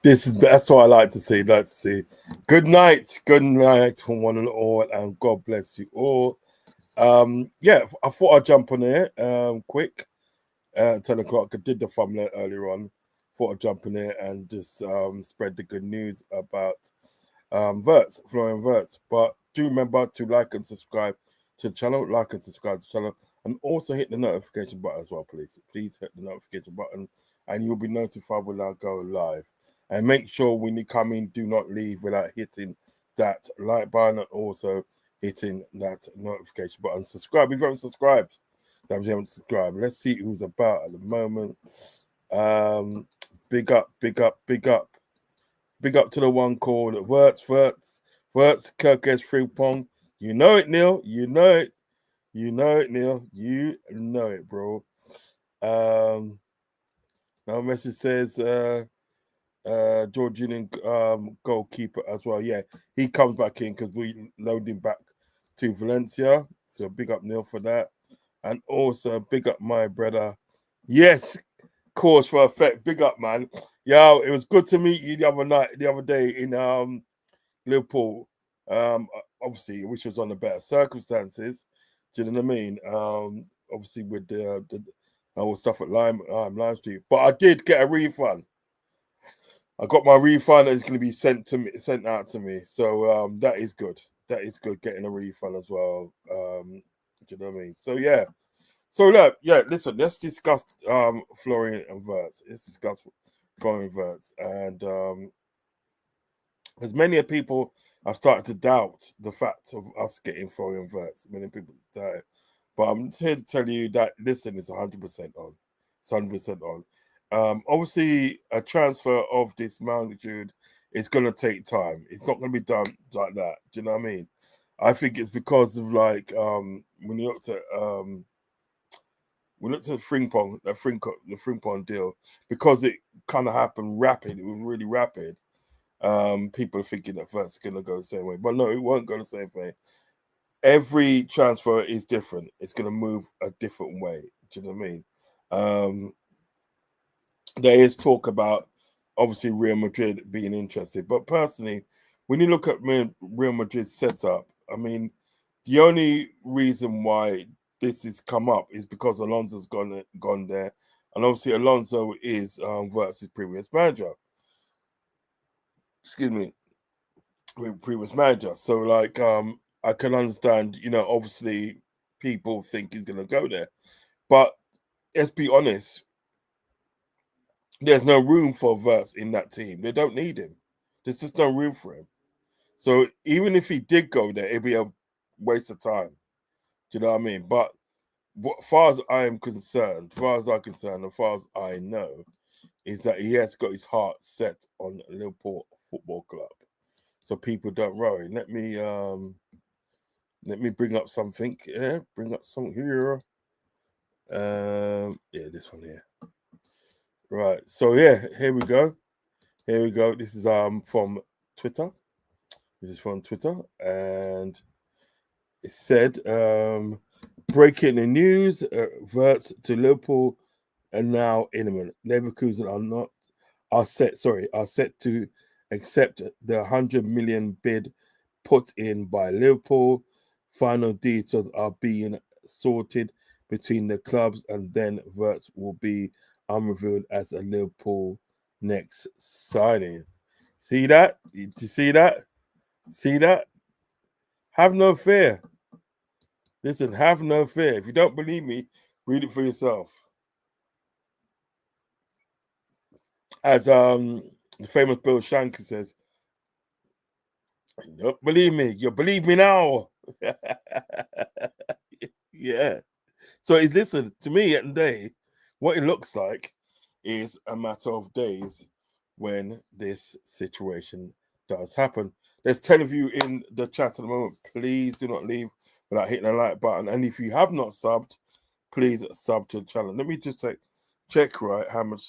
That's what I like to see. Like to see. Good night from one and all, and God bless you all. Yeah, I thought I'd jump on here quick. 10 o'clock. I did the thumbnail earlier on. Thought I'd jump in here and just spread the good news about Wirtz, Florian Wirtz. But do remember to like and subscribe to the channel, like and subscribe to the channel, and also hit the notification button as well, please. Please hit the notification button, and you'll be notified when I go live. And make sure when you come in, do not leave without hitting that like button and also hitting that notification button. Subscribe if you haven't subscribed. If you haven't subscribed, let's see who's about at the moment. Big up, big up, big up. Big up to the one called Wirtz, Kirkez, free pong. You know it, Neil. You know it. You know it, Neil. You know it, bro. Now message says Georgian goalkeeper as well. Yeah, he comes back in because we load him back to Valencia. So big up Neil for that. And also big up my brother. Yes, cause for effect. Big up, man. Yo, it was good to meet you the other day in Liverpool. Obviously, which was under better circumstances. Do you know what I mean? Obviously with the whole stuff at Lime Street. But I did get a refund. I got my refund and it's going to be sent out to me. So that is good. That is good getting a refund as well. Do you know what I mean? So yeah. So look, yeah, listen, let's discuss Florian and Wirtz. Let's discuss Florian Wirtz. And as many people have started to doubt the fact of us getting Florian Wirtz. Many people doubt it. But I'm here to tell you that listen, it's 100% on. It's 100% on. Obviously, a transfer of this magnitude is going to take time. It's not going to be done like that. Do you know what I mean? I think it's because of like when you looked at the Frimpong deal, because it kind of happened rapid. It was really rapid. People are thinking that Wirtz is going to go the same way, but no, it won't go the same way. Every transfer is different. It's going to move a different way. Do you know what I mean? There is talk about obviously Real Madrid being interested, but personally, when you look at Real Madrid's setup, I mean, the only reason why this has come up is because Alonso's gone there, and obviously Alonso is Wirtz's previous manager. Excuse me, previous manager. So like, I can understand, obviously people think he's gonna go there, but let's be honest, there's no room for Wirtz in that team. They don't need him. There's just no room for him. So even if he did go there, it'd be a waste of time. Do you know what I mean? But as far as I am concerned, as far as I'm concerned, as far as I know, is that he has got his heart set on Liverpool Football Club. So people don't worry. Let me bring up something. Yeah, bring up something here. Yeah, this one here. Right. So yeah, here we go. Here we go. This is from Twitter. This is from Twitter, and it said, breaking the news: Wirtz to Liverpool, and now imminent. Leverkusen are set to accept the 100 million bid put in by Liverpool. Final details are being sorted between the clubs, and then Wirtz will be unrevealed as a Liverpool next signing. See that? Did you see that? See that? Have no fear. Listen, have no fear. If you don't believe me, read it for yourself. As the famous Bill Shanker says, "You don't believe me, you believe me now." Yeah. So listen, to me at the day, what it looks like is a matter of days when this situation does happen. There's 10 of you in the chat at the moment. Please do not leave without hitting the like button. And if you have not subbed, please sub to the channel. Let me just check right how much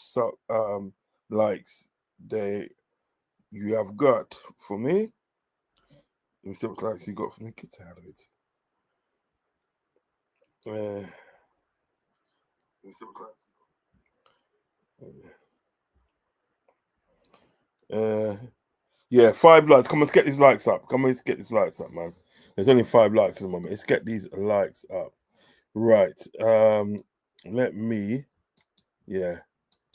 likes you have got for me. Let me see what likes you got for me. Get out of it. Let me see what likes you got. Yeah, 5 likes. Come on, let's get these likes up. Come on, let's get these likes up, man. There's only 5 likes at the moment. Let's get these likes up. Right. Let me. Yeah.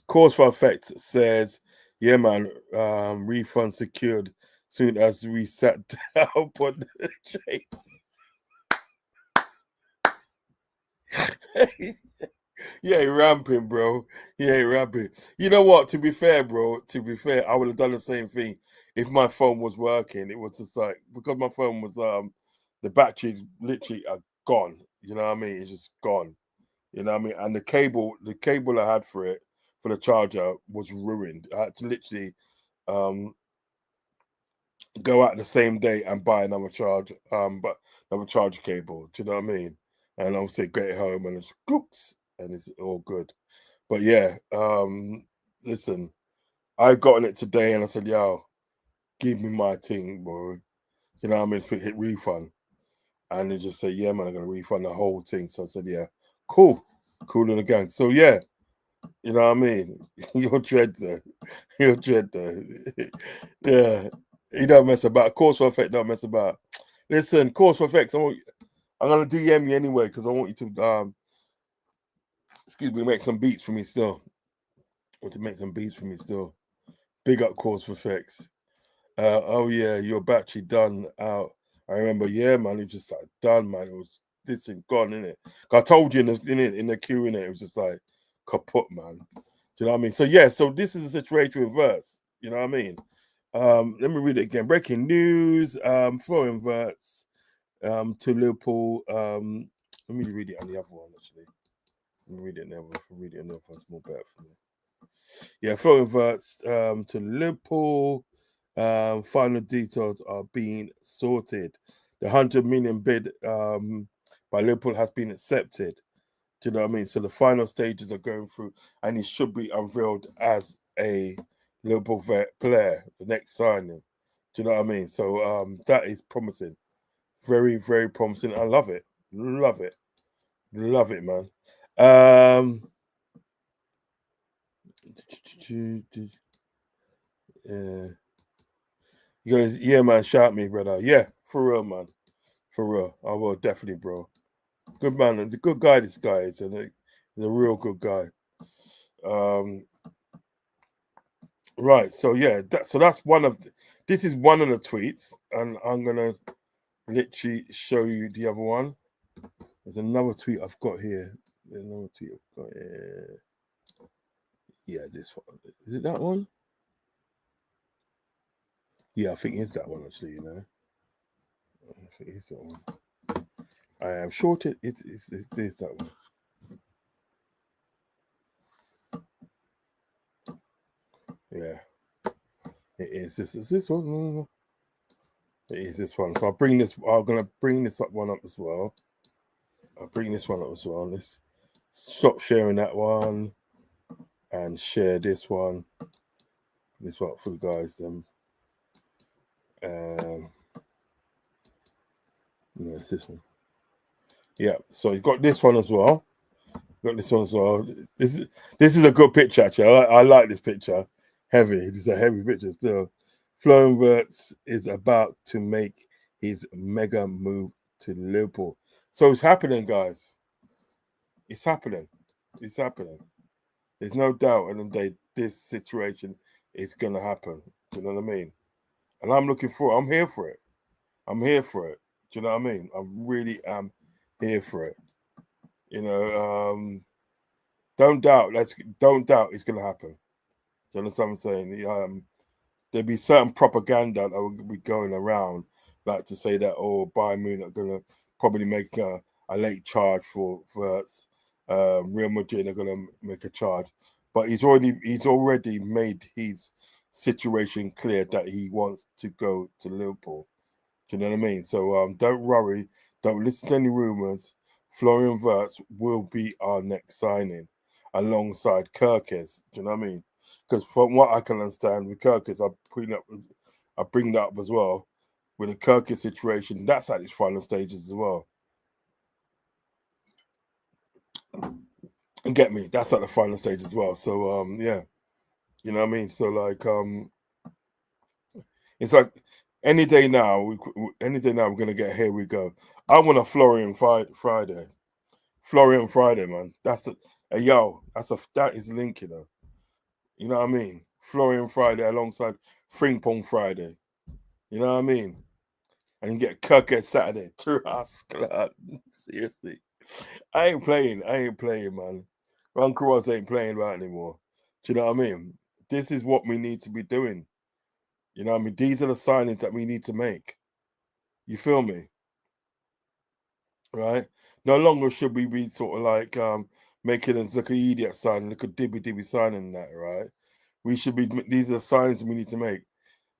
Cause for Effect says, yeah, man. Refund secured soon as we sat down on the train. Yeah, ramping, bro. Yeah, ramping. You know what? To be fair, bro. To be fair, I would have done the same thing if my phone was working. It was just like because my phone was the battery literally gone. You know what I mean? It's just gone. You know what I mean? And the cable I had for it for the charger was ruined. I had to literally um go out the same day and buy another but another charger cable. Do you know what I mean? And obviously get it home and it's cooks and it's all good. But yeah, listen, I got on it today and I said, yo, give me my thing, bro. You know what I mean? Hit refund. And they just say, yeah, man, I'm gonna refund the whole thing. So I said, yeah, cool. Cool in the gang. So yeah, you know what I mean? You're dread though. You're dread though. Yeah. You don't mess about. Course for effect, don't mess about. Listen, course for effects. I'm gonna DM you anyway because I want you to excuse me, make some beats for me still. Or to make some beats for me still. Big up course for effects. Oh yeah, your battery done out. I remember, yeah, man, it just like done, man. It was this and gone, innit? I told you in the queue, innit? It was just like kaput, man. Do you know what I mean? So yeah, so this is the situation with Wirtz. You know what I mean? Let me read it again. Breaking news, throwing Wirtz to Liverpool. Let me read it on the other one actually. Let me read it now. Read it on the other one. It's more better for me. Yeah, throwing Wirtz to Liverpool. Final details are being sorted. The 100 million bid by Liverpool has been accepted. Do you know what I mean? So the final stages are going through, and he should be unveiled as a Liverpool player, the next signing. Do you know what I mean? So that is promising. Very, very promising. I love it. Love it. Love it, man. Yeah. He goes, yeah, man, shout me, brother. Yeah, for real, man. For real. I will definitely, bro. Good man. He's a good guy, this guy is. He's a real good guy. Right. So yeah, that's this is one of the tweets, and I'm gonna literally show you the other one. There's another tweet I've got here. There's another tweet I've got here. Yeah, this one. Is it that one? Yeah, I think it's that one actually, you know. I think it's that one. I am short it's that one. Yeah. It is this one. No. It is this one. So I'm gonna bring this one up as well. I'll bring this one up as well. Let's stop sharing that one and share this one. This one for the guys then. Yeah, it's this one. Yeah, so you've got this one as well. Got this one as well. This is a good picture actually. I like this picture. Heavy. It's a heavy picture still. Florian Wirtz is about to make his mega move to Liverpool. So it's happening, guys. It's happening. It's happening. There's no doubt in the day this situation is gonna happen. Do you know what I mean? And I'm here for it. I'm here for it. Do you know what I mean? I really am here for it. You know, don't doubt it's gonna happen. Do you understand what I'm saying? There'll be certain propaganda that will be going around, like to say that Bayern Munich are gonna probably make a late charge for Wirtz. Real Madrid are gonna make a charge, but he's already made his situation clear that he wants to go to Liverpool. Do you know what I mean? So don't worry, don't listen to any rumors. Florian Wirtz will be our next signing alongside Kirkez. Do you know what I mean? Because from what I can understand with Kirkez, I bring that up as well. With the Kirkez situation, that's at its final stages as well. And get me? That's at the final stage as well. So yeah, you know what I mean. So like It's like any day now. Any day now we're gonna get here we go. I want a Florian Friday. Florian Friday, man. That's that is link, you know. You know what I mean? Florian Friday alongside Fring Pong Friday. You know what I mean? And you get Kirkez Saturday. Seriously. I ain't playing, man. Ron Carros ain't playing right anymore. Do you know what I mean? This is what we need to be doing. You know what I mean? These are the signings that we need to make. You feel me? Right? No longer should we be sort of like making us look an idiot signing, look a dibby signing that, right? We should be these are the signings we need to make.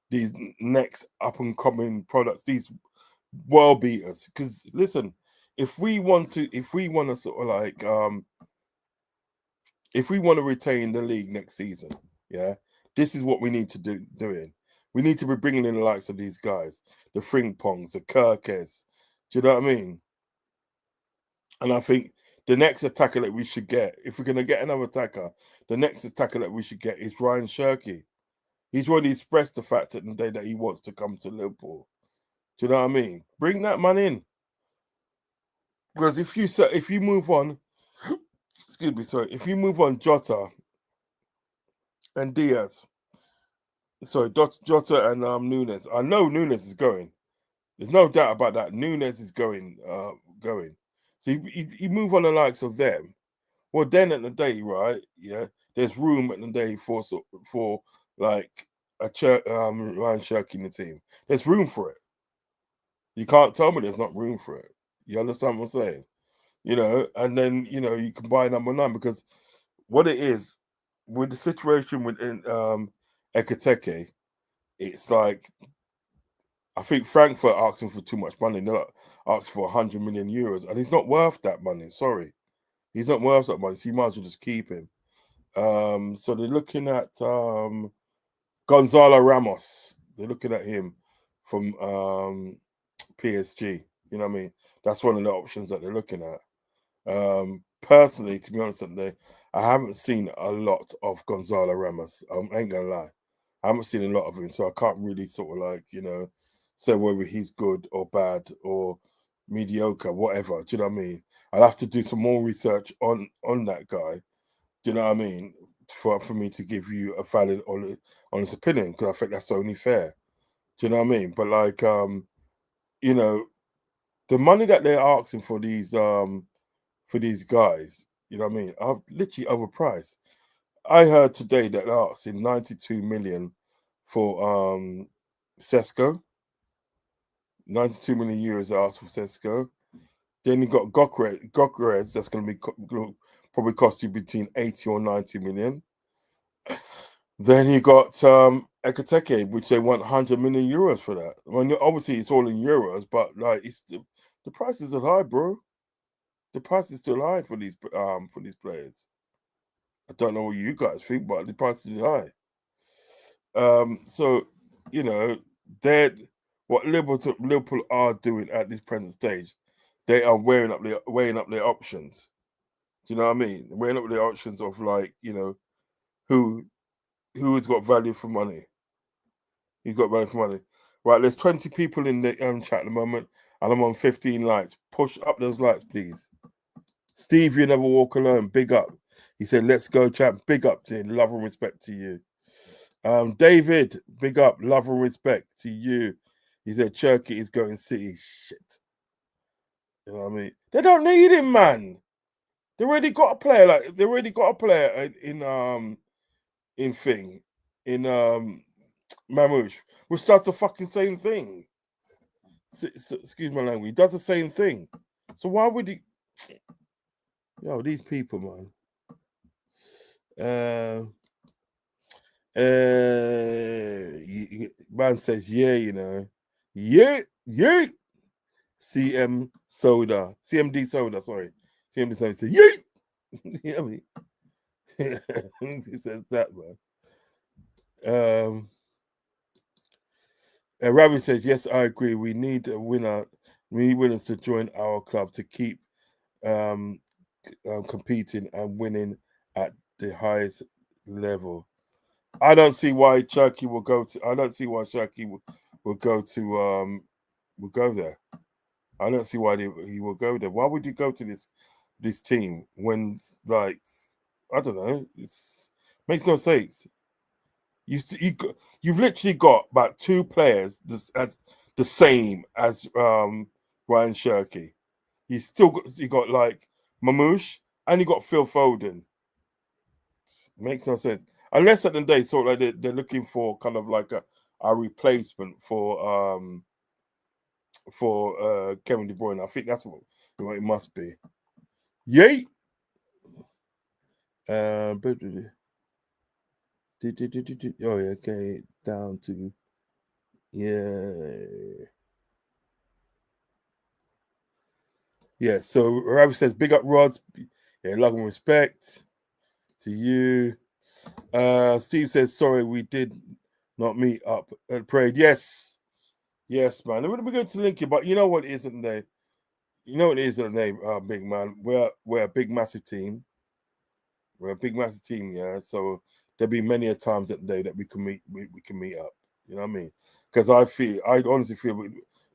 These next up and coming products, these world beaters. Because listen, if we want to sort of like if we want to retain the league next season, yeah, this is what we need to doing. We need to be bringing in the likes of these guys, the Fringpongs, the Kirkez. Do you know what I mean? And I think the next attacker that we should get, if we're going to get another attacker, the next attacker that we should get is Ryan Shirky. He's already expressed the fact that the day that he wants to come to Liverpool. Do you know what I mean? Bring that man in. Because if you move on, excuse me, sorry, if you move on Jota and Diaz, sorry, Jota and Nunes, I know Nunes is going. There's no doubt about that. Nunes is going. So you move on the likes of them. Well, then at the day, right? Yeah, there's room at the day for like Ryan Shirky in the team. There's room for it. You can't tell me there's not room for it. You understand what I'm saying? You know, and then you can buy number 9 because what it is with the situation with Ekateke, it's like I think Frankfurt asking for too much money. They're like, asking for 100 million euros, and he's not worth that money. Sorry, he's not worth that money. So you might as well just keep him. So they're looking at Gonzalo Ramos. They're looking at him from PSG. You know what I mean? That's one of the options that they're looking at. Personally, to be honest, I haven't seen a lot of Gonzalo Ramos. I ain't gonna lie, I haven't seen a lot of him, so I can't really sort of like say whether he's good or bad or mediocre, whatever. Do you know what I mean? I'll have to do some more research on that guy. Do you know what I mean? For me to give you a valid honest opinion, because I think that's only fair. Do you know what I mean? But like you know, the money that they're asking for these guys, you know what I mean, are literally overpriced. I heard today that they're asking 92 million for Sesko. 92 million euros asked for Sesko. Then you got Gokrez that's going to be probably cost you between 80 or 90 million. Then you got Ekateke, which they want 100 million euros for that. Well, obviously it's all in euros, but like it's the prices are high, bro. The price is still high for these players. I don't know what you guys think, but the price is high. So they're what Liverpool are doing at this present stage. They are weighing up their options. Do you know what I mean? Weighing up their options of like who has got value for money. Who's got value for money? Right, there's 20 people in the chat at the moment, and I'm on 15 likes. Push up those likes, please. Steve, you never walk alone. Big up. He said, "Let's go, champ." Big up to him. Love and respect to you. David, big up. Love and respect to you. He said, "Cherky is going City." Shit. You know what I mean? They don't need him, man. They already got a player. Like they already got a player in thing in Mamouche, which does the fucking same thing. Excuse my language. He does the same thing. So why would he? Yo, these people, man. Man says, yeah, yeah. CMD soda, sorry. CMD soda says, yeah. You know what I mean? He says that, man. Ravi says, yes, I agree. We need a winner. We need winners to join our club to keep competing and winning at the highest level. I don't see why Turkey will go to. I don't see why Turkey will go to. Will go there. I don't see why he will go there. Why would you go to this team when, like, I don't know, it makes no sense. You've literally got about two players as the same as Ryan Shirky. You got like Mamouche and you got Phil Foden. Makes no sense. Unless at the day, sort of like they're looking for kind of like a replacement for Kevin De Bruyne. I think that's what it must be. Yay! Oh yeah, okay, down to yeah. So Ravi says, "Big up, Rods. Yeah, love and respect to you." Steve says, "Sorry, we did not meet up at parade." Yes, man. We're going to link it, but you know what it is in there. You know what it is in the name, big man. We're a big massive team. We're a big massive team, yeah. So there'll be many a times that day that we can meet. We can meet up. You know what I mean? Because I honestly feel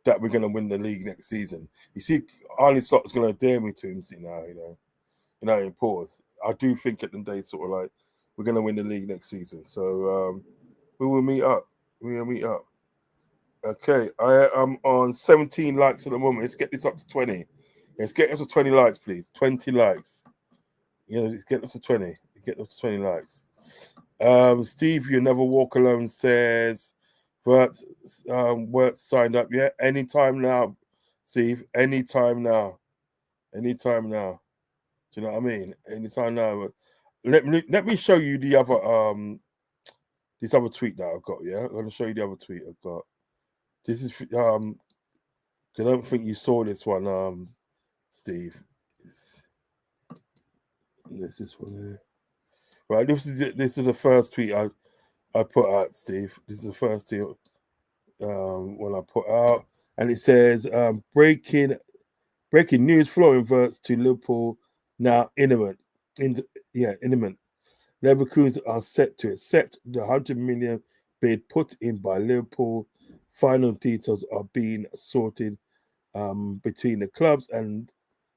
that we're going to win the league next season. You see, Arne Slot's going to dare me to him. See now, in pause. I do think at the day, sort of like we're going to win the league next season. So we will meet up. We will meet up. Okay, I am on 17 likes at the moment. Let's get this up to 20. Let's get up to 20 likes, please. 20 likes. Let's get up to 20. Get up to 20 likes. Steve, you never walk alone says, Wirtz signed up. Yeah, anytime now, Steve. Anytime now. Anytime now. Do you know what I mean? Anytime now. Let me show you the other this other tweet that I've got. Yeah, I'm gonna show you the other tweet I've got. This is I don't think you saw this one, Steve. Yes, this one here. Right, this is the first tweet I put out, Steve. This is the first tweet when I put out, and it says breaking news: flowing Wirtz to Liverpool now imminent. Imminent. Leverkusen are set to accept the 100 million bid put in by Liverpool. Final details are being sorted between the clubs, and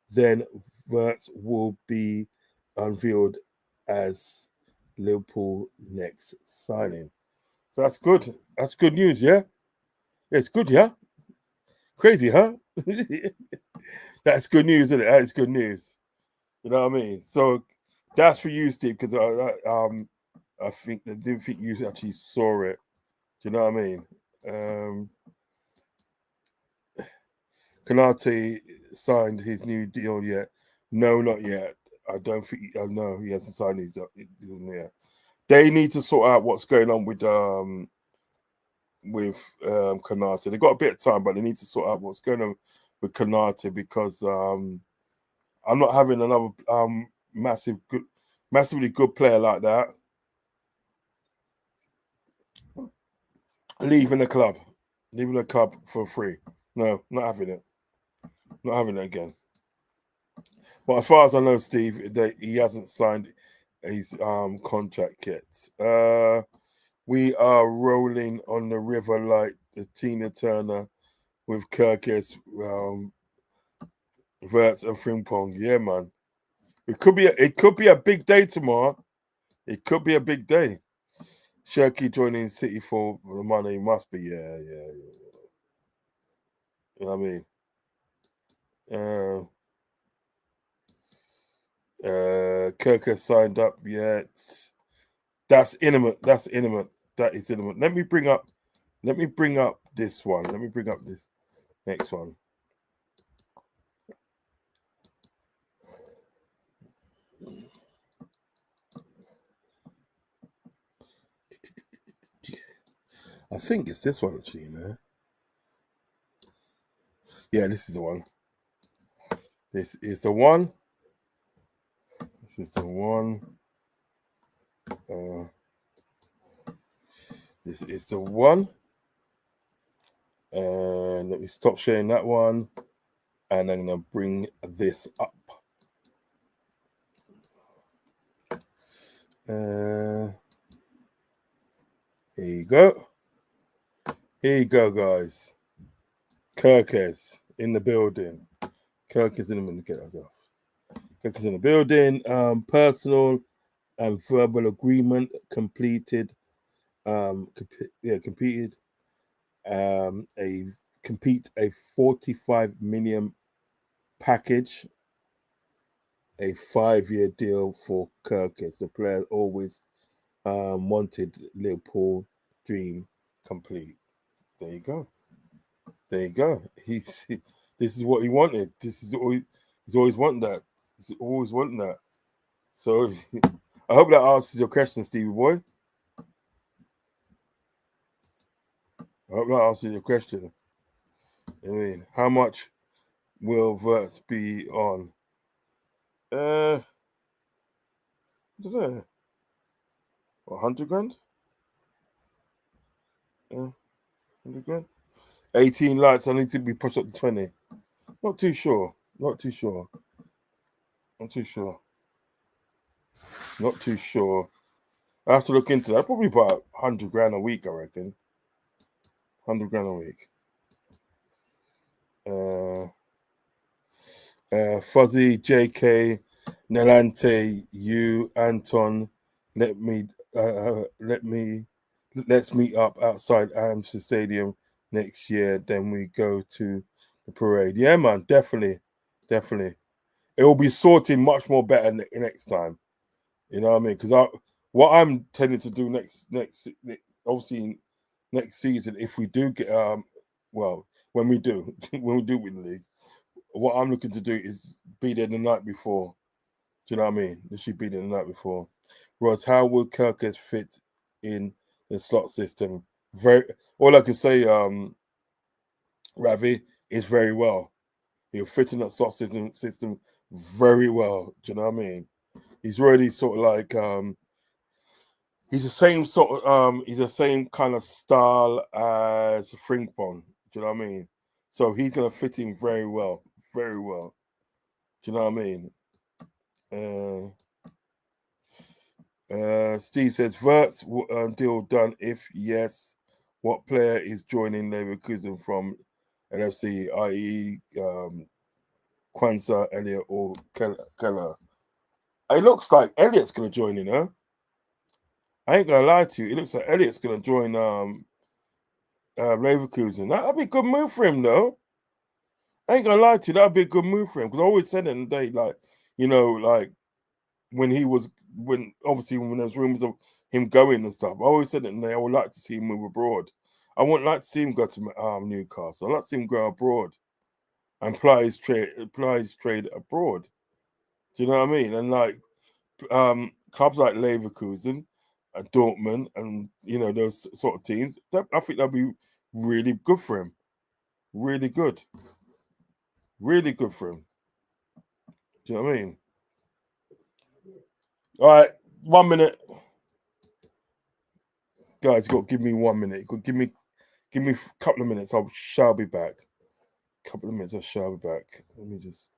then Wirtz will be unveiled as Liverpool next signing. So that's good. That's good news, yeah? It's good, yeah? Crazy, huh? That's good news, isn't it? That is good news. You know what I mean? So that's for you, Steve, because I didn't think you actually saw it. Do you know what I mean? Konate signed his new deal yet? No, not yet. I don't think. No, he hasn't signed his deal yet. They need to sort out what's going on with Konate. They've got a bit of time, but they need to sort out what's going on with Konate because I'm not having another massively good player like that leaving the club for free. No, not having it. Not having it again. But as far as I know, Steve, he hasn't signed his contract yet. We are rolling on the river like the Tina Turner with Kirkez, Wirtz and Frimpong. Yeah, man. It could be a big day tomorrow. It could be a big day. Shirky joining City for the money must be. Yeah. You know what I mean? Kirkez signed up yet. That's intimate. That is intimate. Let me bring up this one. Let me bring up this next one. I think it's this one actually, Yeah, this is the one. This is the one. This is the one. This is the one. And let me stop sharing that one. And I'm going to bring this up. Here you go. Here you go, guys. Kirkez in the building. Kirkez in the building. Get that off. Kirkez in the building. Personal and verbal agreement completed. Competed. A 45 million package, a 5-year deal for Kirkez. The player always wanted Liverpool dream complete. There you go. There you go. This is what he wanted. He's always wanted that. He's always wanted that. So I hope that answers your question, Stevie boy. I hope that answers your question. I mean, how much will Wirtz be on? I don't know. 100 grand? 100 grand? 18 lights. I need to be pushed up to 20. Not too sure. Not too sure. Not too sure. Not too sure. I have to look into that. Probably about 100 grand a week, I reckon. 100 grand a week. Fuzzy, JK, Nelante, you, Anton, let me, let's meet up outside Amsterdam Stadium next year. Then we go to the parade. Yeah, man, definitely. It will be sorted much more better next time. You know what I mean? Because what I'm tending to do obviously next season, if we do get when we do win the league, what I'm looking to do is be there the night before. Do you know what I mean? They should be there the night before. Ross, how would Kirkez fit in the slot system? All I can say, Ravi, is very well. He'll fit in that slot system very well. Do you know what I mean? He's really sort of like he's the same he's the same kind of style as Frimpong. Do you know what I mean? So he's gonna fit in very well. Very well. Do you know what I mean? Steve says, Wirtz deal done. If yes, what player is joining Leverkusen from LFC, i.e., Kwanzaa, Elliot, or Keller? It looks like Elliot's going to join in, huh? I ain't going to lie to you. It looks like Elliot's going to join Leverkusen. That'd be a good move for him, though. I ain't going to lie to you. That'd be a good move for him. Because I always said in the day, like, like, when there's rumors of him going and stuff, I always said that I would like to see him move abroad. I wouldn't like to see him go to Newcastle. I'd like to see him go abroad and apply his trade abroad. Do you know what I mean? And like clubs like Leverkusen, Dortmund, and those sort of teams, I think that'd be really good for him. Really good for him. Do you know what I mean? All right, 1 minute. Guys, you got to give me 1 minute. You got to give me a couple of minutes. I shall be back. Couple of minutes. I shall be back. Let me just.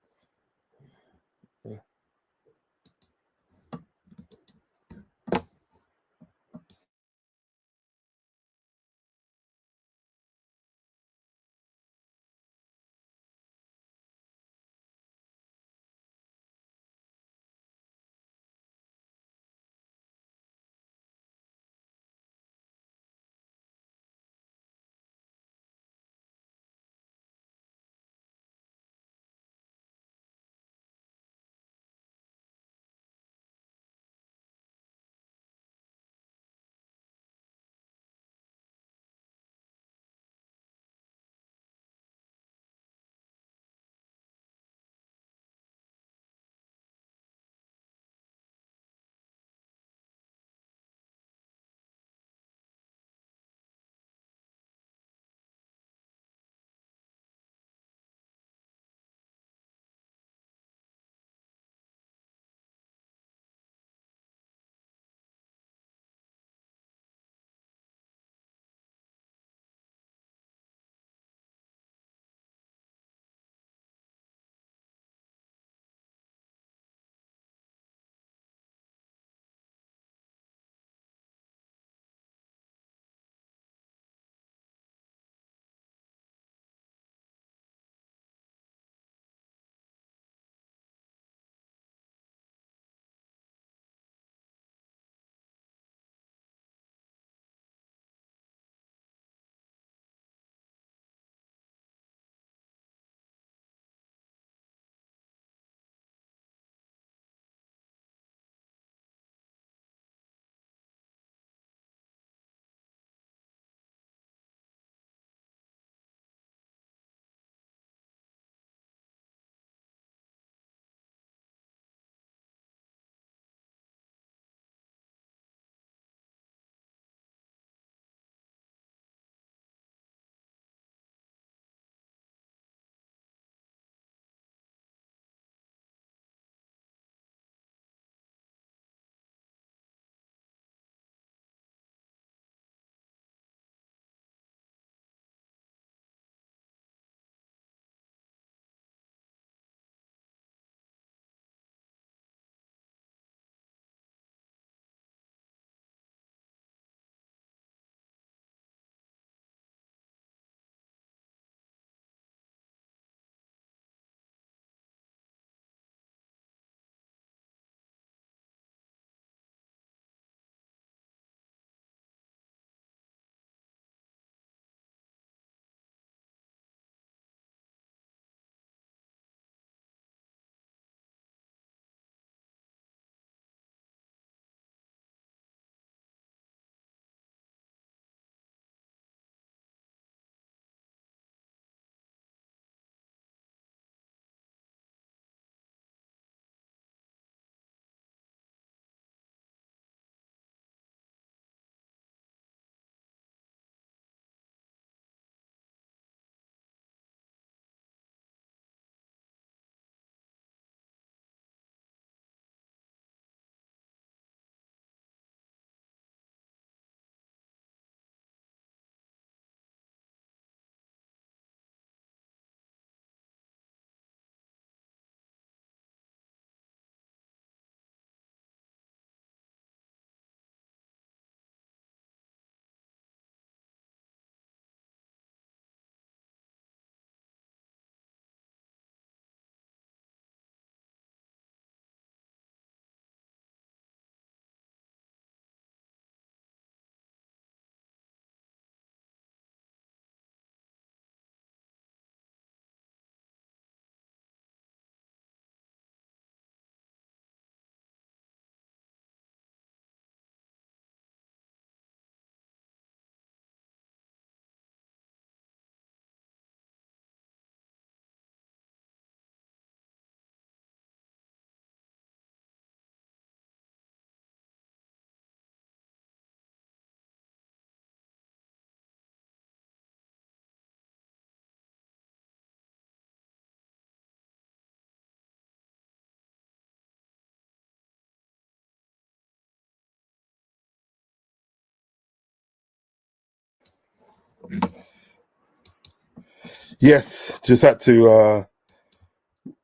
Yes, just had to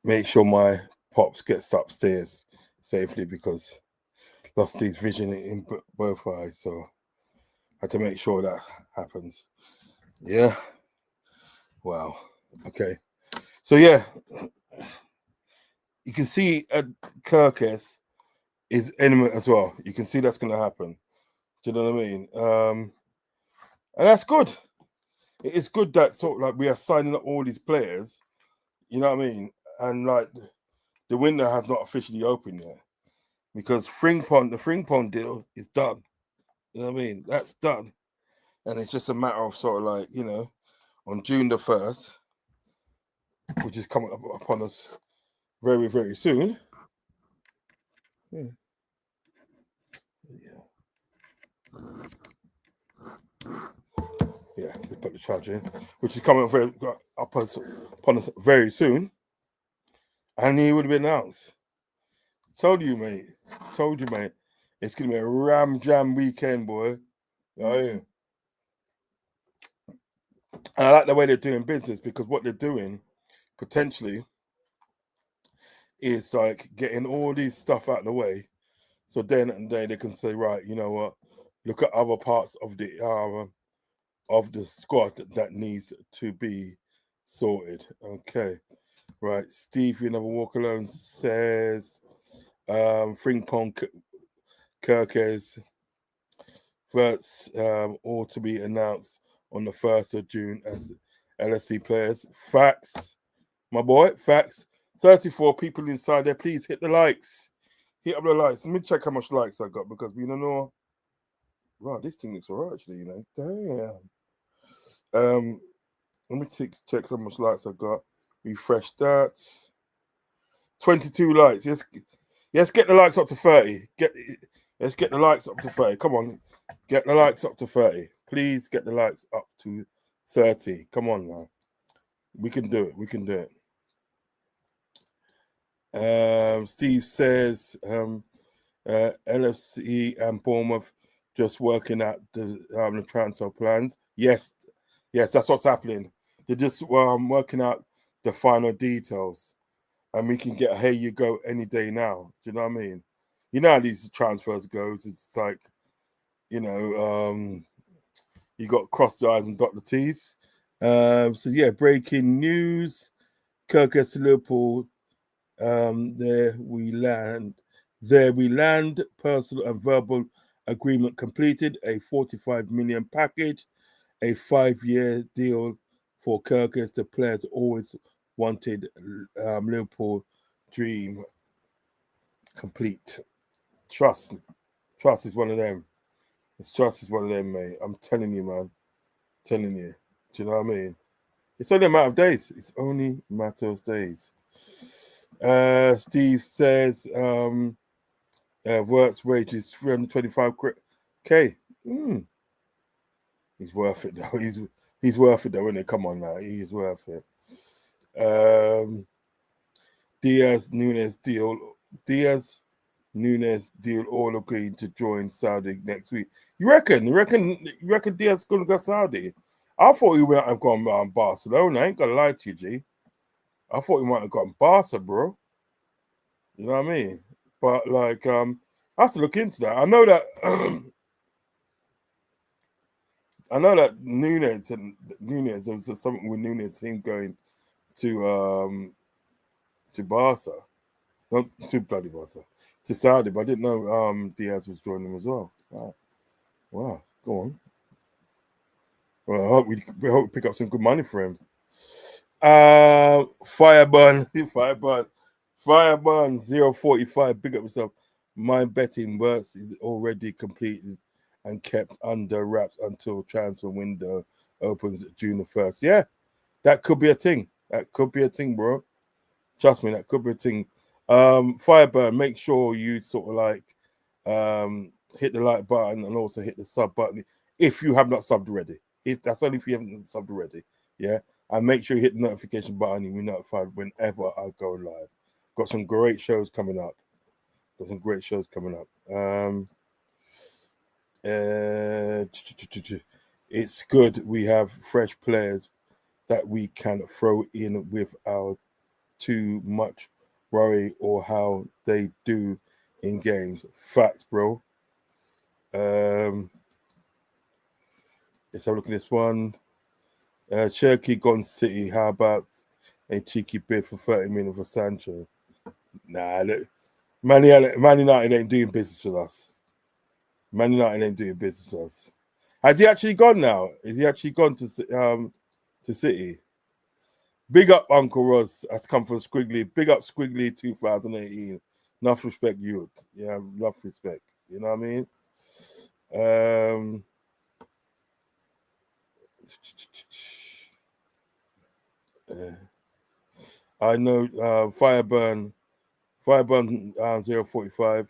make sure my pops gets upstairs safely because lost his vision in both eyes, so had to make sure that happens. Yeah. Wow. Okay. So yeah, you can see Kirkez is imminent as well. You can see that's going to happen. Do you know what I mean? And that's good. It is good that sort of like we are signing up all these players. You know what I mean? And like the window has not officially opened yet because the Frimpong deal is done. You know what I mean? That's done, and it's just a matter of sort of like on June the 1st, which is coming up upon us very very soon. Yeah. Yeah, they put the charger in, which is coming up upon us very soon. And he would have been announced. Told you, mate. It's gonna be a ram jam weekend, boy. Oh yeah. And I like the way they're doing business because what they're doing potentially is like getting all these stuff out of the way. So then and there they can say, right, you know what? Look at other parts of the squad that needs to be sorted. Okay. Right. Steve, you never walk alone says Frimpong Kirkez Wirtz all to be announced on the 1st of June as LSC players. Facts, my boy, facts. 34 people inside there. Please hit the likes. Hit up the likes. Let me check how much likes I got because we don't know. Wow, this thing looks alright actually, Damn. Let me check how much likes I got. Refresh that. 22 likes. Yes, get the likes up to 30. Let's get the likes up to 30. Come on. Get the likes up to 30. Please get the likes up to 30. Come on now. We can do it. Steve says LFC and Bournemouth just working out the transfer plans. Yes, that's what's happening. They're just working out the final details. And we can get here you go any day now. Do you know what I mean? You know how these transfers goes. It's like, you got cross the I's and dot the T's. So yeah, breaking news. Kirkez to Liverpool. There we land. Personal and verbal agreement completed. A 45 million package. A 5-year deal for Kirkez. The players always wanted Liverpool dream complete. Trust me. Trust is one of them. Trust is one of them, mate. I'm telling you, man. Telling you. Do you know what I mean? It's only a matter of days. It's only a matter of days. Steve says Wirtz wages 325k. He's worth it though. He's worth it though, isn't it? Come on now. He's worth it. Diaz Nunes deal all agreed to join Saudi next week. You reckon Diaz gonna go Saudi? I thought he might have gone Barcelona. I ain't gonna lie to you, G. I thought he might have gone Barca, bro. You know what I mean? But like, I have to look into that. I know that Nunes there was something with Nunes him going to Barca. Not to bloody Barca. To Saudi, but I didn't know Diaz was joining them as well. Wow. Go on. Well, I hope we pick up some good money for him. Firebun 045. Big up yourself. My betting Wirtz is already completed and kept under wraps until transfer window opens June the 1st. Yeah, that could be a thing. Bro. Trust me, that could be a thing. Fireburn, make sure you sort of like hit the like button and also hit the sub button if you have not subbed already. If that's only if you haven't subbed already, yeah. And make sure you hit the notification button and you're notified whenever I go live. Got some great shows coming up. it's good we have fresh players that we can throw in without too much worry or how they do in games. Facts, bro. Let's have a look at this one. Cherokee gone City. How about a cheeky bid for 30 million for Sancho? Nah, look, Man United ain't doing business with us. Man United ain't doing business with us. Has he actually gone now? Is he actually gone to City? Big up Uncle Ross. That's come from Squiggly. Big up Squiggly 2018. Enough respect, you. Yeah, enough respect. You know what I mean? I know Fireburn 045.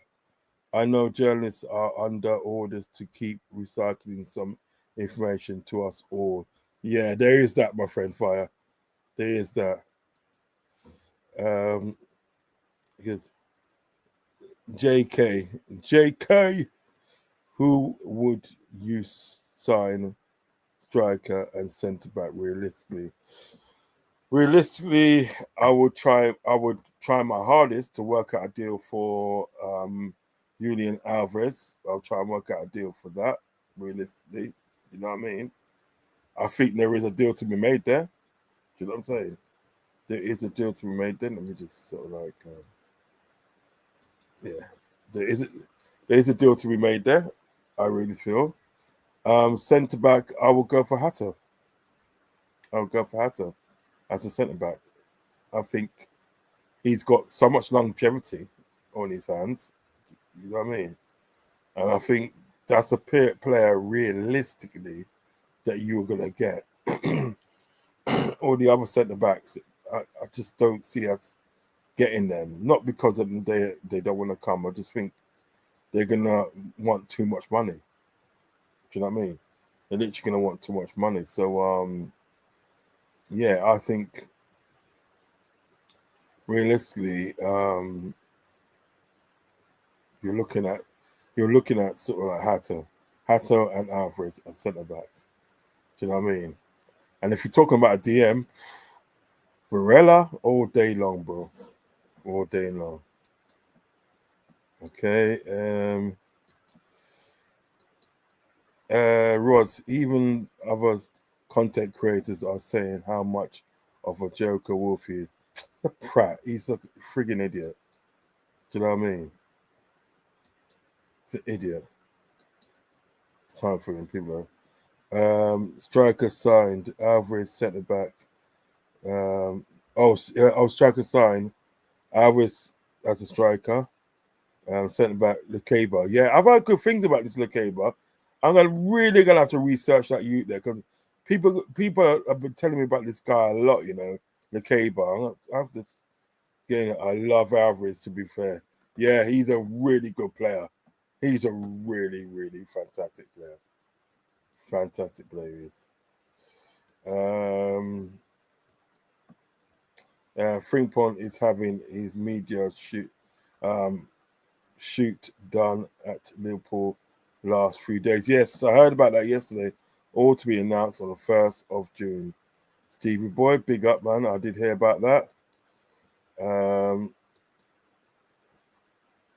I know journalists are under orders to keep recycling some information to us all. Yeah, there is that, my friend Fire. There is that. Because JK, who would you sign striker and centre back realistically? Realistically, I would try my hardest to work out a deal for Julian Alvarez. I'll try and work out a deal for that. Realistically, you know what I mean? I think there is a deal to be made there. Do you know what I'm saying? There is a deal to be made there. Let me just sort of like, yeah, there is a deal to be made there. I really feel. Centre back, I will go for Hatter. I'll go for Hatter as a centre back. I think he's got so much longevity on his hands. You know what I mean? And I think that's a player realistically that you're going to get. All the other centre backs, I just don't see us getting them. Not because of them, they don't want to come. I just think they're going to want too much money. Do you know what I mean? They're literally going to want too much money. So, yeah, I think realistically, you're looking at sort of like Hatter and Alvarez as centre backs. Do you know what I mean? And if you're talking about a DM, Varela all day long, bro, all day long. Okay. Rods, even other content creators are saying how much of a joker Wolf is. The prat, he's a friggin' idiot. Do you know what I mean? He's an idiot. Time for him, people. Striker signed. Alvarez centre back. Striker signed. Alvarez as a striker. Centre back Lukeba. Yeah, I've heard good things about this Lukeba. I'm really gonna have to research that youth there because people have been telling me about this guy a lot. You know, Lukeba. I'm just getting it. I love Alvarez. To be fair, yeah, he's a really good player. He's a really, really fantastic player. Fantastic player he is. Frimpong is having his media shoot done at Liverpool last few days. Yes, I heard about that yesterday. All to be announced on the 1st of June. Stevie Boy, big up, man. I did hear about that.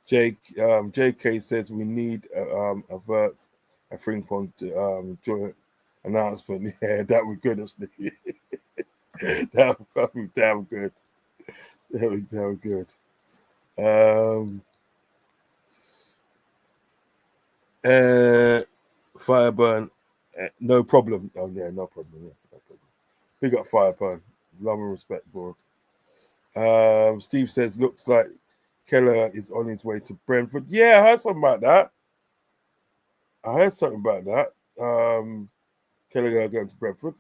JK says we need a Wirtz, a Frimpong joint announcement. Yeah, that would be good, actually. That would be damn good. That would be damn good. Fireburn, no problem. Oh yeah, no problem. Yeah, no problem. Big up Fireburn. Love and respect, bro. Steve says looks like Keller is on his way to Brentford. Yeah, I heard something about that. Keller going to Brentford.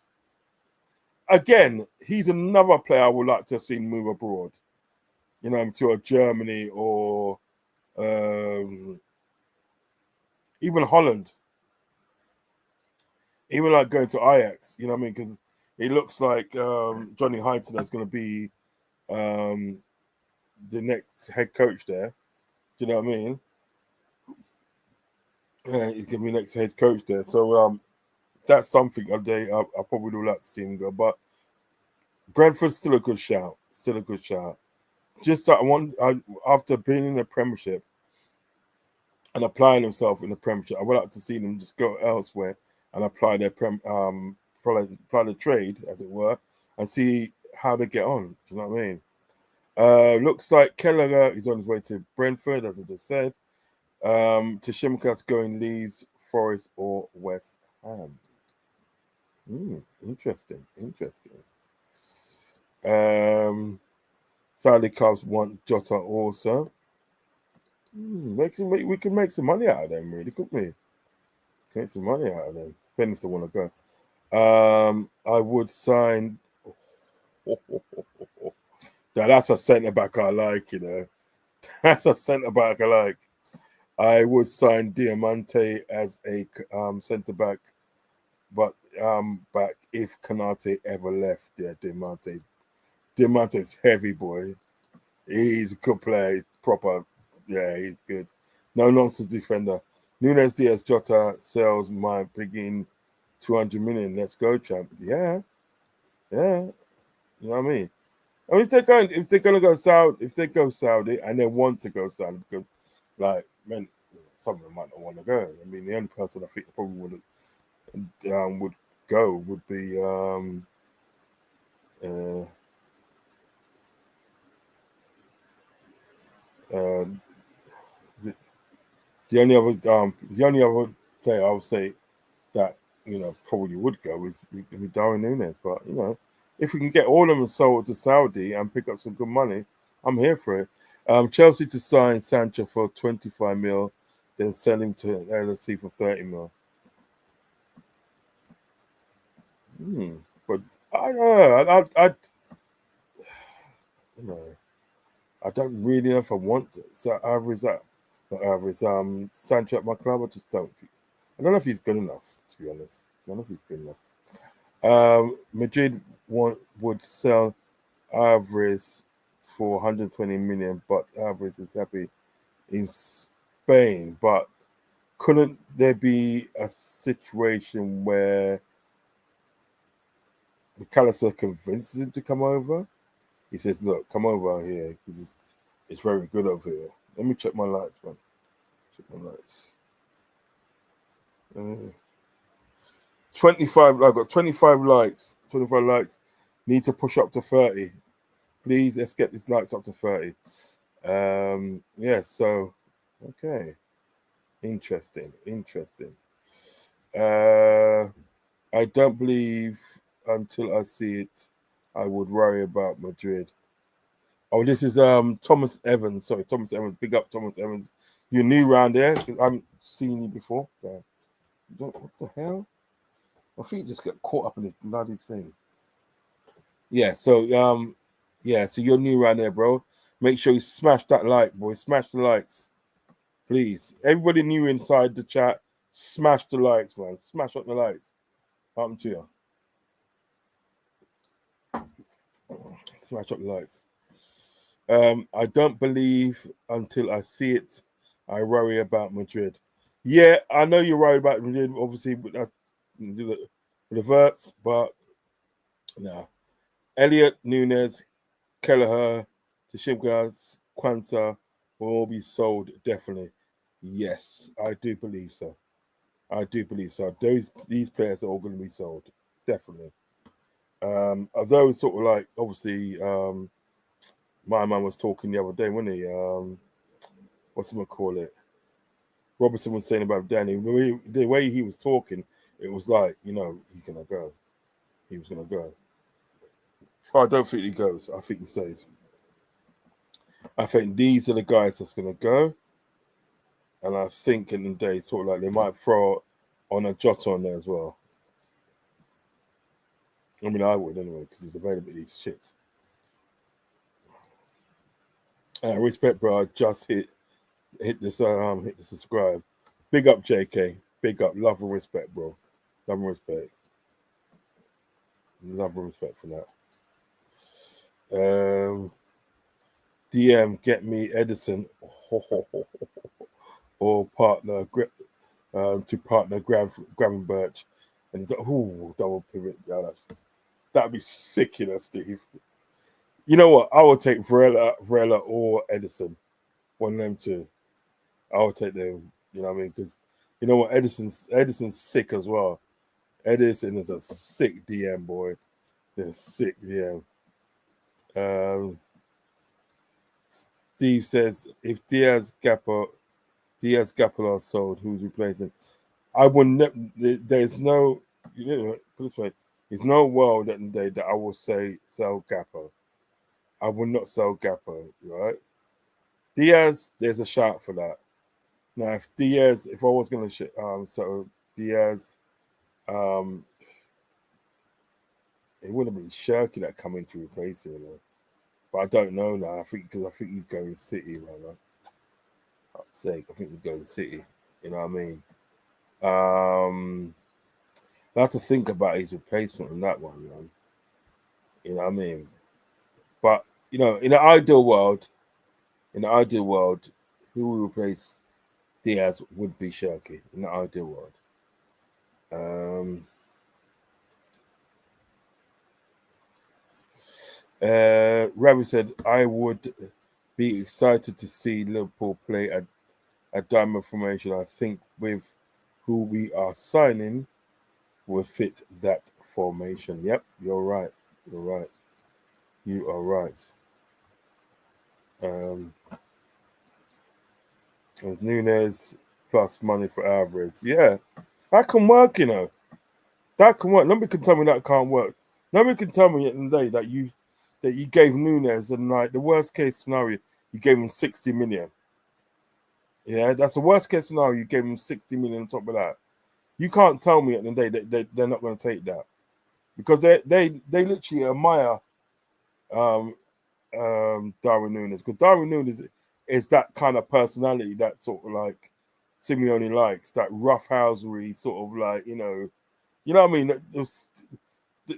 Again, he's another player I would like to have seen move abroad. You know, to a Germany or even Holland. Even like going to Ajax, you know what I mean? Because it looks like Johnny Heighton is going to be the next head coach there. Do you know what I mean? He's going to be next head coach there. So that's something I probably would like to see him go. But Brentford's still a good shout. Still a good shout. Just that after being in the Premiership and applying himself in the Premiership, I would like to see them just go elsewhere and apply their apply the trade, as it were, and see how they get on. Do you know what I mean? Looks like Kelleher is on his way to Brentford, as I just said. To Shimkas going Leeds, Forest, or West Ham. Interesting. Sadly, Cubs want Jota also. We can make some money out of them, really, couldn't we? Make some money out of them, depending if they want to go. I would sign. Now that's a centre back I like, you know. That's a centre back I like. I would sign Diamante as a centre back, but back if Kanate ever left. Yeah, Diamante's heavy, boy. He's a good player, proper. Yeah, he's good. No nonsense defender. Nunes Diaz Jota sells my begin 200 million. Let's go, champ. Yeah. You know what I mean? I mean, if they're gonna go Saudi and they want to go Saudi, because like, man, some of them might not want to go. I mean, the only person I think probably would go would be the only other player I would say that, you know, probably would go is Darwin Nunes. But, you know, if we can get all of them sold to Saudi and pick up some good money, I'm here for it. Chelsea to sign Sancho for 25 mil, then sell him to LSC for 30 mil. But I don't know. I don't know. I don't really know if I want it. So Sancho at my club. I just don't. I don't know if he's good enough, to be honest. I don't know if he's good enough. Madrid would sell Alvarez for 120 million, but Alvarez is happy in Spain. But couldn't there be a situation where McAllister convinces him to come over? He says, "Look, come over here because it's very good over here." Let me check my lights, man. Check my lights. 25. I got 25 likes. 25 likes. Need to push up to 30. Please, let's get these likes up to 30. Yeah. So, okay. Interesting. I don't believe until I see it, I would worry about Madrid. Oh, this is Thomas Evans. Sorry, Thomas Evans. Big up, Thomas Evans. You're new around there because I haven't seen you before. What the hell? My feet just get caught up in this bloody thing. Yeah. So so you're new around there, bro. Make sure you smash that like, boy. Smash the likes, please. Everybody new inside the chat, smash the likes, man. Smash up the likes. Up to you. Smash up the likes. I don't believe until I see it, I worry about Madrid. Yeah, I know you're worried about Madrid, obviously, but that's the Wirtz, but no. Elliot, Nunes, Kelleher, Tshimkas, Kwanzaa will all be sold, definitely. Yes, I do believe so. These players are all going to be sold, definitely. Although it's sort of like, obviously, my man was talking the other day, wasn't he? What's him call it? Robertson was saying about Danny. The way he was talking, it was like, you know, he's gonna go. He was gonna go. Oh, I don't think he goes. I think he stays. I think these are the guys that's gonna go. And I think in the day, sort of like they might throw on a Jota on there as well. I mean, I would anyway, because he's available these shits. Respect, bro. I just hit the subscribe. Big up, JK. Big up. Love and respect, bro. Love and respect. Love and respect for that. DM, get me Edison or partner to partner Gravenberch. And double pivot. Yeah, that'd be sick, Steve. You know what? I would take Varela or Edison. One of them two. I would take them. You know what I mean? Because you know what? Edison's sick as well. Edison is a sick DM, boy. They're sick DM. Steve says if Diaz Gapper are sold, who's replacing? I would never. There's no. Put this way. There's no world that I will say sell Gapper. I will not sell Gapper, right? Diaz, there's a shout for that. Now, if I was going to so Diaz, it would have been Shirky that come in to replace him, but I don't know now. I think he's going City, man. For fuck's sake, I think he's going City. You know what I mean? I have to think about his replacement on that one, man. You know what I mean? But in the ideal world, who will replace Diaz would be Shirky in the ideal world. Ravi said, I would be excited to see Liverpool play a diamond formation. I think with who we are signing will fit that formation. Yep, you're right. You are right. Nunes plus money for Alvarez. Yeah, that can work, That can work. Nobody can tell me that can't work. Nobody can tell me at the end of the day that you gave Nunes and like the worst case scenario, you gave him 60 million. Yeah, that's the worst case scenario. You gave him 60 million on top of that. You can't tell me at the end of the day that they're not going to take that because they literally admire Darwin Nunes because Darwin Nunes is that kind of personality that sort of like Simeone likes, that roughhousery sort of like you know what I mean.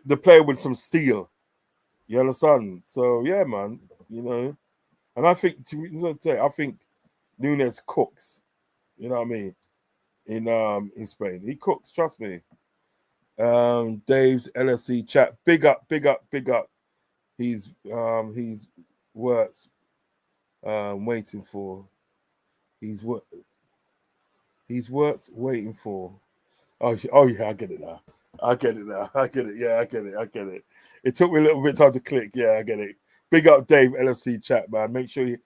The player with some steel. You understand? So yeah, man. And I think I think Nunes cooks. You know what I mean? In Spain, he cooks. Trust me. Dave's LSC chat. Big up. He's Wirtz waiting for. He's Wirtz waiting for. Oh yeah, I get it now. I get it. Yeah, I get it. It took me a little bit of time to click. Yeah, I get it. Big up Dave LFC chat, man. Make sure you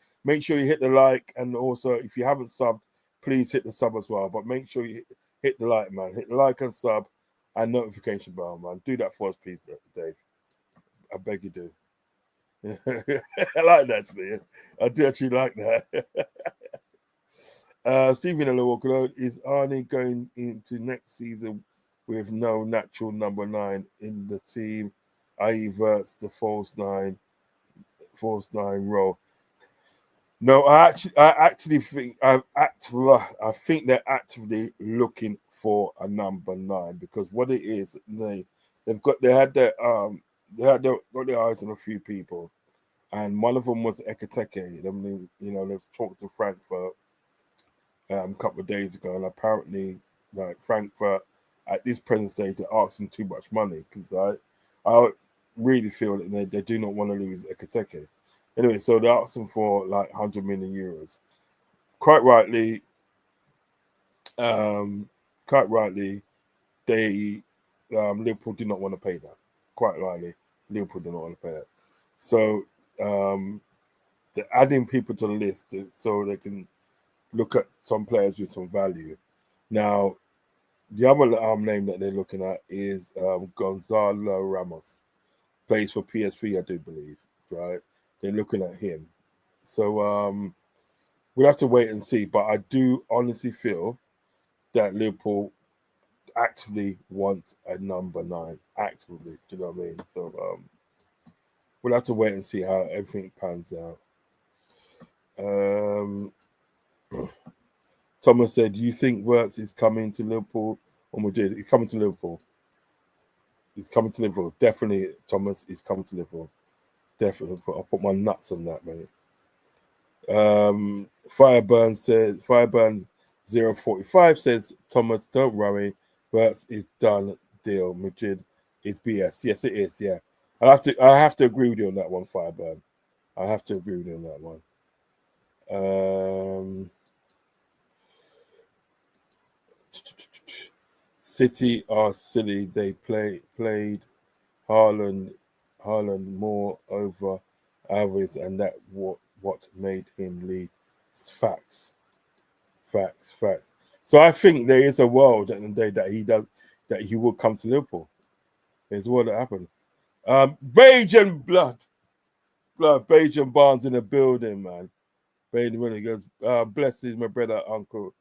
hit the like, and also if you haven't subbed, please hit the sub as well. But make sure you hit the like, man. Hit the like and sub and notification bell, man. Do that for us, please, Dave. I beg you do. I like that actually. I do actually like that. Stephen Walker, is Arnie going into next season with no natural number 9 in the team, i.e. Wirtz the false nine role? No, I think they're actively looking for a number 9 because what it is, they had their got their eyes on a few people, and one of them was Ekateke. I mean, they've talked to Frankfurt a couple of days ago, and apparently, like Frankfurt at this present stage, are asking too much money because I really feel that they do not want to lose Ekateke. Anyway, so they're asking for like 100 million euros. Quite rightly, they Liverpool do not want to pay that. Quite rightly, Liverpool do not want to pay that. So they're adding people to the list so they can look at some players with some value. Now, the other name that they're looking at is Gonzalo Ramos. Plays for PSV, I do believe, right? They're looking at him. So we'll have to wait and see. But I do honestly feel that Liverpool actively want a number 9. Actively, do you know what I mean? So we'll have to wait and see how everything pans out. Thomas said, "Do you think Wirtz is coming to Liverpool or Madrid?" He's coming to Liverpool. Definitely, Thomas is coming to Liverpool. Definitely, I'll put my nuts on that, mate. Fireburn 045 says, Thomas, don't worry, Wirtz is done deal. Madrid is BS. Yes, it is. Yeah, I have to agree with you on that one, Fireburn. I have to agree with you on that one. City are silly. They played Haaland more over Alvarez, and that what made him leave. Facts. So I think there is a world at the day that he will come to Liverpool. There's a world that happened. Bajan Bajan Barnes in the building, man. Bajan when he goes, blesses my brother, uncle.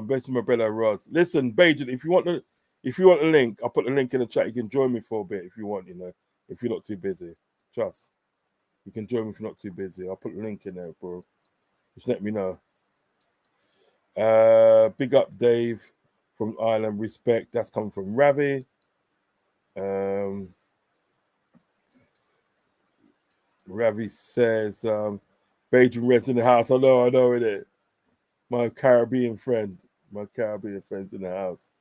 Blesses my brother Ross. Listen, Bajan, if you want the link, I'll put the link in the chat. You can join me for a bit if you want, if you're not too busy. Trust. You can join me if you're not too busy. I'll put the link in there, bro. Just let me know. Big up Dave from Ireland. Respect. That's coming from Ravi. Ravi says, Beijing Reds in the house. I know it. My Caribbean friend's in the house.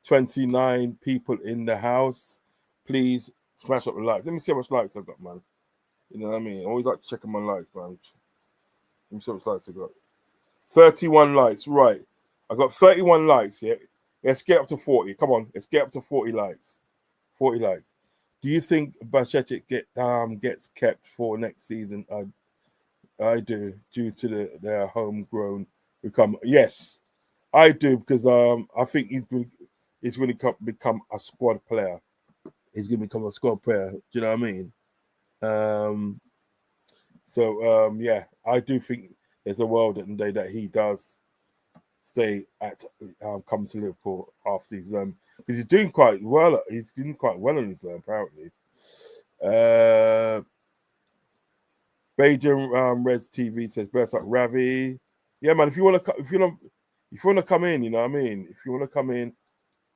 29 people in the house. Please smash up the likes. Let me see how much likes I've got, man. You know what I mean? I always like to check on my likes, man. Let me see how much likes I've got. 31 likes, right. I got 31 likes here. Let's get up to 40. Come on, let's get up to 40 likes. 40 likes. Do you think Bajcetic gets kept for next season? I do, due to their homegrown become. Yes, I do, because I think he's going to become a squad player. He's going to become a squad player. Do you know what I mean? Yeah, I do think there's a world at the day that he does stay at come to Liverpool after his loan, because he's doing quite well. He's doing quite well on his loan, apparently. Bajan Reds TV says, "Best up, Ravi." Yeah, man. If you want to come in, you know what I mean. If you want to come in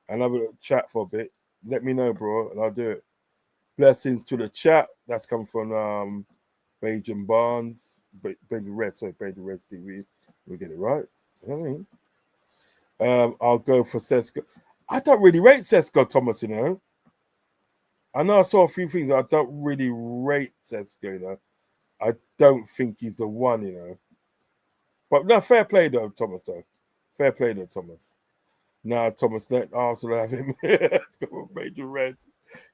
and have a chat for a bit, let me know, bro, and I'll do it. Blessings to the chat. That's come from Bajan Barnes, Bajan Reds TV. We get it right. You know what I mean? I'll go for Sesko. I don't really rate Sesko, Thomas, you know. I know I saw a few things. I don't really rate Sesko, you know. I don't think he's the one, you know. But no, fair play though, Thomas, though. Fair play though, Thomas. Nah, Thomas, let Arsenal have him. Let's go with Major Reds.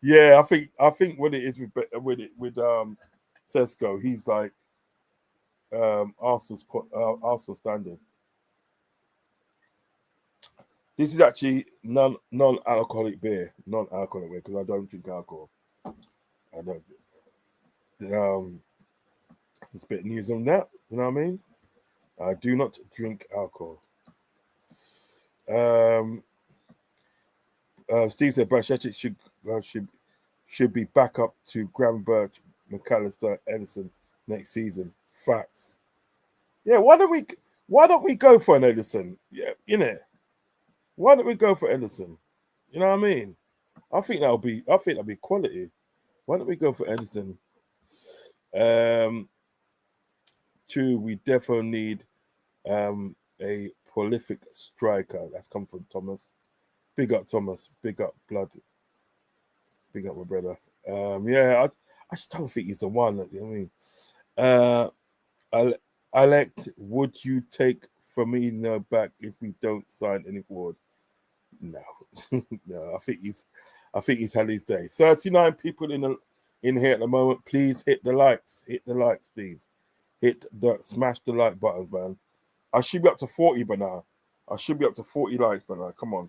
Yeah, I think what it is with Sesko, he's like Arsenal standard. This is actually non-alcoholic beer, because I don't drink alcohol. I don't. There's a bit of news on that. You know what I mean? I do not drink alcohol. Steve said Bajcetic should be back up to Gravenberch, McAllister, Edison next season. Facts. Yeah, why don't we go for an Edison? Yeah, you know. Why don't we go for Edison? You know what I mean? I think that'll be quality. Why don't we go for Edison? True, we definitely need a prolific striker. That's come from Thomas. Big up, Thomas. Big up, blood. Big up, my brother. Yeah, I just don't think he's the one. You know what I mean? Alec, would you take Firmino back if we don't sign any forward? No, no. I think he's had his day. 39 people in here at the moment. Please hit the likes. Hit the likes, please. Smash the like buttons, man. I should be up to 40 by now. I should be up to 40 likes by now. Come on.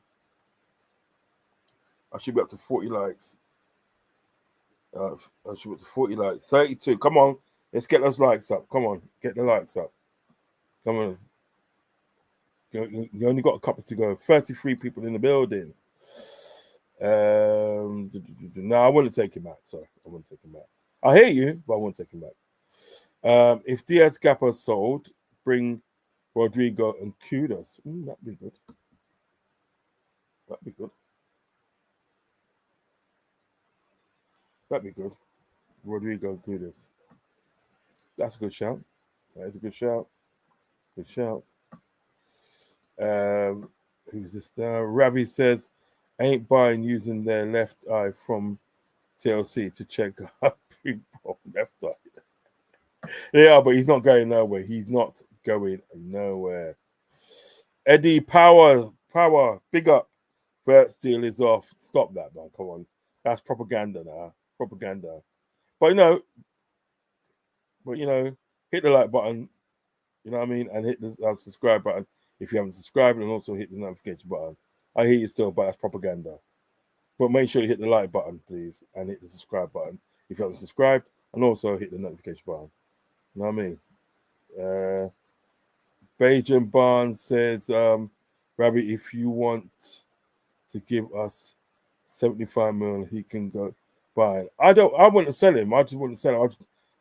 I should be up to 40 likes. I should be up to 40 likes. 32. Come on. Let's get those likes up. Come on. Get the likes up. Come on. You only got a couple to go. 33 people in the building. No, I wouldn't take him back. Sorry. I wouldn't take him back. I hear you, but I won't take him back. If Diaz Gapper sold, bring Rodrigo and Kudos. That'd be good. That'd be good. That'd be good. Rodrigo and Kudos. That's a good shout. That is a good shout. Good shout. Who's this now? Ravi says, ain't buying using their left eye from TLC to check out people left eye. Yeah, but he's not going nowhere. He's not going nowhere. Eddie Power, big up. Wirtz deal is off. Stop that, man. Come on. That's propaganda now. Propaganda. But hit the like button, you know what I mean? And hit the subscribe button if you haven't subscribed, and also hit the notification button. I hear you still, but that's propaganda. But make sure you hit the like button, please, and hit the subscribe button if you haven't subscribed, and also hit the notification button. You know what I mean? Bajan Barnes says, Rabbi, if you want to give us 75 million, he can go buy it. I wouldn't sell him. I just wouldn't sell him.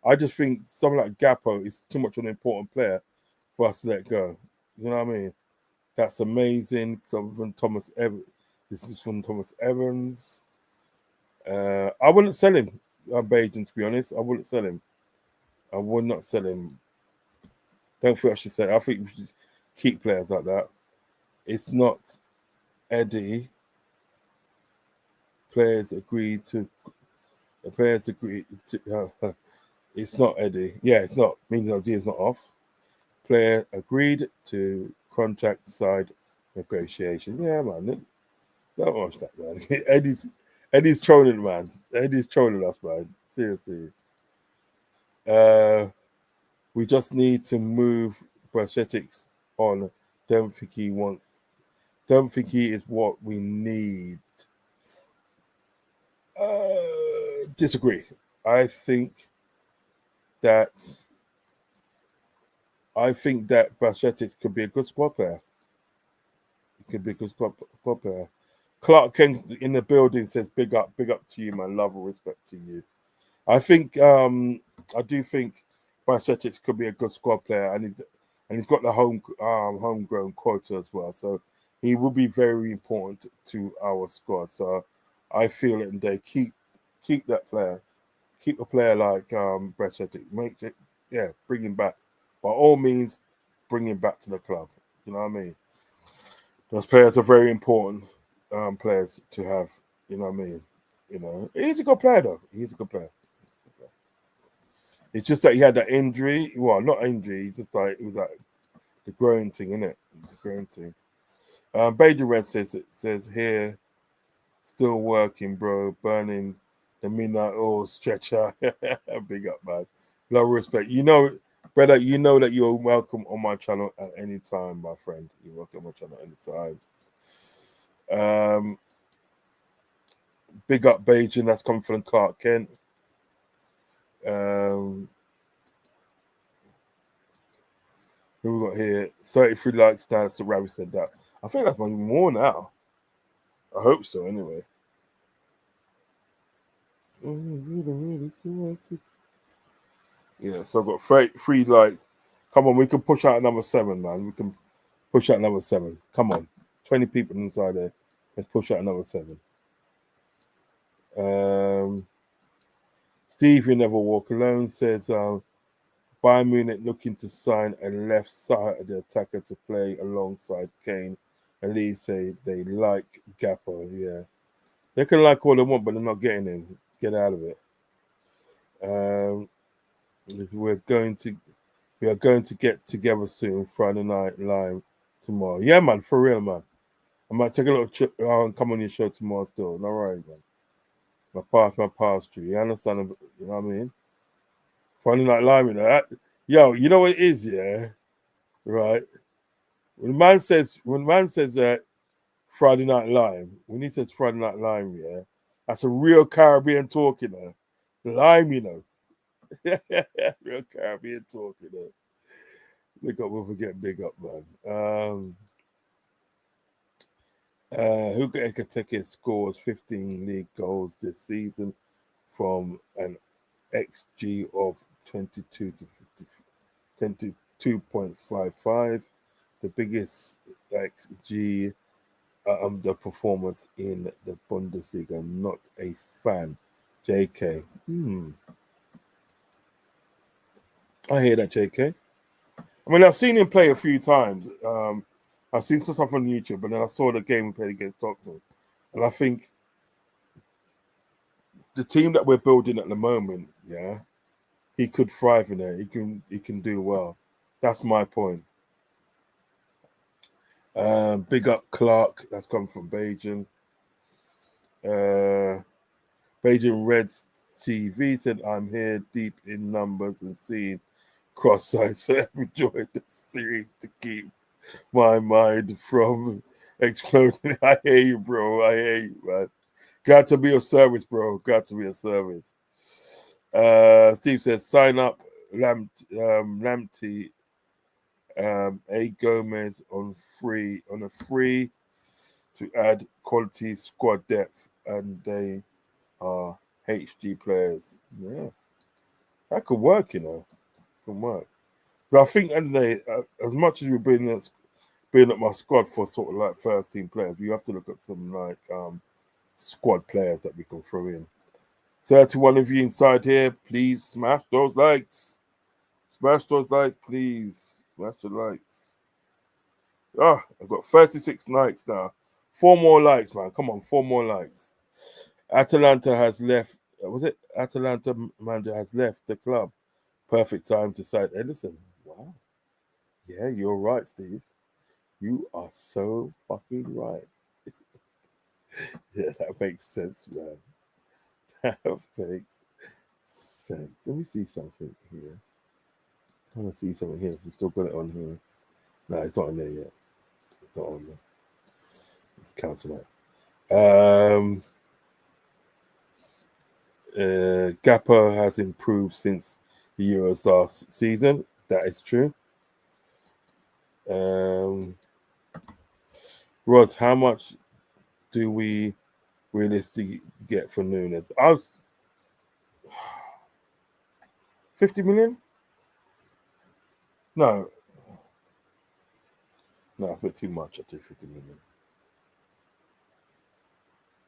I just think someone like Gappo is too much of an important player for us to let go. You know what I mean? That's amazing. From Thomas Evans. This is from Thomas Evans. I wouldn't sell him, Bajan, to be honest. I wouldn't sell him. I would not sell him. Don't think I should say it. I think we should keep players like that. It's not Eddie. Players agree to. It's not Eddie. Yeah, it's not. Meaning the idea is not off. Player agreed to contract side negotiation. Yeah, man. Don't watch that, man. Eddie's trolling, man. Eddie's trolling us, man. Seriously. We just need to move prosthetics on. Don't think he is what we need. Disagree. I think that prosthetics could be a good squad player. It could be a good squad player. Clark Kent in the building says, big up to you, man. Love and respect to you. I think I do think prosthetics could be a good squad player, and he's got the homegrown quota as well. So he will be very important to our squad. So I feel it, and they keep that player. Keep a player like prosthetic. Bring him back. By all means, bring him back to the club. You know what I mean? Those players are very important players to have. You know what I mean? You know, he's a good player though. He's a good player. It's just that he had that injury. Well, not injury. It's just like it was like the growing thing, innit? The growing thing. Bader Red says here, still working, bro. Burning the midnight oil stretcher. Big up, man. Love, respect. You know, brother. You know that you're welcome on my channel at any time, my friend. You're welcome on my channel at any time. Big up, Beijing. That's coming from Clark Kent. Who we got here? 33 likes now. So Ravi said that. I think that's more now. I hope so. Anyway. Yeah. So I've got 3 likes. Come on, we can push out another 7, man. We can push out another 7. Come on, 20 people inside there. Let's push out another 7. Steve, you never walk alone, says Bayern Munich looking to sign a left-sided attacker to play alongside Kane. And Lee say they like Gappo. Yeah, they can like all they want, but they're not getting him. Get out of it. We are going to get together soon. Friday night live tomorrow. Yeah, man, for real, man. I might take a little come on your show tomorrow still. All right, man. My past you. You understand? You know what I mean? Friday night live, you know. You know what it is, yeah? Right. When man says Friday night live, when he says Friday night live, yeah, that's a real Caribbean talk, you know. Lime, you know. Real Caribbean talk, you know. Big up, we'll forget big up, man. Hugo Ekateke scores 15 league goals this season from an XG of 22 to 22.55. The biggest XG the performance in the Bundesliga. Not a fan. JK. I hear that, JK. I mean, I've seen him play a few times. I've seen some stuff on YouTube, but then I saw the game we played against Tottenham, and I think the team that we're building at the moment, yeah, he could thrive in it. He can do well. That's my point. Big up Clark. That's come from Beijing. Beijing Reds TV said, "I'm here deep in numbers and seeing cross sides, so I've enjoyed the series to keep my mind from exploding." I hear you, bro. I hear you, man. Glad to be of service, bro. Glad to be of service. Steve says, "Sign up, Lamptey, A Gomez on a free to add quality squad depth, and they are HD players." Yeah, that could work, you know. Could work. But I think, and as much as we're building up my squad for sort of like first team players, we have to look at some like squad players that we can throw in. 31 of you inside here, please smash those likes. Smash those likes, please. Smash the likes. I've got 36 likes now. 4 more likes, man. Come on, 4 more likes. Atalanta has left. Was it Atalanta manager has left the club? Perfect time to sign Edison. Wow. Yeah, you're right, Steve. You are so fucking right. Yeah, that makes sense, man. That makes sense. Let me see something here. I want to see something here. If we still got it on here. No, it's not on there yet. It's not on there. Let's cancel that. Gapper has improved since the Euros last season. That is true. Rods, how much do we realistically get for Nunes? 50 million? No, it's a bit too much. I do 50 million.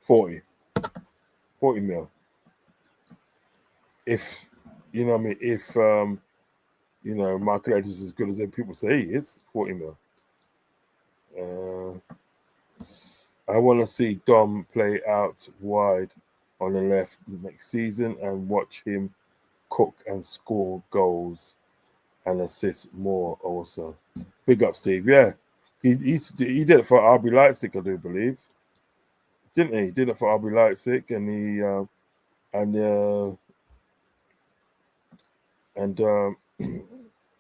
40 mil. If you know what I mean, if Michael Edge is as good as people say he is, 40 mil. I want to see Dom play out wide on the left next season and watch him cook and score goals and assist more also. Big up, Steve. Yeah, he did it for RB Leipzig, I do believe. Didn't he? He did it for RB Leipzig, and he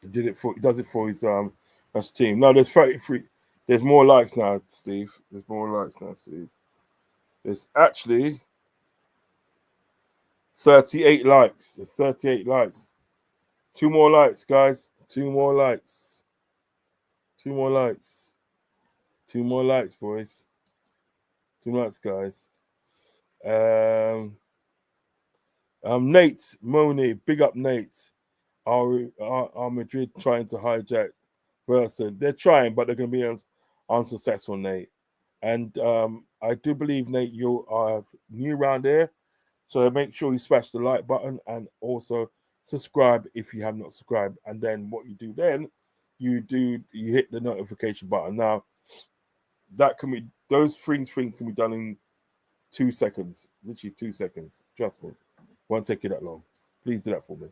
he does it for his team. No, there's 33. There's more likes now, Steve. There's more likes now, Steve. There's actually 38 likes. There's 38 likes. 2 more likes, guys. 2 more likes. 2 more likes. 2 more likes, boys. 2 likes, guys. Nate Moni, big up Nate. Are Madrid trying to hijack Versa? They're trying, but they're going to be unsuccessful, Nate. And I do believe, Nate, you are new around here, so make sure you smash the like button and also subscribe if you have not subscribed. And then what you do then, you hit the notification button. Now, those things can be done in 2 seconds, literally 2 seconds. Trust me, won't take you that long. Please do that for me.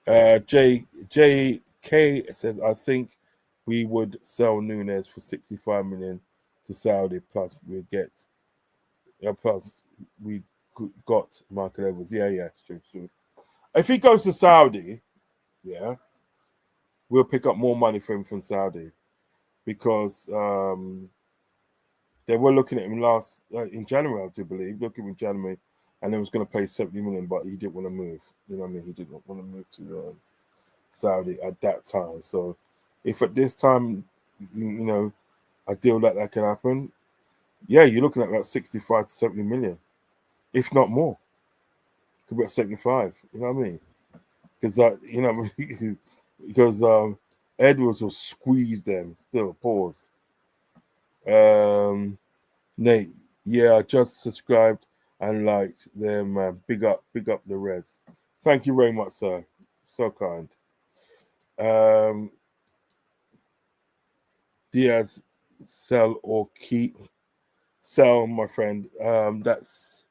JK says, I think we would sell Nunes for 65 million to Saudi, plus we got Michael Edwards. Yeah, it's true. If he goes to Saudi, yeah, we'll pick up more money for him from Saudi, because they were looking at him in January, I do believe, in January, and they was going to pay 70 million, but he didn't want to move. You know what I mean? He didn't want to move to Saudi at that time. So if at this time, a deal like that can happen, yeah, you're looking at about 65 to 70 million, if not more. Could be at 75. You know what I mean? Because Edwards will squeeze them. Still, pause. Nate, yeah, I just subscribed and liked them, man. Big up the Reds. Thank you very much, sir. So kind. Diaz, sell or keep. Sell, my friend. That's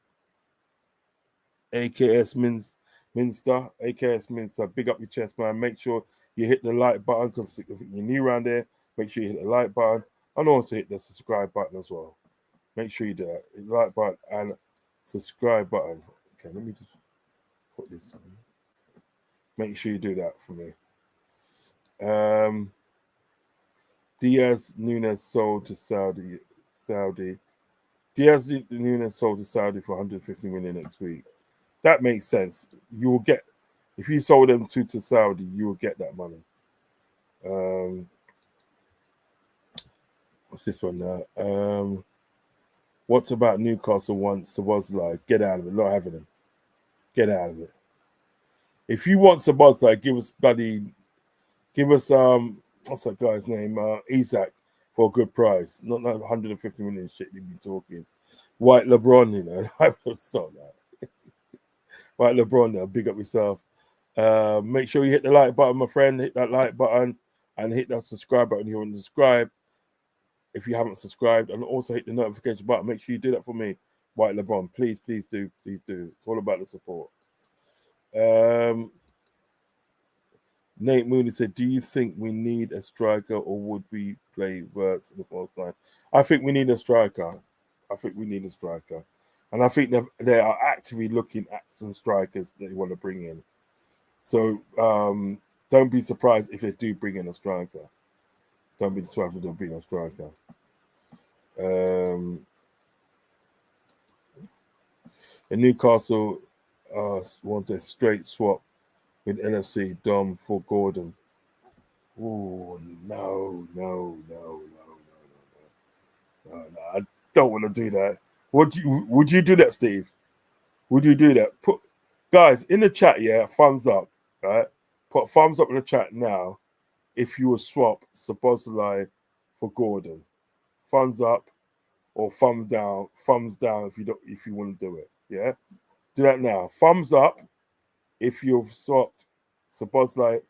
AKS Minster. AKS Minster. Big up your chest, man. Make sure you hit the like button because if you're new around there, make sure you hit the like button and also hit the subscribe button as well. Make sure you do that. Hit the like button and subscribe button. Okay, let me just put this on. Make sure you do that for me. Diaz Nunes sold to Saudi. Diaz Nunes sold to Saudi for 150 million next week. That makes sense. You will get, if you sold them to Saudi, you will get that money. What's this one now? What about Newcastle wants Szoboszlai? Get out of it. Not having him. Get out of it. If you want Szoboszlai, give us what's that guy's name? Isak for a good price. Not 150 million shit you've been talking. White LeBron, you know. I would stop that. White LeBron now, big up yourself. Make sure you hit the like button, my friend. Hit that like button and hit that subscribe button. You want to subscribe if you haven't subscribed, and also hit the notification button. Make sure you do that for me, White LeBron. Please do. It's all about the support. Nate Mooney said, "Do you think we need a striker, or would we play Wirtz in the false line?" I think we need a striker. And I think they are actively looking at some strikers that they want to bring in. So don't be surprised if they do bring in a striker. Don't be surprised if they bring in a striker. And Newcastle want a straight swap with NFC Dom for Gordon. Oh no! I don't want to do that. Would you do that, Steve? Would you do that? Put guys in the chat, yeah, thumbs up, right? Put thumbs up in the chat now if you will swap Szoboszlai for Gordon. Thumbs up or thumbs down if you want to do it. Yeah? Do that now. Thumbs up if you've swapped Szoboszlai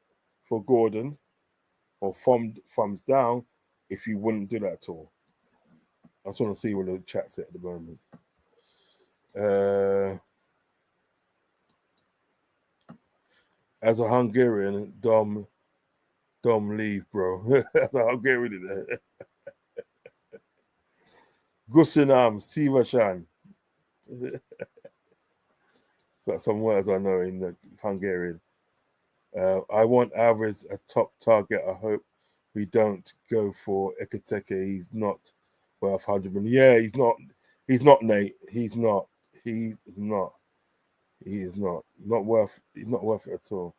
for Gordon, or thumbs down if you wouldn't do that at all. I just want to see what the chat's at the moment. As a Hungarian, Dom leave, bro. As a Hungarian. Gusinam, Sivashan. Got some words I know in the Hungarian. I want Alvarez a top target. I hope we don't go for Ekateke. He's not worth 100 million. Yeah, he's not. He's not, Nate. He's not. He is not worth. He's not worth it at all.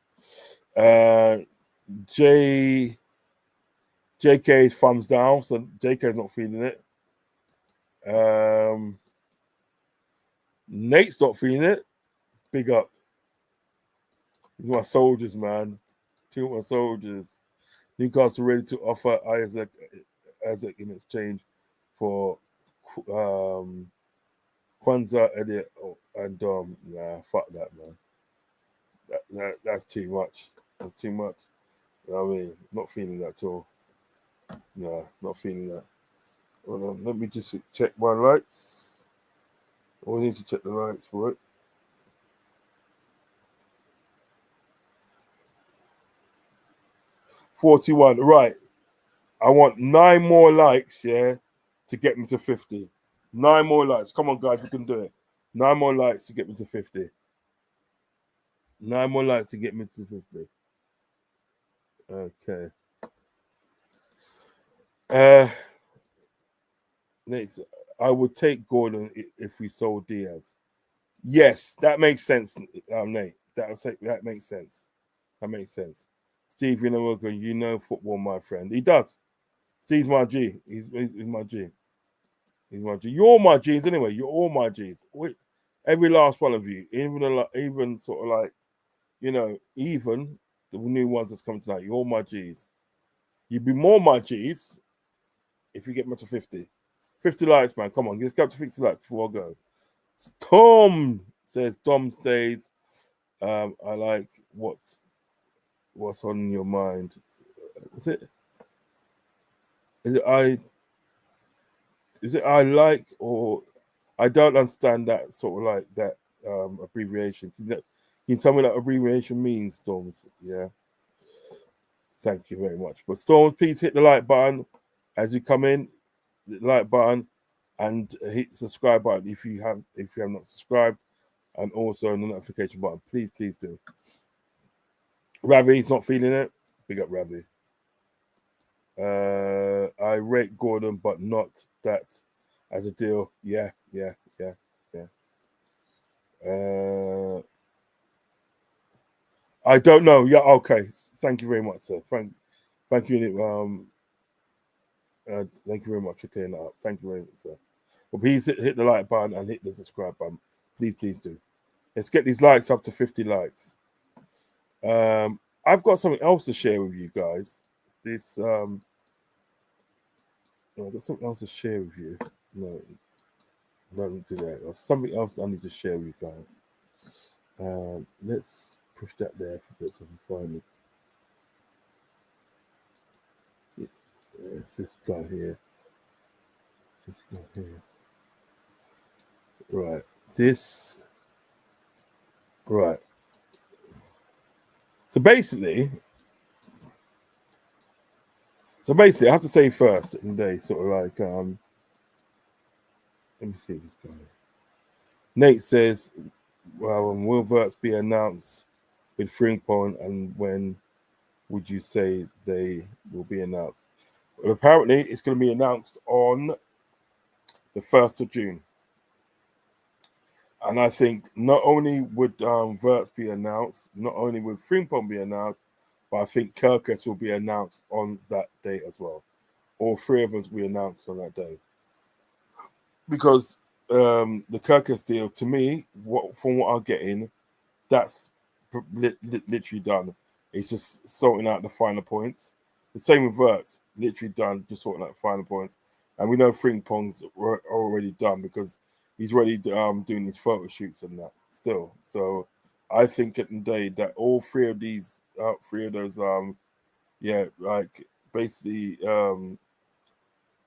JK's thumbs down, so JK's not feeling it. Nate's not feeling it. Big up. These are my soldiers, man. Two of my soldiers. Newcastle ready to offer Isaac in exchange for Kwanzaa, Elliot, and Dom. Nah, fuck that, man. That's too much. That's too much. You know what I mean? Not feeling that at all. Nah, not feeling that. Hold on, let me just check my lights. I need to check the lights for it. 41. Right. I want 9 more likes, yeah, to get me to 50. 9 more likes. Come on, guys, we can do it. 9 more likes to get me to 50. 9 more likes to get me to 50. Okay. Next, I would take Gordon if we sold Diaz. Yes, that makes sense, Nate. That makes sense. That makes sense. Steve, you know football, my friend. He does. Steve's my G. He's my G. He's my G. You're all my G's anyway. You're all my G's. Every last one of you, even sort of like, even the new ones that's coming tonight. You're all my G's. You'd be more my G's if you get me to 50. 50 likes, man. Come on, let's get up to 50 likes before I go. Tom says Dom stays. I like what's on your mind. What's it? is it I like, or I don't understand that sort of like that abbreviation. Can you tell me what abbreviation means, Storms? Yeah. Thank you very much. But Storms, please hit the like button as you come in, the like button, and hit the subscribe button if you have not subscribed, and also the notification button. Please do. Ravi's not feeling it. Big up Ravi. I rate Gordon, but not that as a deal. Yeah. I don't know. Yeah, okay. Thank you very much, sir. Thank you. Thank you very much for clearing that up. Thank you very much, sir. But please hit the like button and hit the subscribe button. Please do. Let's get these likes up to 50 likes. I've got something else to share with you guys. I've got something else to share with you. No, don't do that. There's something else I need to share with you guys. Let's push that there for a bit so I can find this. It's this guy here. Right. Right. So basically, I have to say first, and they sort of like let me see this guy. Nate says, well, when will Wirtz be announced with Frimpong, and when would you say they will be announced? Well, apparently it's going to be announced on the 1st of June. And I think not only would Wirtz be announced, not only would Frimpong be announced, but I think Kirkez will be announced on that day as well. All three of us will be announced on that day. Because the Kirkez deal, to me, from what I'm getting, that's literally done. It's just sorting out the final points. The same with Wirtz, literally done, just sorting out the final points. And we know Frimpong's already done because he's already doing his photo shoots and that still. So I think at the day that all three of those, like basically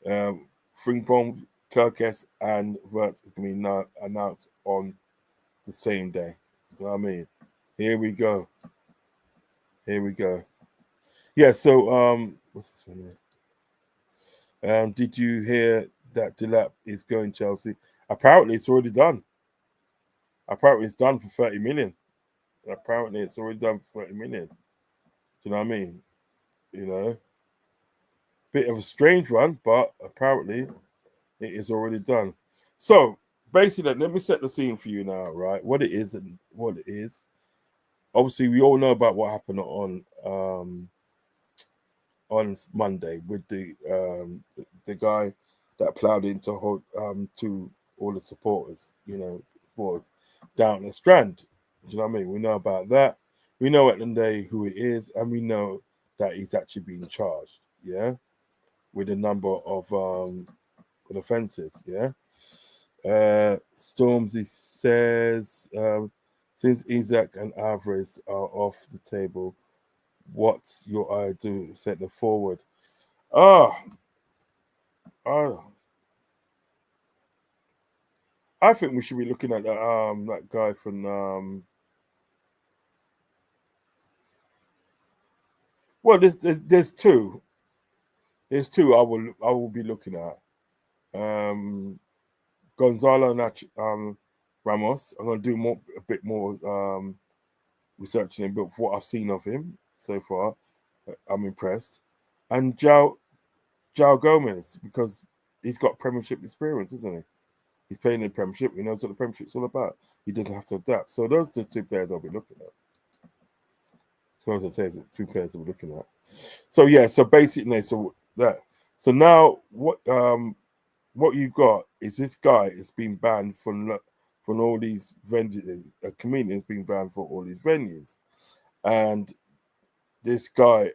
Frimpong, Kirkez, and Wirtz can be announced on the same day. You know what I mean? Here we go. Yeah, so what's this one here? Did you hear that Delap is going Chelsea? Apparently it's already done. Apparently it's done for 30 million. Apparently it's already done for 30 million. Do you know what I mean? You know? Bit of a strange one, but apparently it is already done. So basically, let me set the scene for you now, right? What it is and what it is. Obviously, we all know about what happened on Monday with the guy that plowed into to all the supporters, was down the Strand. Do you know what I mean? We know about that. We know at the end of the day who it is, and we know that he's actually being charged, with a number of offences, Stormzy says, since Isaac and Alvarez are off the table, what's your idea centre forward? I think we should be looking at that guy from well, there's two. There's two I will be looking at. Gonzalo Ramos. I'm gonna do a bit more researching him, but what I've seen of him so far, I'm impressed. And João Gomez, because he's got Premiership experience, isn't he? He's playing in the Premiership. He knows what the Premiership's all about. He doesn't have to adapt. So those are the two players I'll be looking at. Those are the two players I'll be looking at. So yeah, so basically, so now what you've got is this guy is being banned from all these venues. A comedian is being banned for all these venues, and this guy,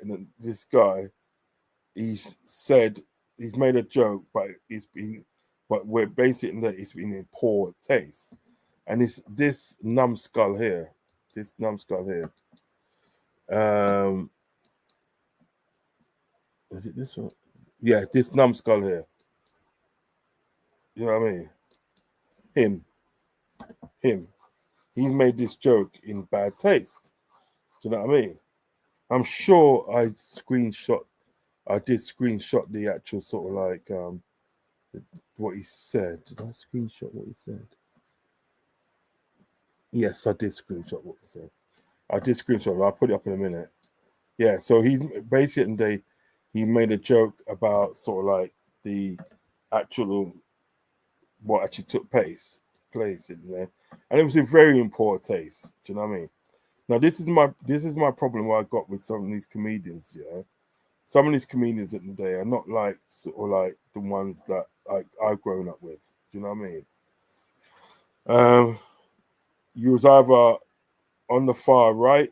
he's said he's made a joke, but we're basically that it's been in poor taste, and it's this numbskull here. Is it this one? Yeah, this numbskull here. You know what I mean? Him. He's made this joke in bad taste. Do you know what I mean? I'm sure I did screenshot the actual sort of like what he said. Did I screenshot what he said? Yes, I did screenshot what he said. I did screenshot it. I'll put it up in a minute. Yeah, so he's basically he made a joke about sort of like the actual what actually took place in there, and it was in very in poor taste. Do you know what I mean? Now this is my problem. What I got with some of these comedians. Yeah, some of these comedians in the day are not like sort of like the ones that I've grown up with. Do you know what I mean? You was either on the far right,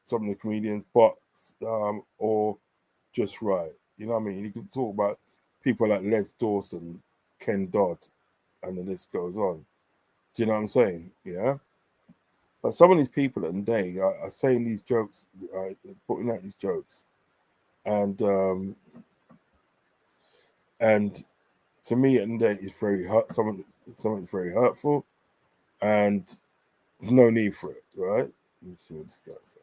some of the comedians, but or just right. You know what I mean? You can talk about people like Les Dawson, Ken Dodd, and the list goes on. Do you know what I'm saying? Yeah. But some of these people in the day are saying these jokes, right? Putting out these jokes, and to me, at the day, it's very hurt. Something's very hurtful, and there's no need for it, right? Let's see what this guy says.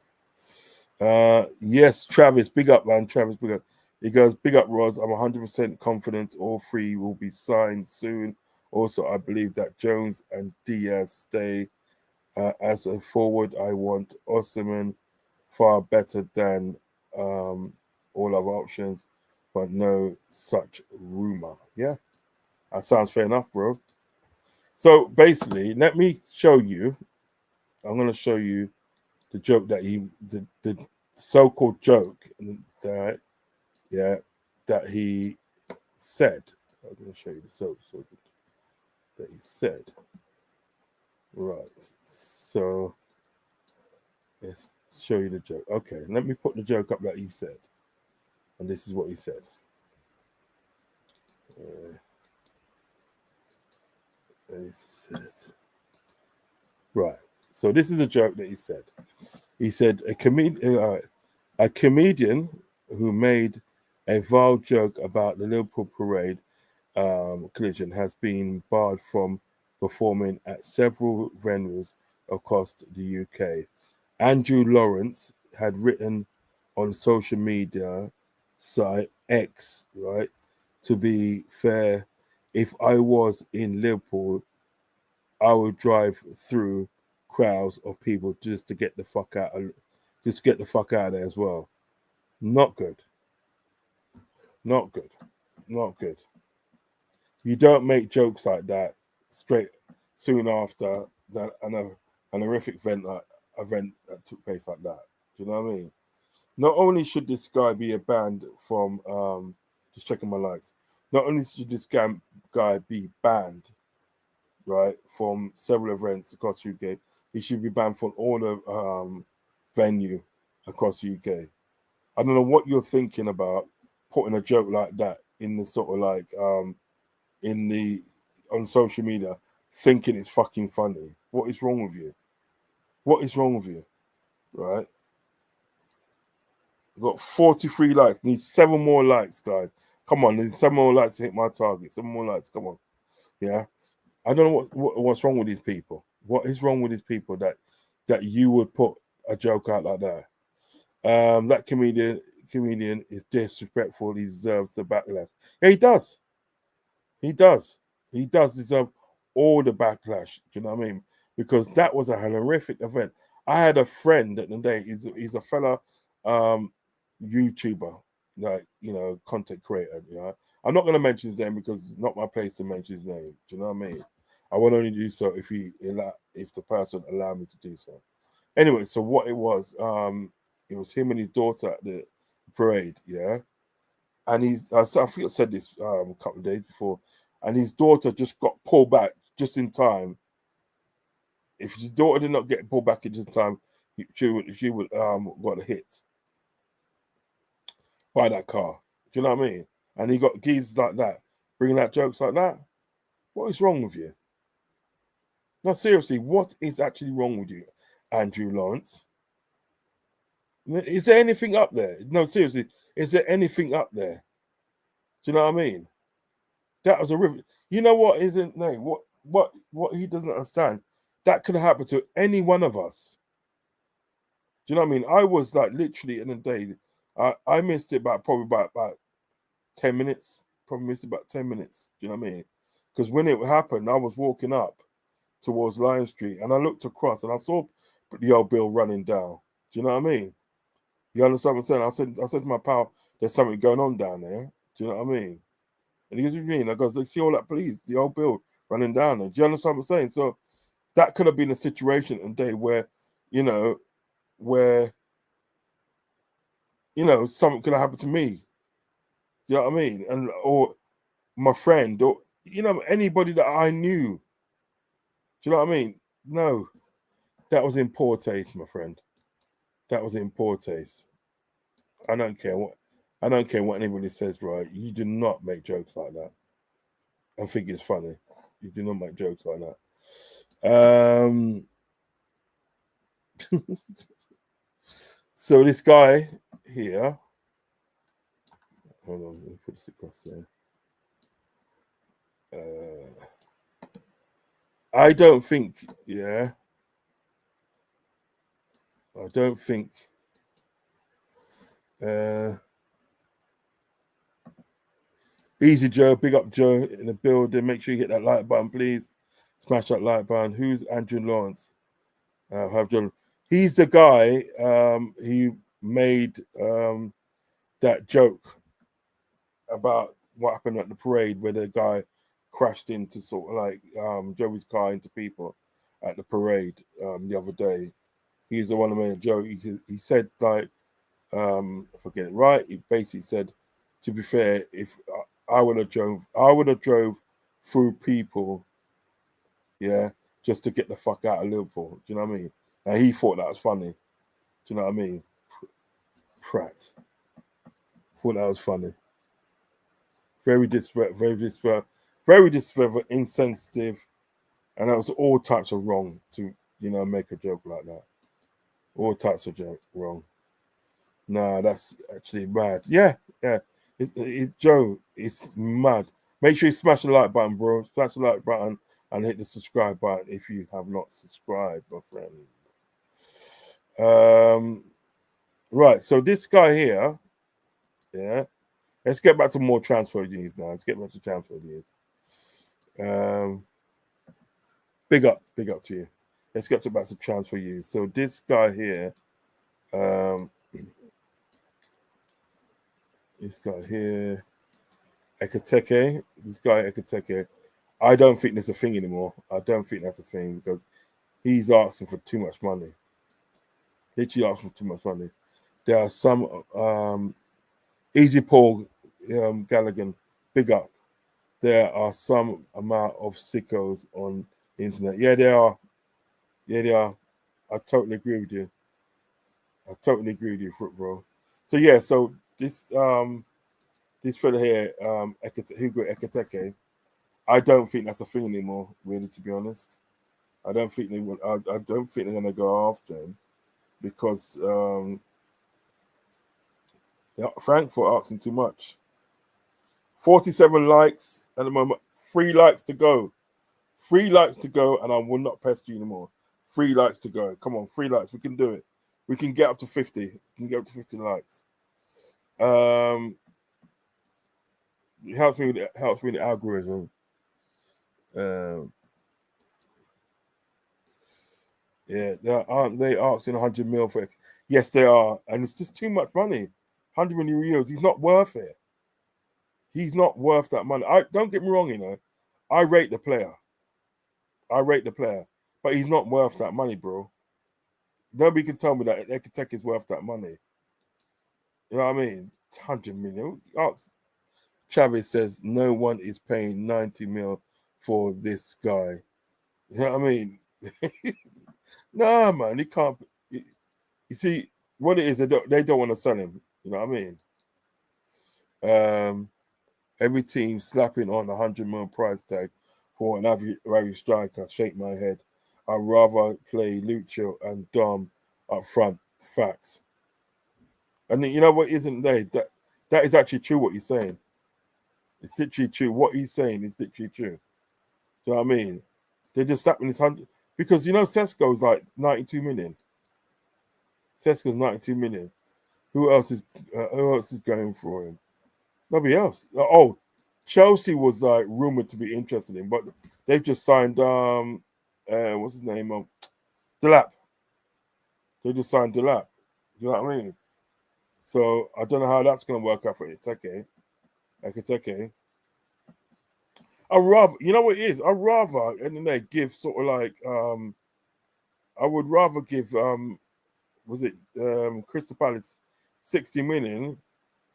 Yes, Travis, big up, man. Travis, big up. He goes, big up, Roz. I'm 100% confident all three will be signed soon. Also, I believe that Jones and Diaz stay. As a forward, I want Osimhen far better than all other options, but no such rumor. Yeah, that sounds fair enough, bro. So basically, let me show you. I'm going to show you the joke that the so-called joke, yeah, that he said. I'm going to show you the so that he said. Right. So let's show you the joke. Okay, let me put the joke up that he said. And this is what he said. He said, right. So this is the joke that he said. He said a comedian who made a vile joke about the Liverpool parade collision has been barred from performing at several venues across the UK. Andrew Lawrence had written on social media site X, right? To be fair, if I was in Liverpool, I would drive through crowds of people just to get the fuck out of there as well. Not good. Not good. Not good. You don't make jokes like that straight soon after that an horrific event that took place like that. Do you know what I mean? Not only should this guy be banned from just checking my likes. Not only should this guy be banned, right, from several events across the UK, he should be banned from all the venue across the UK. I don't know what you're thinking about putting a joke like that in the sort of like on social media, thinking it's fucking funny. What is wrong with you? What is wrong with you? Right? I've got 43 likes. Need 7 more likes, guys. Come on, need 7 more likes to hit my target. 7 more likes. Come on. Yeah. I don't know what's wrong with these people. What is wrong with these people that you would put a joke out like that? That comedian is disrespectful. He deserves the backlash. Yeah, he does. He does. He does deserve all the backlash. Do you know what I mean? Because that was a horrific event. I had a friend at the day. He's a fella YouTuber, like, you know, content creator. You know, I'm not going to mention his name because it's not my place to mention his name. Do you know what I mean? I will only do so if the person allowed me to do so. Anyway, so what it was him and his daughter at the parade, yeah. And I think I said this a couple of days before, and his daughter just got pulled back just in time. If his daughter did not get pulled back in just in time, she would got hit by that car. Do you know what I mean? And he got geezers like that, bringing out jokes like that. What is wrong with you? No, seriously, what is actually wrong with you, Andrew Lawrence? Is there anything up there? No, seriously, is there anything up there? Do you know what I mean? That was a river. You know what isn't no what he doesn't understand? That could have happened to any one of us. Do you know what I mean? I was like literally in a day. I missed it by probably about 10 minutes. Probably missed about 10 minutes. Do you know what I mean? Because when it happened, I was walking up towards Lion Street and I looked across and I saw the old Bill running down. Do you know what I mean? You understand what I'm saying? I said to my pal, there's something going on down there. Do you know what I mean? And he goes, what do you mean? I goes, they see all that police, the old Bill running down there. Do you understand what I'm saying? So that could have been a situation and day where, where, something could have happened to me. Do you know what I mean? And or my friend, or anybody that I knew. Do you know what I mean? No, that was in poor taste, my friend. That was in poor taste. I don't care what anybody says, right? You do not make jokes like that and think it's funny. You do not make jokes like that. So this guy here, hold on, let me put this across there. I don't think, I don't think Easy Joe, big up Joe in the building. Make sure you hit that like button, please. Smash that like button. Who's Andrew Lawrence? He's the guy who made that joke about what happened at the parade where the guy crashed into sort of like Joey's car into people at the parade the other day. He's the one who made a joke. He said like, if I get it right, he basically said, to be fair, if I would have drove through people, just to get the fuck out of Liverpool. Do you know what I mean? And he thought that was funny. Do you know what I mean? Pratt. Thought that was funny. Very disrespectful, insensitive, and that was all types of wrong to make a joke like that. All types of joke wrong. Nah, that's actually mad. Yeah. Joe, it's mad. Make sure you smash the like button, bro. Smash the like button and hit the subscribe button if you have not subscribed, my friend. Right, so this guy here, let's get back to more transfer news now. Let's get back to transfer news. Big up to you. Let's get back to transfer news. So this guy here, Ekateke, I don't think there's a thing anymore. I don't think that's a thing because he's asking for too much money. Literally asking for too much money. There are some Easy Paul Gallagher, big up. There are some amount of sickos on the internet. Yeah, they are. I totally agree with you. Bro. So yeah, so this fella here, Hugo Ekateke, I don't think that's a thing anymore, really, to be honest. I don't think they're gonna go after him because Frankfurt asking too much. 47 likes at the moment, 3 likes to go. 3 likes to go, and I will not pester you anymore. 3 likes to go. Come on, 3 likes. We can do it. We can get up to 50. We can get up to 50 likes. It helps me with the algorithm. Aren't they asking 100 mil for it? Yes, they are, and it's just too much money. 100 million euros. He's not worth it. He's not worth that money. Don't get me wrong, I rate the player, but he's not worth that money, bro. Nobody can tell me that Ekateke is worth that money. You know what I mean? 100 million. Chavez says no one is paying 90 mil for this guy. You know what I mean? Nah, man, he can't. You see, what it is, they don't want to sell him. You know what I mean? Every team slapping on 100 mil price tag for an average striker. Shake my head. I'd rather play Lucho and Dom up front. Facts. And you know what? Isn't they? That is actually true what you're saying. It's literally true. What he's saying is literally true. Do you know what I mean? They're just slapping his 100 because Sesko's like 92 million. Sesko's 92 million. Who else is going for him? Nobody else. Oh, Chelsea was like rumored to be interested in, but they've just signed what's his name? Delap. They just signed Delap. You know what I mean? So I don't know how that's gonna work out for Ekitike. I rather, you know what it is? I rather give sort of like I would rather give was it Crystal Palace 60 million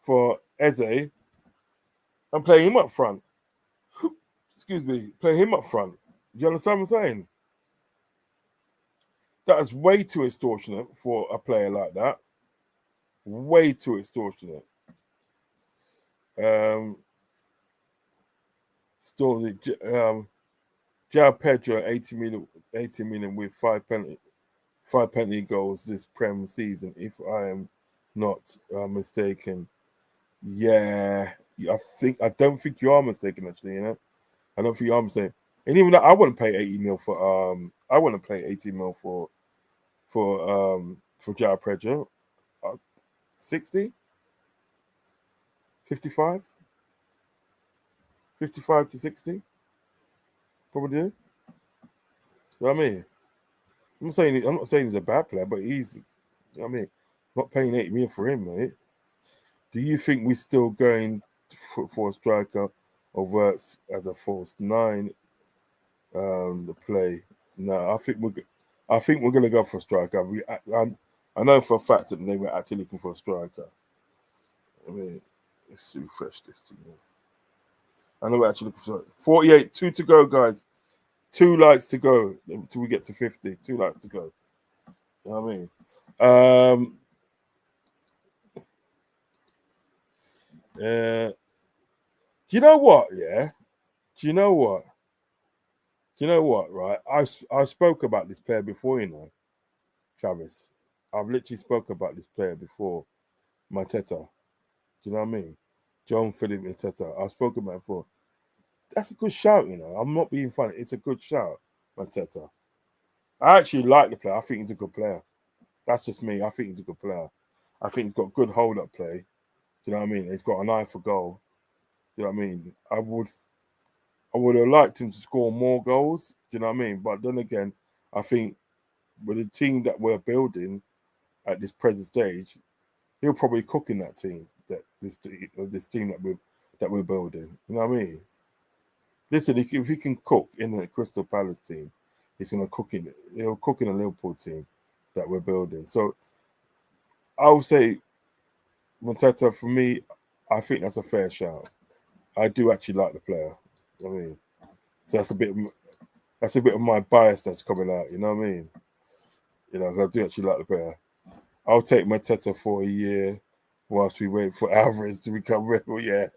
for Eze and play him up front. Excuse me, play him up front. You understand what I'm saying? That is way too extortionate for a player like that. Way too extortionate. Still, João Pedro 80 million with five penalty goals this Prem season, if I am not mistaken. Yeah, I don't think you are mistaken actually. I don't think you are mistaken. And even that, I wouldn't pay 80 mil for I wouldn't pay 80 mil for João Pedro. 60, 55, 55 to 60. Probably do. You know what I mean? I'm not saying he's a bad player, but he's, you know what I mean, not paying 80 million for him, mate. Do you think we're still going for a striker or Wirtz as a false 9 to play? No, I think we're gonna go for a striker. I know for a fact that they were actually looking for a striker. I mean, let's refresh this thing. I know we're actually looking for 48, 2 to go, guys. 2 likes to go until we get to 50. 2 likes to go. You know what I mean? Do you know what? Yeah. Do you know what? Right? I spoke about this player before, Travis. I've literally spoke about this player before. Mateta. Do you know what I mean? John Philip Mateta. I've spoken about it before. That's a good shout, I'm not being funny. It's a good shout, Mateta. I actually like the player. I think he's a good player. That's just me. I think he's a good player. I think he's got good hold-up play. Do you know what I mean? He's got an eye for goal. Do you know what I mean? I would have liked him to score more goals. Do you know what I mean? But then again, I think with the team that we're building at this present stage, he'll probably cook in that team. This team that we're building. You know what I mean? Listen, if he can cook in the Crystal Palace team, he'll cook in a Liverpool team that we're building. So I would say Mateta, for me, I think that's a fair shout. I do actually like the player. I mean, so that's a bit of my bias that's coming out. You know what I mean? I do actually like the player. I'll take Mateta for a year whilst we wait for Alvarez to become real. Yeah.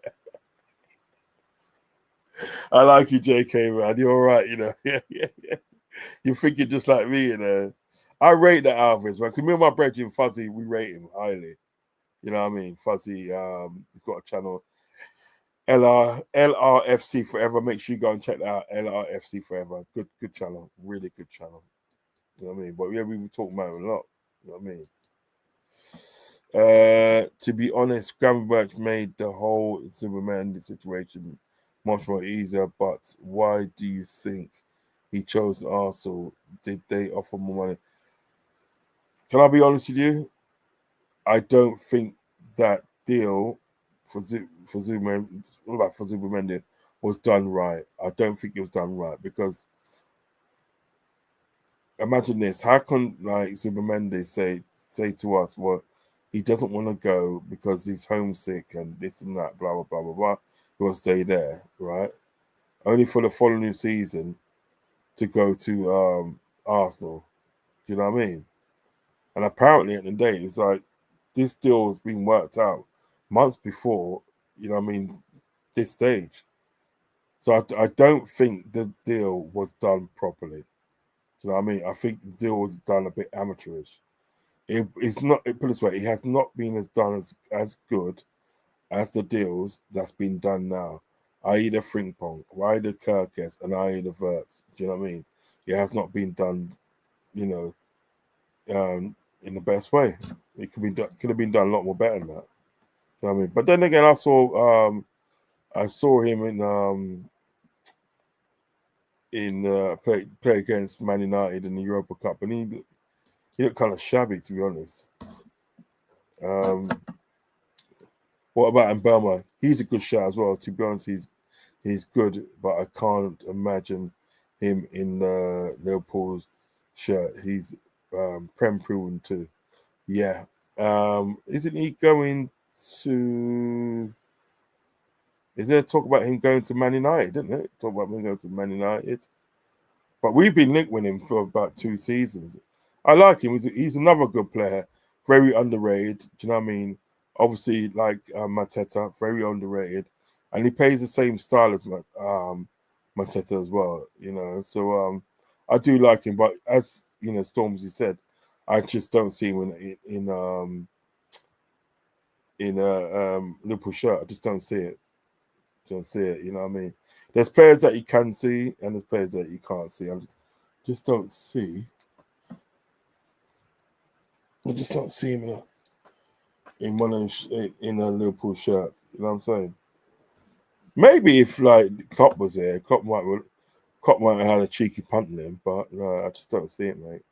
I like you, JK, man. You're all right, Yeah. You're thinking just like me, I rate that Alvarez, man. Because me and my brethren, Fuzzy, we rate him highly. You know what I mean? Fuzzy, he's got a channel, LRFC Forever. Make sure you go and check that out. LRFC Forever. Good channel. Really good channel. You know what I mean? But yeah, we were talking about it a lot. You know what I mean? To be honest, Gravenberch made the whole Superman situation much more easier, but why do you think he chose Arsenal? Did they offer more money? Can I be honest with you? I don't think that deal for Zubimendi was done right. I don't think it was done right because imagine this: how can Zubimendi say to us, well, he doesn't want to go because he's homesick and this and that, blah blah blah blah blah. He will stay there, right? Only for the following season to go to Arsenal. Do you know what I mean? And apparently at the day, it's like this deal has been worked out months before, you know what I mean, this stage. So I don't think the deal was done properly. Do you know what I mean? I think the deal was done a bit amateurish. It's not, put it this way, it has not been as good as the deals that's been done now. i.e. the Frimpong, i.e. the Kirkez, and i.e. the Wirtz. Do you know what I mean? It has not been done, you know, in the best way. It could have been done a lot more better than that. You know what I mean? But then again, I saw him in play against Man United in the Europa Cup, and he looked kind of shabby, to be honest. What about Mbama? He's a good shot as well. To be honest, he's good, but I can't imagine him in Liverpool's shirt. He's prem proven too. Yeah. Isn't he going to? Is there talk about him going to Man United? Didn't it? Talk about him going to Man United. But we've been linked with him for about 2 seasons. I like him. He's another good player, very underrated. Do you know what I mean? Obviously, like Mateta, very underrated, and he plays the same style as Mateta as well. You know, so I do like him. But as you know, Stormzy said, I just don't see him in a Liverpool shirt. I just don't see it. Don't see it. You know what I mean? There's players that you can see, and there's players that you can't see. I just don't see. I just don't see him in a Liverpool shirt. You know what I'm saying? Maybe if like Klopp was there, Klopp might have had a cheeky punt in him, but no, I just don't see it, mate.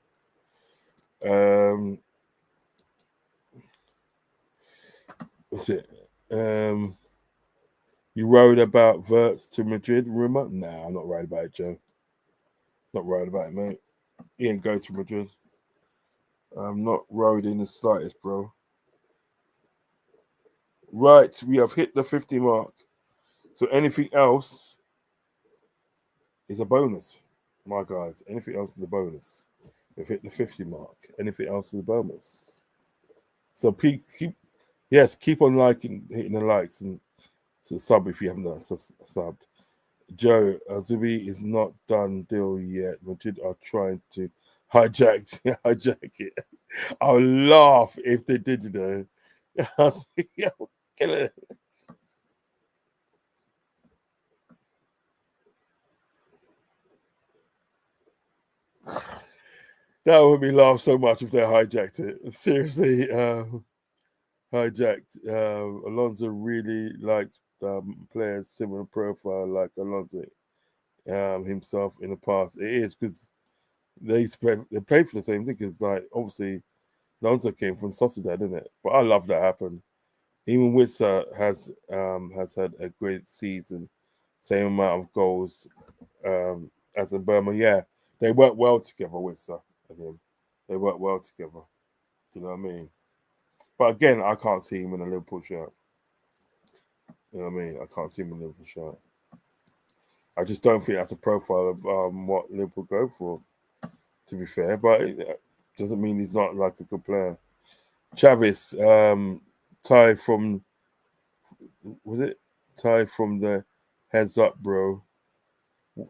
What's it? You worried about Wirtz to Madrid rumor? Nah, I'm not worried about it, Joe. Not worried about it, mate. He ain't go to Madrid. I'm not worried in the slightest, bro. Right, we have hit the 50 mark. So anything else is a bonus, my guys. Anything else is a bonus. We've hit the 50 mark. Anything else is a bonus. So keep on liking, hitting the likes, and so sub if you haven't done subbed. Joe, Azubi is not done deal yet. Madrid are trying to hijack it. I'll laugh if they did, you know. I'll kill it. That would be laugh so much if they hijacked it. Seriously, hijacked. Alonso really likes players similar profile like Alonso himself in the past. It is because they played for the same thing. Because like obviously Alonso came from Sociedad, didn't it? But I love that happened. Even Wirtz has had a great season, same amount of goals as in Burma. Yeah, they work well together, Wirtz and him. They work well together. You know what I mean? But again, I can't see him in a Liverpool shirt. You know what I mean? I can't see him in a Liverpool shirt. I just don't think that's a profile of what Liverpool go for, to be fair. But it doesn't mean he's not like a good player. Chavis, Ty from the heads up, bro?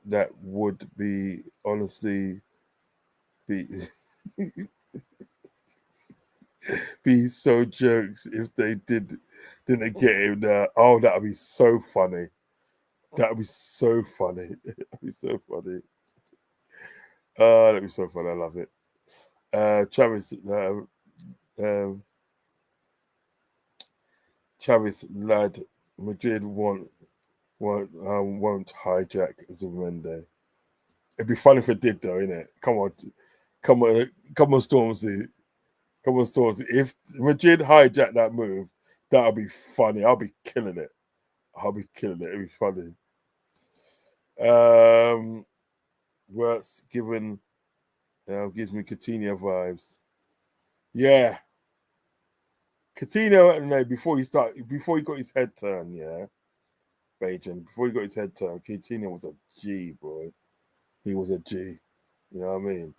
That would be honestly be be so jokes if they didn't get him there. Oh, that would be so funny. That would be so funny. That'd be so funny. That'd be so funny. I love it. Travis, Travis lad, Madrid won't hijack Zubimendi. It'd be funny if it did, though, innit? Come on, Stormzy. Come on, Stormzy. If Madrid hijacked that move, that'll be funny. I'll be killing it. It'd be funny. Wirtz gives me Coutinho vibes. Yeah. Coutinho, I don't know, before he got his head turned, yeah. Beijing, before he got his head turned, Coutinho was a G, boy. He was a G. You know what I mean?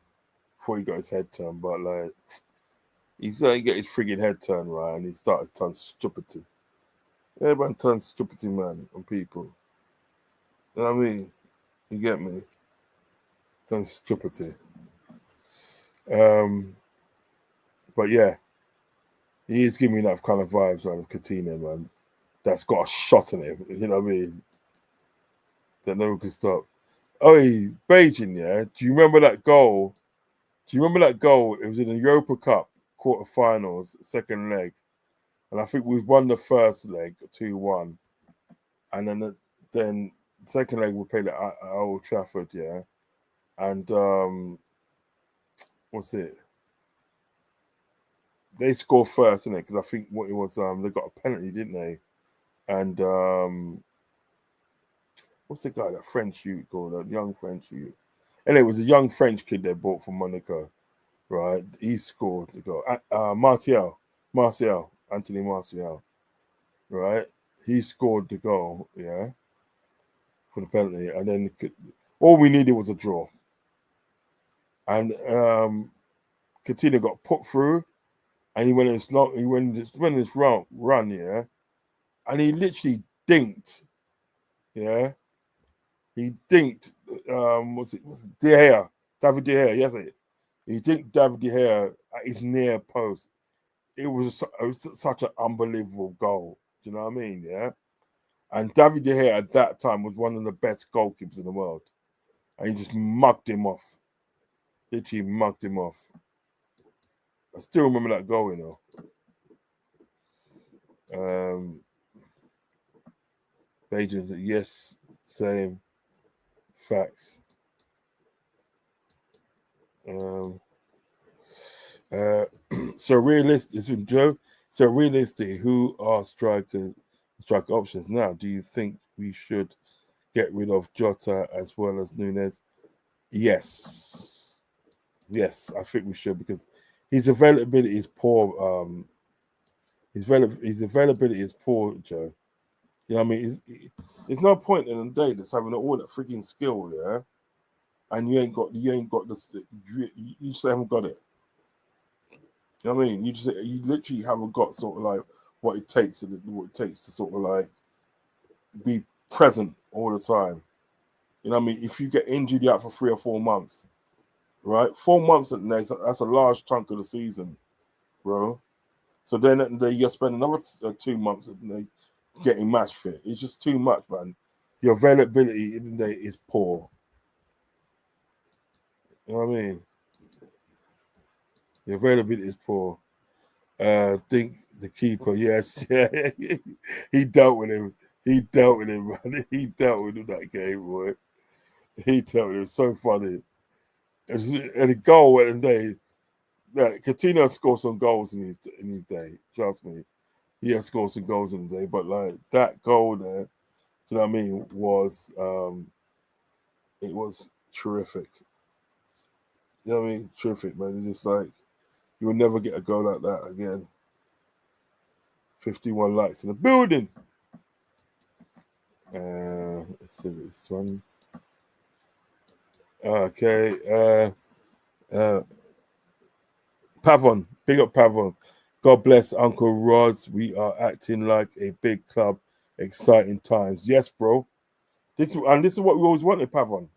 Before he got his head turned, but like he started to get his frigging head turned right, and he started to turn stupidity. Everyone turns stupidity, man, on people. You know what I mean? You get me? Turn stupidity. But yeah, he is giving me that kind of vibes, man, of Coutinho, man. That's got a shot in him. You know what I mean? that no one could stop. Oh, Beijing, yeah. Do you remember that goal? Do you remember that goal? It was in the Europa Cup quarterfinals, second leg, and I think we won the first leg 2-1, and then second leg we played at Old Trafford, yeah. And what's it? They scored first, innit? Because I think what it was, they got a penalty, didn't they? And what's the guy, that French youth called, that young French youth? And it was a young French kid they bought from Monaco, right? He scored the goal. Anthony Martial, right? He scored the goal, yeah, for the penalty, and then all we needed was a draw. And Coutinho got put through, and he went this run, yeah, and he literally dinked, yeah. He dinked, what's it, De Gea, David De Gea, yes, he dinked David De Gea at his near post. It was such an unbelievable goal. Do you know what I mean? Yeah. And David De Gea at that time was one of the best goalkeepers in the world, and he just mugged him off. Literally mugged him off. I still remember that goal, you know. Beijing, yes, same. Facts. So realistic, Joe. So realistic, who are striker options now? Do you think we should get rid of Jota as well as Nunes? Yes, I think we should, because his availability is poor. His availability is poor, Joe. You know what I mean? There's no point in the day that's having all that freaking skill, yeah, and you ain't got this. You just haven't got it. You know what I mean? You literally haven't got sort of like what it takes to sort of like be present all the time. You know what I mean? If you get injured, you're out for 3 or 4 months, right? 4 months that's a large chunk of the season, bro. So then you spend another 2 months getting match fit. It's just too much, man. Your availability in the day is poor. You know what I mean? Your availability is poor. Think the keeper, yes, yeah. He dealt with him. Man. He dealt with him that game, boy. He dealt with him. So funny. And the goal at the day, Coutinho scored some goals in his day. Trust me, he has scored some goals in the day. But like that goal there, you know what I mean, was it was terrific. You know what I mean? Terrific, man. It's just like you will never get a goal like that again. 51 likes in the building. Let's see this one. Okay. Pavon. Big up Pavon. God bless Uncle Rods. We are acting like a big club. Exciting times. Yes, bro. This is what we always wanted, Pavon.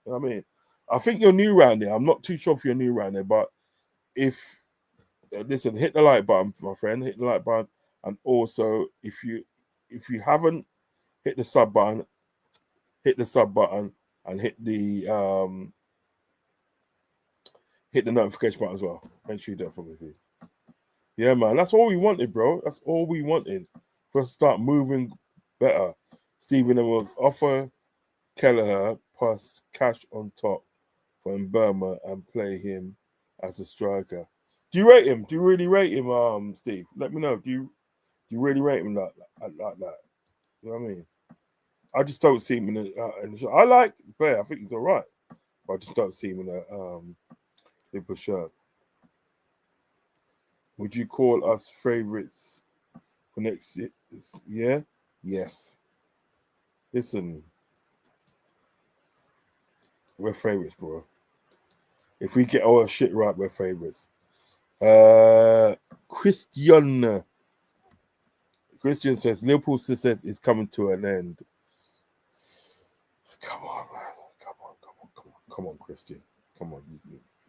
You know what I mean? I think you're new around there. I'm not too sure if you're new around there, but if listen, hit the like button, my friend. Hit the like button, and also if you haven't hit the sub button, and hit the notification button as well. Make sure you do it for me, please. Yeah, man. That's all we wanted, bro. That's all we wanted. For us to start moving better. Stephen will offer Kelleher plus cash on top for Burma and play him as a striker. Do you rate him? Do you really rate him, Steve? Let me know. Do you really rate him like that? You know what I mean? I just don't see him in the show. I like the player. I think he's all right. But I just don't see him in a Liverpool shirt. Would you call us favourites for next year? Yes. Listen, we're favourites, bro. If we get our shit right, we're favourites. Christian says Liverpool success is coming to an end. Come on, man. Come on, Christian. Come on,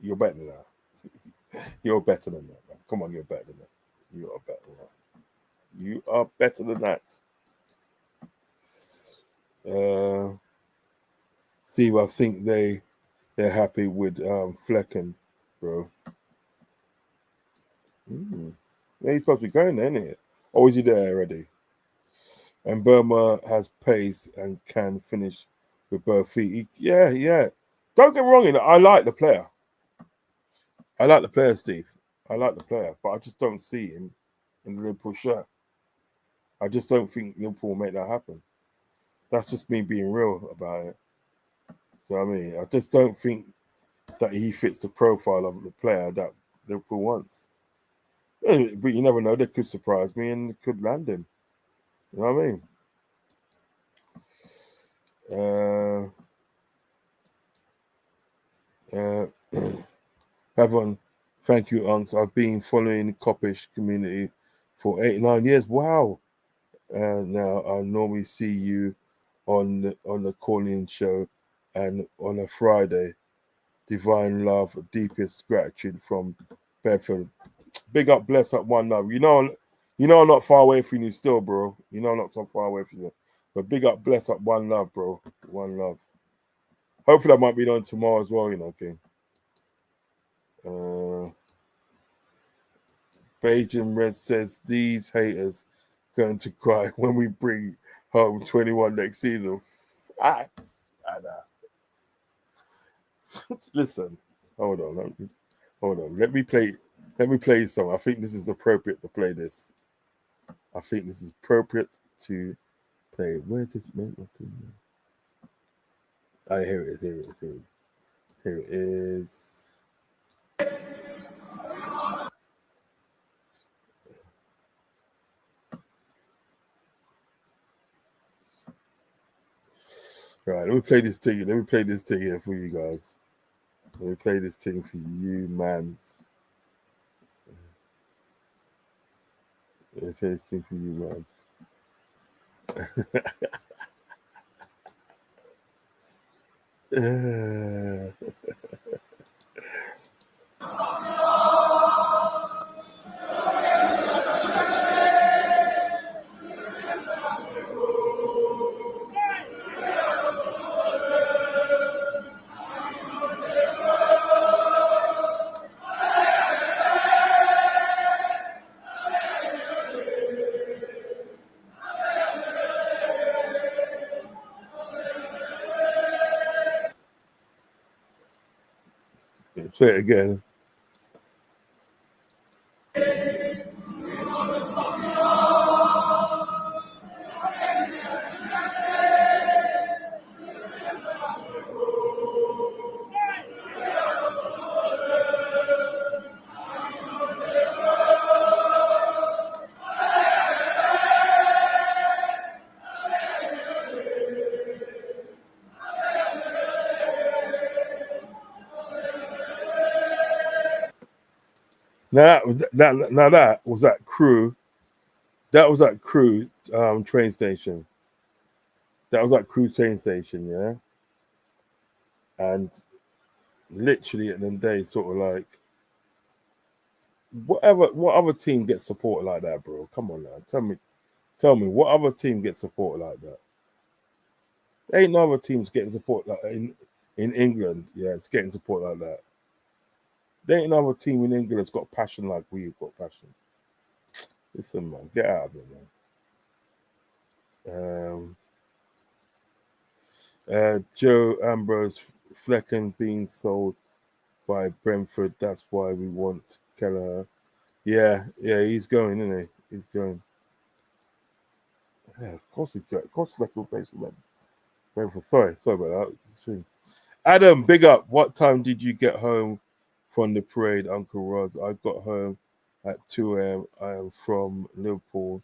you're better than that. You're better than that, man. Come on, you're better than that. You are better than that. You are better than that. Steve, I think they're happy with Flecken, bro. Yeah, he's supposed to be going there, isn't he? Or is he there already? And Burma has pace and can finish with both feet. Yeah. Don't get me wrong, I like the player. I like the player, Steve. I like the player, but I just don't see him in the Liverpool shirt. I just don't think Liverpool will make that happen. That's just me being real about it. So I mean, I just don't think that he fits the profile of the player that Liverpool wants. But you never know; they could surprise me and could land him. You know what I mean? Pavon, thank you, Unks. I've been following the Coppish community for 8-9 years. Wow. Now I normally see you on the call-in show and on a Friday. Divine love, deepest gratitude from Bedford. Big up, bless up, one love. I'm not far away from you still, bro. I'm not so far away from you. But big up, bless up, one love, bro. One love. Hopefully I might be on tomorrow as well, King. Beijing Red says these haters going to cry when we bring home 21 next season. Facts. Listen, hold on. Let me play a song. I think this is appropriate to play this. Where's this man? Here it is. Right, let me play this thing here for you guys. Let me play this thing for you, mans. Let me play this thing for you, mans. Say it again. Now that was that crew. That was that crew train station. That was that crew train station, yeah. And literally at the end of the day, sort of like what other team gets support like that, bro? Come on now. Tell me what other team gets support like that? There ain't no other teams getting support like in England, yeah, it's getting support like that. There ain't no other team in England that's got passion like we've got passion. Listen, man, get out of it, man. Joe Ambrose Flecken being sold by Brentford. That's why we want Kelleher. Yeah, he's going, isn't he? He's going. Yeah, of course he's going. Of course Flecken plays for Brentford. Sorry about that. Adam, big up. What time did you get home from the parade, Uncle Roz? I got home at 2 a.m. I am from Liverpool,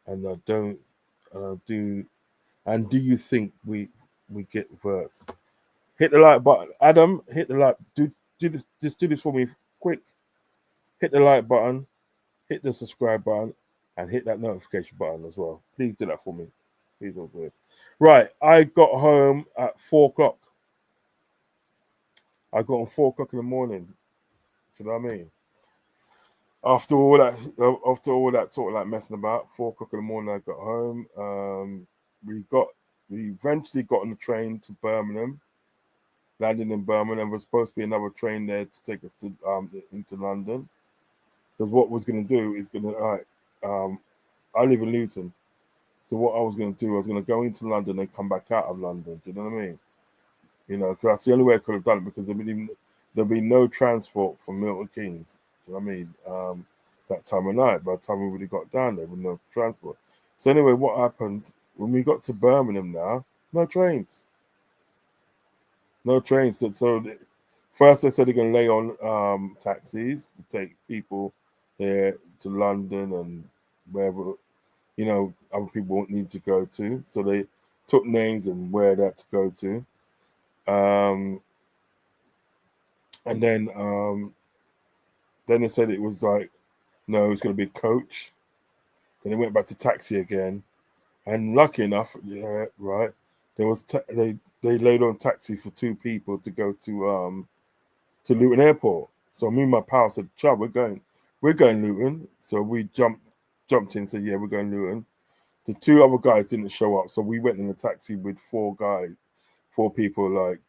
and do you think we get Wirtz? Hit the like button, Adam. Hit the like. Do this for me, quick. Hit the like button, hit the subscribe button, and hit that notification button as well. Please do that for me. Please don't do it. Right, I got home at 4 o'clock. I got on 4 o'clock in the morning. Do you know what I mean? After all that sort of like messing about, 4 o'clock in the morning I got home. We eventually got on the train to Birmingham. landing in Birmingham. There was supposed to be another train there to take us to into London. Because what was going to do is going to, I live in Luton. So what I was going to do, I was going to go into London and come back out of London. Do you know what I mean? You know, because that's the only way I could have done it, because there'd be no transport from Milton Keynes. Do you know what I mean? That time of night, by the time we really got down there with no transport. So anyway, what happened, when we got to Birmingham now, no trains. No trains. So first they said they're going to lay on taxis to take people there to London and wherever, you know, other people won't need to go to. So they took names and where that to go to. And then they said it was like, no, it's going to be a coach. Then they went back to taxi again. And lucky enough, yeah, right, there was they laid on taxi for 2 people to go to Luton Airport. So me and my pal said, "Chad, we're going Luton." So we jumped in and said, "Yeah, we're going Luton." The 2 other guys didn't show up, so we went in a taxi with 4 people, like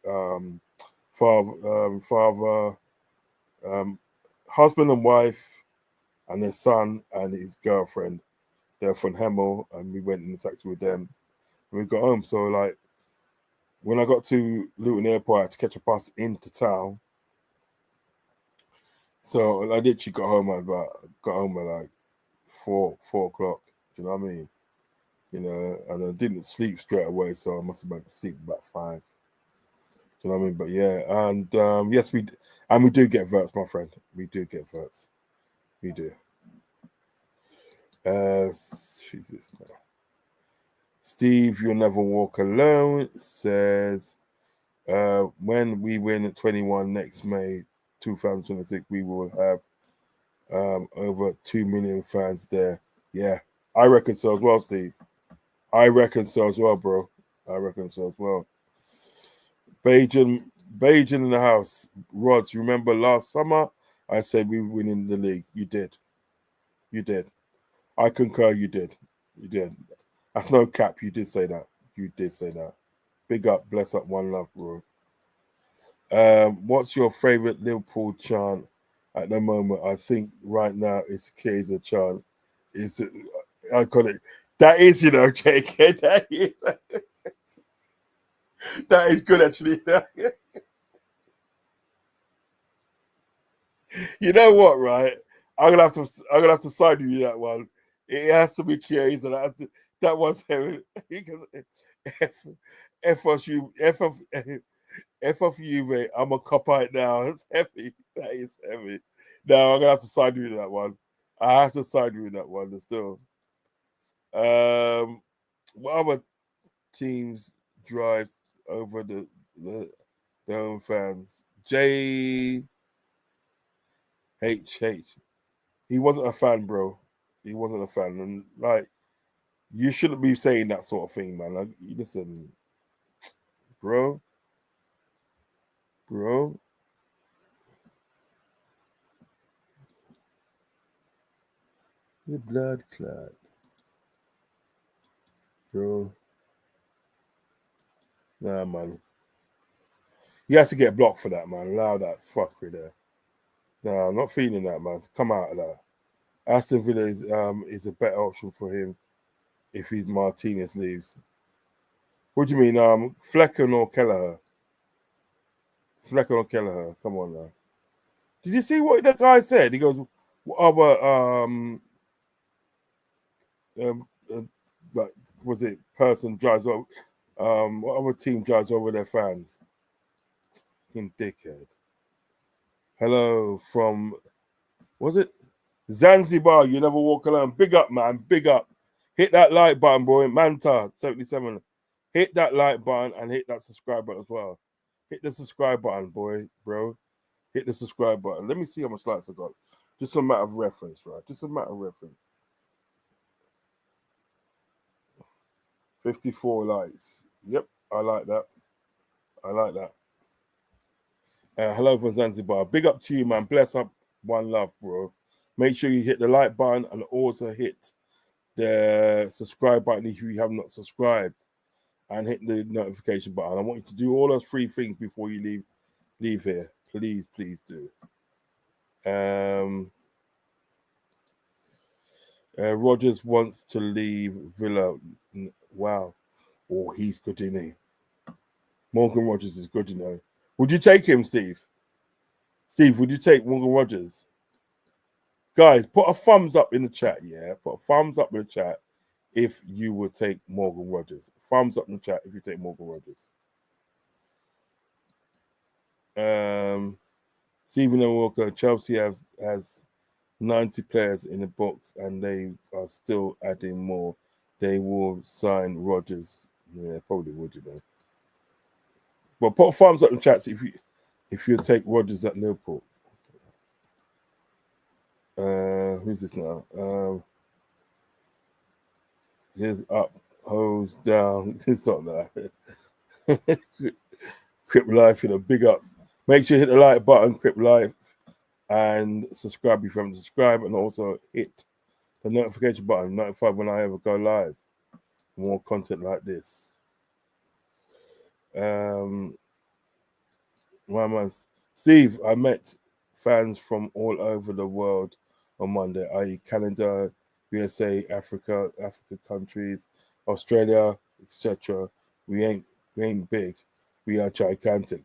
father, husband and wife, and their son and his girlfriend. They're from Hemel, and we went in the taxi with them. And we got home. So like, when I got to Luton Airport, I had to catch a bus into town. So I literally got home at like 4 o'clock. Do you know what I mean? You know, and I didn't sleep straight away, so I must have been asleep about 5. Do you know what I mean? But yeah, and yes, we do get Wirtz, my friend. We do get Wirtz. We do. Jesus now. Steve, you'll never walk alone, says, when we win at 21 next May 2026, we will have over 2 million fans there. Yeah, I reckon so as well, Steve. I reckon so as well, bro. I reckon so as well. Bajan in the house. Rods, remember last summer I said we were winning the league? You did. You did. I concur, you did. You did. That's no cap. You did say that. You did say that. Big up, bless up, one love, bro. What's your favorite Liverpool chant at the moment? I think right now it's Kirkez chant. Is I call it. That is, you know, JK. That is good, actually. You know what, right? I'm gonna have to side with you that one. It has to be Kirkez, and that was heavy. F off you, F off you, mate. I'm a cop out now. It's heavy. That is heavy. No, I'm gonna have to side with you that one. I have to side with you that one. Still. What other teams drive over the home fans? JHH. He wasn't a fan, bro. He wasn't a fan, and like, you shouldn't be saying that sort of thing, man. Like, listen, bro. Your blood clot, bro. Nah, man. You have to get blocked for that, man. Allow that fuckery there. Nah, I'm not feeling that, man. Come out of that. Aston Villa is a better option for him if he's Martinez leaves. What do you mean, Flecken or Kelleher? Flecken or Kelleher? Come on now. Did you see what the guy said? He goes, what other like, was it person drives over? What other team drives over their fans? Fucking dickhead. Hello from, was it Zanzibar? You never walk alone. Big up, man. Big up. Hit that like button, bro. Manta 77. Hit that like button and hit that subscribe button as well. Hit the subscribe button, bro. Hit the subscribe button. Let me see how much likes I got. Just a matter of reference, right? Just a matter of reference. 54 likes. Yep, I like that. I like that. Hello from Zanzibar. Big up to you, man. Bless up, one love, bro. Make sure you hit the like button and also hit the subscribe button if you have not subscribed. and hit the notification button. I want you to do all those 3 things before you leave here. Please do. Rogers wants to leave Villa. Wow. Oh, he's good, isn't he? Morgan Rogers is good, you know. Would you take him, Steve? Steve, would you take Morgan Rogers? Guys, put a thumbs up in the chat, yeah? Put a thumbs up in the chat if you would take Morgan Rogers. Thumbs up in the chat if you take Morgan Rogers. Stephen and Walker, Chelsea has 90 players in the box and they are still adding more. They will sign Rogers. Yeah, probably would, you know. But put a thumbs up in the chat if you take Rogers at Liverpool. Who's this now? Here's up, hose down. It's not that. Crip Life, you know, big up. Make sure you hit the like button, Crip Life, and subscribe if you haven't subscribed, and also hit the notification button, notified when I ever go live. More content like this. Steve, I met fans from all over the world on Monday, i.e. Canada, USA, Africa countries, Australia, etc. We ain't big. We are gigantic.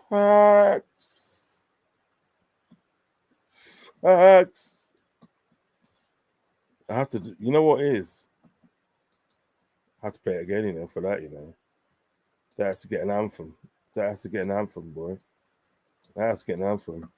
Facts. I have to, you know what it is? I have to play it again, you know, for that, you know. That has to get an anthem. That has to get an anthem, boy. That has to get an anthem.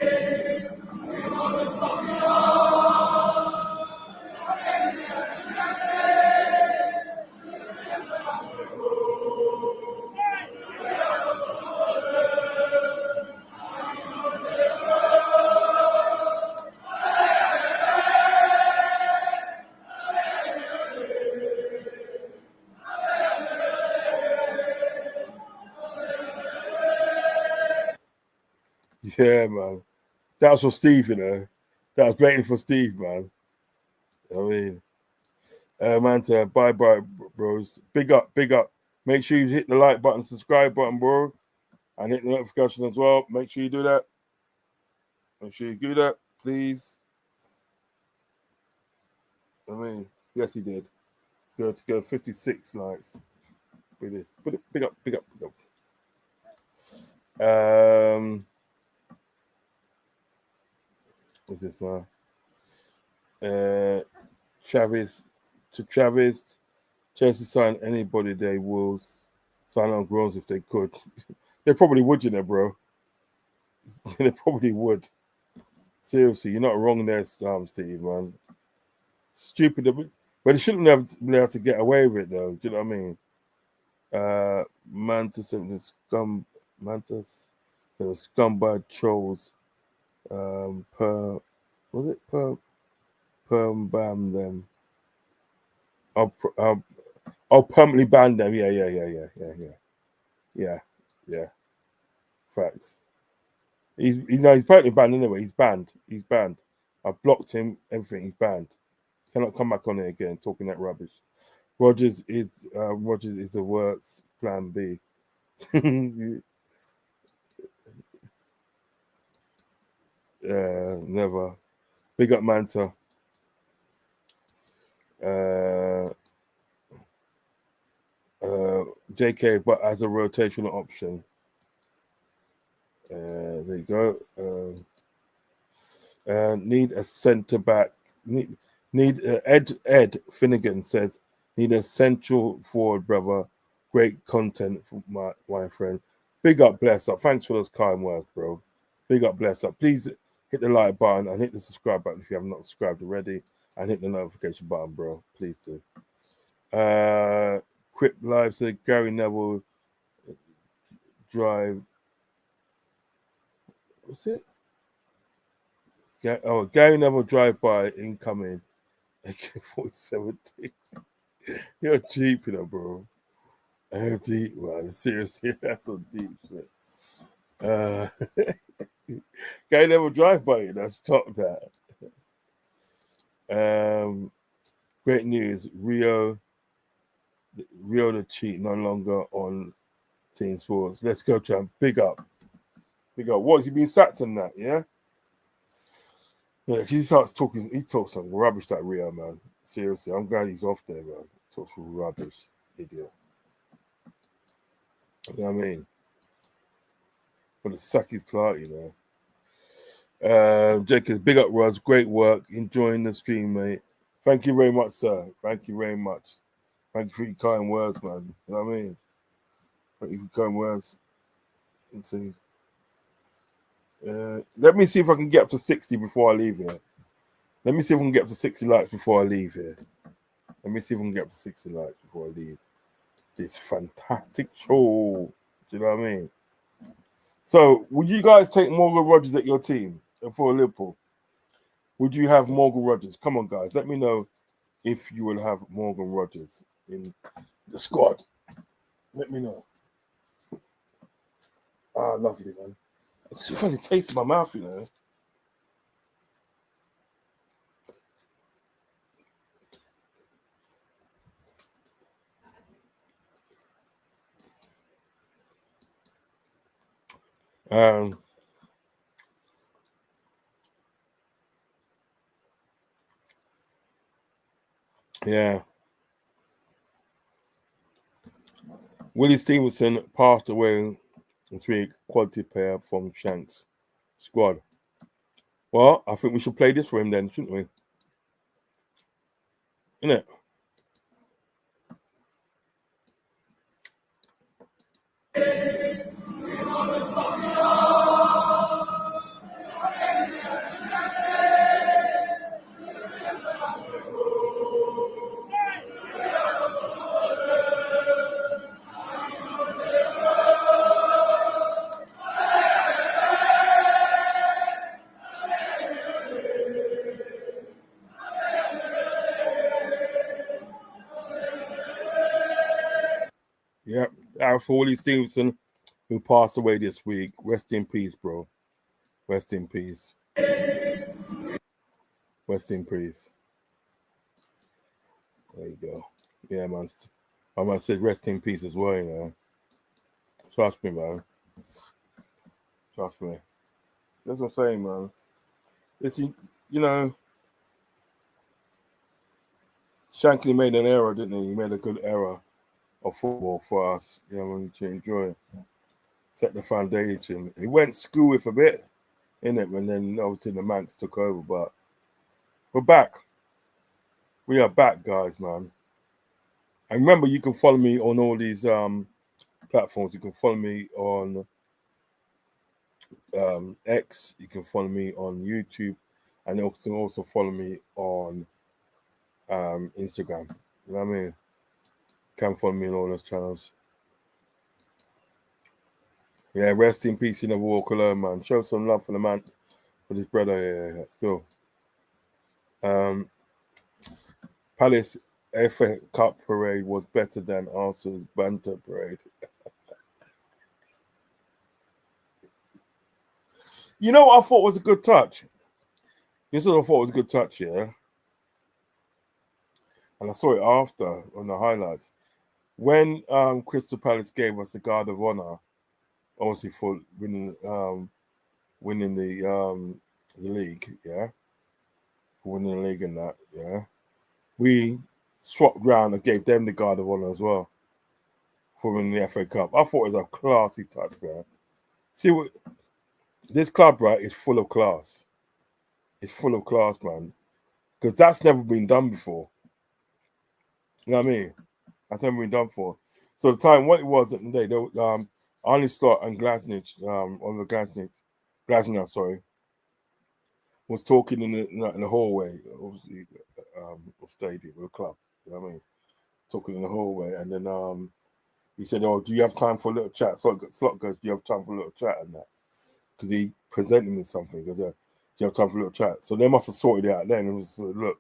Yeah, man. That was for Steve, you know. That was blatantly for Steve, man. I mean, banter, bye, bros. Big up. Make sure you hit the like button, subscribe button, bro, and hit the notification as well. Make sure you do that. Make sure you do that, please. I mean, yes, he did. Good. 56 likes. Big up. What's this, man? Travis. Chelsea sign anybody they will sign on grounds if they could. They probably would, you know, bro. They probably would. Seriously, you're not wrong there, Steve, man. Stupid, but they shouldn't have been able to get away with it, though. Do you know what I mean? Mantis and the scumbag trolls. Perm ban them. I'll permanently ban them. Yeah. Facts. He's permanently banned anyway. He's banned. I've blocked him. Everything. He's banned. Cannot come back on it again talking that rubbish. Rogers is the Wirtz plan B. Never. Big up Manta. JK, but as a rotational option. There you go. Need a centre back. Need Ed Finnegan says need a central forward, brother. Great content from my friend. Big up, bless up. Thanks for those kind words, bro. Big up, bless up. Please hit the like button and hit the subscribe button if you have not subscribed already, and hit the notification button, bro. Please do. Crip Live said Gary Neville drive. What's it? Gary Neville drive by incoming. AK-47. You're cheap, you know, bro. I'm deep, man. Seriously, that's some deep shit. Gary Neville drive by you. Now stop that. Great news. Rio Real the cheat no longer on Team Sports. Let's go, champ. Big up. Big up. What, has he been sacked in that, yeah? Yeah, he starts talking, he talks some rubbish, that Rio, man. Seriously, I'm glad he's off there, man. Talks some rubbish, idiot. You know what I mean? But the sack is Clark, you know. Kirkez, big up, Roz. Great work. Enjoying the stream, mate. Thank you very much, sir. Thank you very much. Thank you for your kind words, man. You know what I mean? Thank you for your kind words. Let's see. Let me see if I can get up to 60 before I leave here. Let me see if I can get up to 60 likes before I leave here. Let me see if I can get up to 60 likes before I leave this fantastic show. Do you know what I mean? So, would you guys take Morgan Rogers at your team for Liverpool? Would you have Morgan Rogers? Come on, guys. Let me know if you will have Morgan Rogers in the squad. Let me know. Ah, lovely, man. It's a funny taste in my mouth, you know. Yeah. Willie Stevenson passed away this week. Quality player from Shanks squad. Well, I think we should play this for him then, shouldn't we? Innit? Yep. For Willie Stevenson, who passed away this week. Rest in peace, bro. Rest in peace. Rest in peace. There you go. Yeah, man. I might say rest in peace as well, you know. Trust me, man. Trust me. That's what I'm saying, man. It's, you know, Shankly made an error, didn't he? He made a good error of football for us, you know, to enjoy. Set the foundation. He went school with a bit, innit? And then obviously the Manx took over, but we're back. We are back, guys, man. And remember, you can follow me on all these platforms. You can follow me on X. You can follow me on YouTube, and you can also follow me on Instagram. You know what I mean? You can follow me on all those channels. Yeah, rest in peace. You never walk alone, man. Show some love for the man, for this brother here. Still, Palace FA Cup parade was better than Arsenal's banter parade. You know what I thought was a good touch? This is what I thought was a good touch, yeah? And I saw it after on the highlights. When Crystal Palace gave us the Guard of Honor, obviously for winning the league, yeah? For winning the league and that, yeah? We swapped round and gave them the Guard of Honor as well for winning the FA Cup. I thought it was a classy touch, man. See what this club, right, is full of class. It's full of class, man. Because that's never been done before. You know what I mean? That's never been done before. So the time, what it was at the day, there was, Arne Slot and Glasnich, Oliver Glasner, sorry, was talking in the hallway, obviously, of stadium, of the club. You know what I mean? Talking in the hallway, and then he said, "Oh, do you have time for a little chat?" Slot goes, "Do you have time for a little chat?" And that, because he presented me something. He goes, "Do you have time for a little chat?" So they must have sorted it out then. It was, look,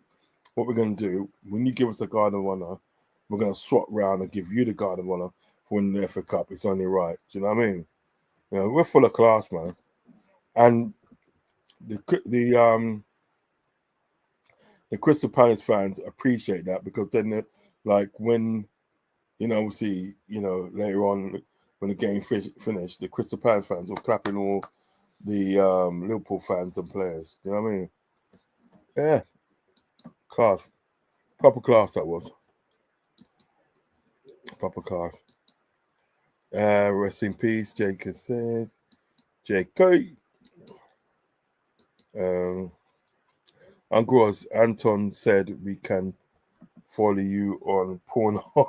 what we're going to do, when you give us the Guard of Honor, we're going to swap round and give you the Guard of Honor for winning the FA Cup. It's only right. Do you know what I mean? You know, we're full of class, man. And the Crystal Palace fans appreciate that, because then, like, when Obviously, later on when the game finished, the Crystal Palace fans were clapping all the Liverpool fans and players. You know what I mean? Yeah, class, proper class that was. Proper class. Rest in peace, Jacob says. JK. Uncle Anton said we can follow you on Pornhub.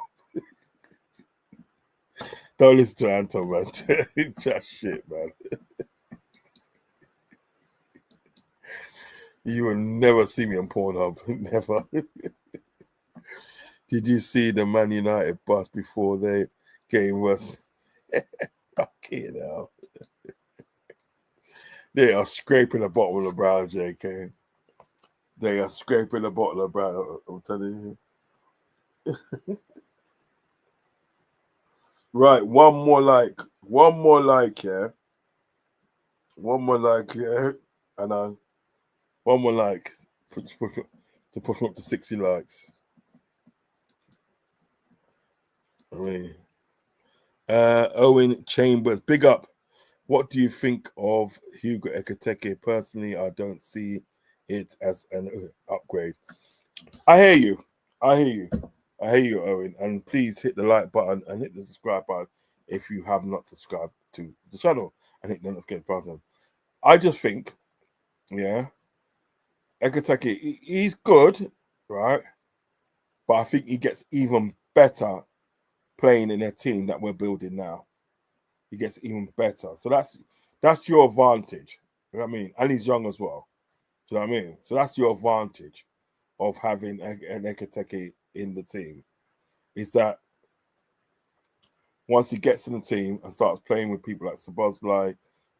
Don't listen to Anton, man. Just shit, man. You will never see me on Pornhub. Never. Did you see the Man United bus before the game was? Fucking hell. They are scraping the bottom of the brown, JK. They are scraping the bottom of the brown, I'm telling you. Right, one more like, yeah. One more like, yeah. And one more like to push up to 60 likes. I mean, Owen Chambers, big up. What do you think of Hugo Ekitike? Personally, I don't see it as an upgrade. I hear you, Owen. And please hit the like button and hit the subscribe button if you have not subscribed to the channel and hit the notification button. I just think, yeah, Ekitike, he's good, right? But I think he gets even better playing in a team that we're building now. He gets even better. So that's your advantage. You know what I mean? And he's young as well. Do you know what I mean? So that's your advantage of having an Ekitike in the team. Is that once he gets in the team and starts playing with people like Sabozlai,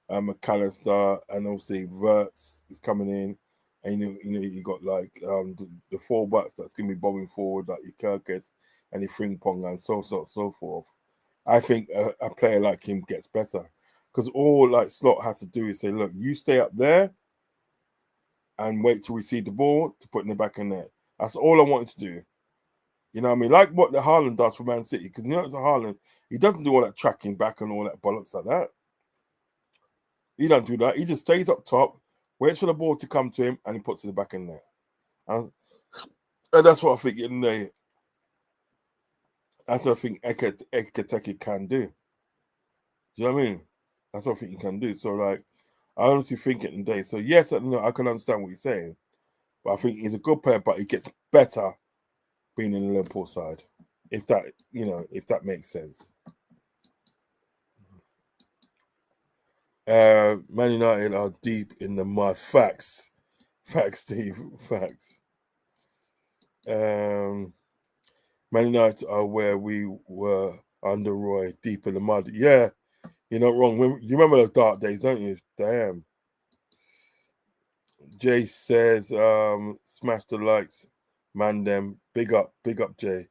McAllister, and obviously Wirtz is coming in, and you got like the fullbacks that's gonna be bobbing forward, like your Kirkez and your Frimpong and so forth. I think a player like him gets better because all like Slot has to do is say, look, you stay up there and wait till we see the ball to put in the back of the net. That's all I wanted to do. You know what I mean? Like what the Haaland does for Man City, because it's Haaland, he doesn't do all that tracking back and all that bollocks like that. He don't do that. He just stays up top, waits for the ball to come to him, and he puts it in the back in there. And that's what I think in the. That's what I think Ekitike can do. Do you know what I mean? That's what I think he can do. So, like, I honestly think it in the day. So, yes, I can understand what you're saying. But I think he's a good player, but he gets better being in the Liverpool side. If that makes sense. Man United are deep in the mud. Facts, Steve. Facts. Man United are where we were under Roy, deep in the mud. Yeah, you're not wrong. You remember those dark days, don't you? Damn. Jay says, smash the likes, man. Them big up, Jay.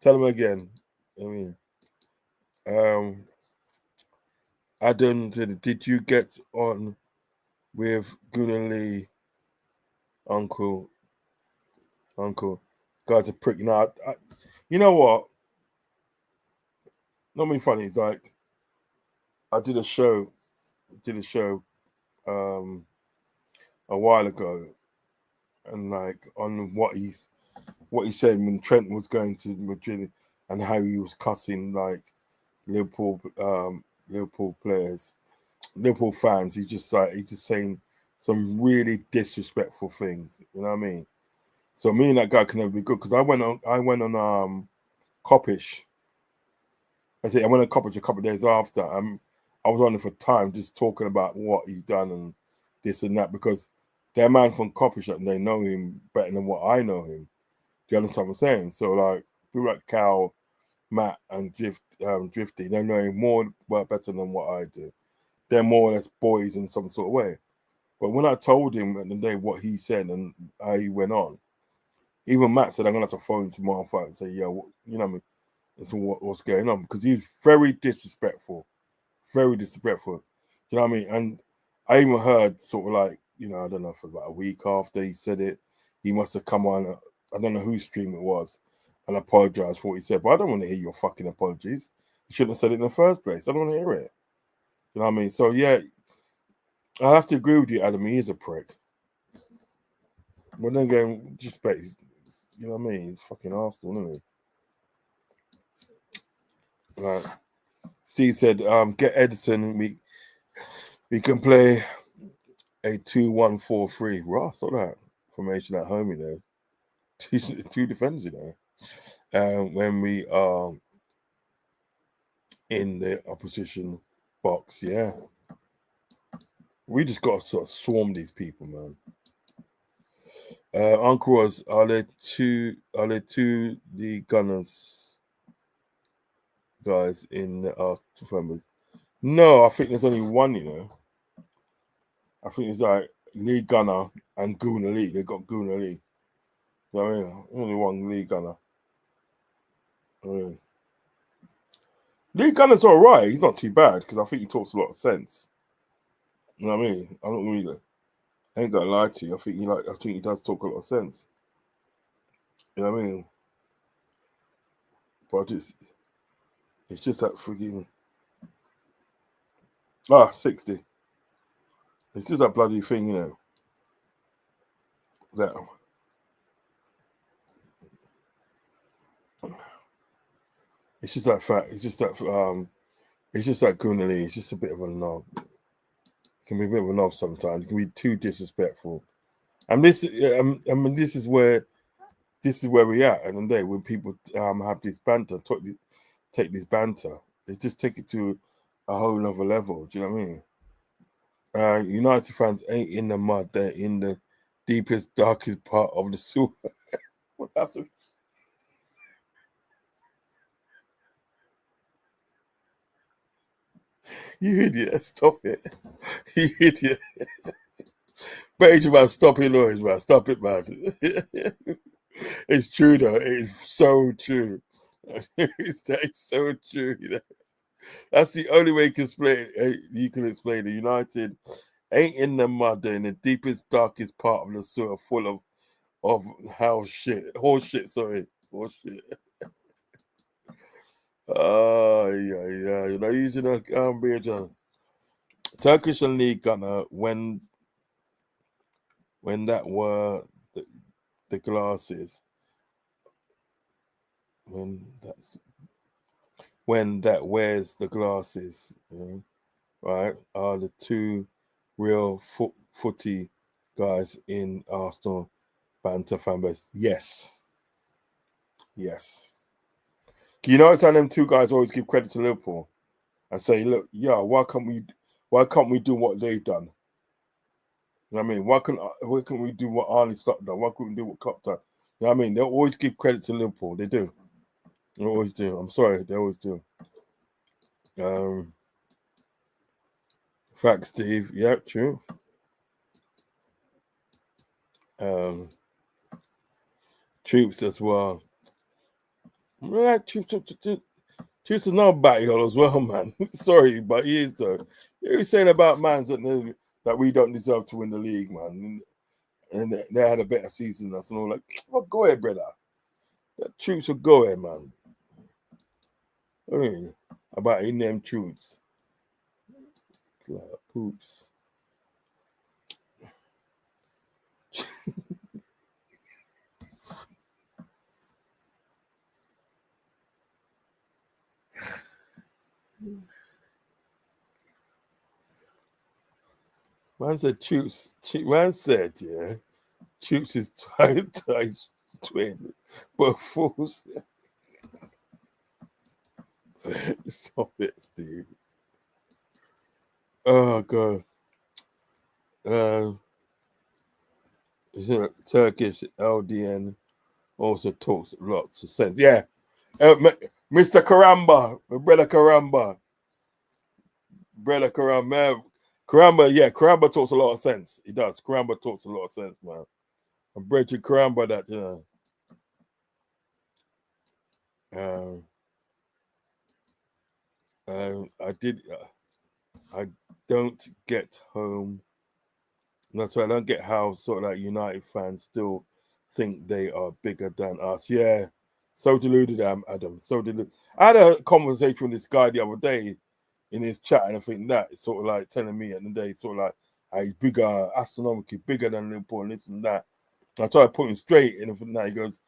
Tell him again. I mean, Adam, did you get on with Gunnar Lee, Uncle? Guy's a prick. Now, you know what? Not being funny. It's like I did a show a while ago, and like on what he said when Trent was going to Madrid and how he was cussing like Liverpool players, Liverpool fans. He's just saying some really disrespectful things. You know what I mean? So me and that guy can never be good because I went on Coppish. I went on Coppish a couple of days after. I was on it for time just talking about what he done and this and that because they're a man from Coppish and they know him better than what I know him. Do you understand what I'm saying? So like people like Cal, Matt, and Drifty, they know him better than what I do. They're more or less boys in some sort of way. But when I told him at the day what he said and how he went on, even Matt said I'm gonna have to phone tomorrow and say, yeah, you know what I mean? It's what's going on because he's very disrespectful. Very disrespectful. You know what I mean? And I even heard sort of like, I don't know, for about a week after he said it, he must have come on, I don't know whose stream it was, and apologize for what he said. But I don't want to hear your fucking apologies. You shouldn't have said it in the first place. I don't want to hear it. You know what I mean? So yeah, I have to agree with you, Adam. He is a prick. But then again, just you know what I mean? He's fucking Arsenal, isn't he? Like Steve said, get Edison. We can play a 2-1-4-3. Ross, all that formation at home, you know. Two defenders, you know. When we are in the opposition box, yeah. We just got to sort of swarm these people, man. Uncle Ross, are there two the Gunners guys in the Arsenal family? No, I think there's only one, you know. I think it's like Lee Gunner and Gooner Lee. They got Gooner Lee. You know what I mean? Only one Lee Gunner. I mean, Lee Gunner's all right. He's not too bad because I think he talks a lot of sense. You know what I mean? I don't really. I ain't gonna lie to you. I think he does talk a lot of sense. You know what I mean? But it's just that freaking 60. It's just that bloody thing, you know. That it's just that fact. It's just that Gooner Lee. It's just a bit of a knob. It can be a bit of a knob sometimes. It can be too disrespectful. And this is where we are at the end of the day when people have this banter, take this banter. They just take it to a whole nother level. Do you know what I mean? United fans ain't in the mud. They're in the deepest, darkest part of the sewer. Well, that's what... You idiot. Stop it. You idiot. Benji, man, stop it, Lewis, man. Stop it, man. It's true, though. It's so true. It's so true, you know. That's the only way you can explain it. United ain't in the mud. They're in the deepest, darkest part of the sewer, full of horse shit. Horse shit. Yeah. You know, using a major Turkish and League Gunner when that were the glasses. When that wears the glasses, you know, right? Are the two real footy guys in Arsenal banter fan base? Yes. You notice how them two guys always give credit to Liverpool and say, "Look, yeah, why can't we do what they've done?" You know what I mean? Why can't we do what Arne Slot done? Why couldn't we do what Klopp done? You know what I mean? They always give credit to Liverpool. They do. They always do. I'm sorry, they always do. Facts, Steve. Yeah, true. Troops as well. Like Troops is not batty hole as well, man. Sorry, but he is though. He was saying about man that we don't deserve to win the league, man. And they had a better season than us and all like, well, go ahead, brother. That Troops will go ahead, man. I mean, about in them Troops. Poops. Man said Troops. Man said, yeah, Troops is tight twin, but fools. Stop it, Steve. Oh god. Turkish LDN also talks lots of sense. Yeah. Mr. Karamba, brother Karamba. Karamba talks a lot of sense. He does. Karamba talks a lot of sense, man. And Bridget Karamba, that, you know. I don't get home. That's why I don't get how sort of like United fans still think they are bigger than us. Yeah. So deluded, Adam. So deluded. I had a conversation with this guy the other day in his chat, and I think that is sort of like telling me at the day, sort of like he's bigger, astronomically bigger than Liverpool, and this and that. And I try to put him straight, and from that he goes,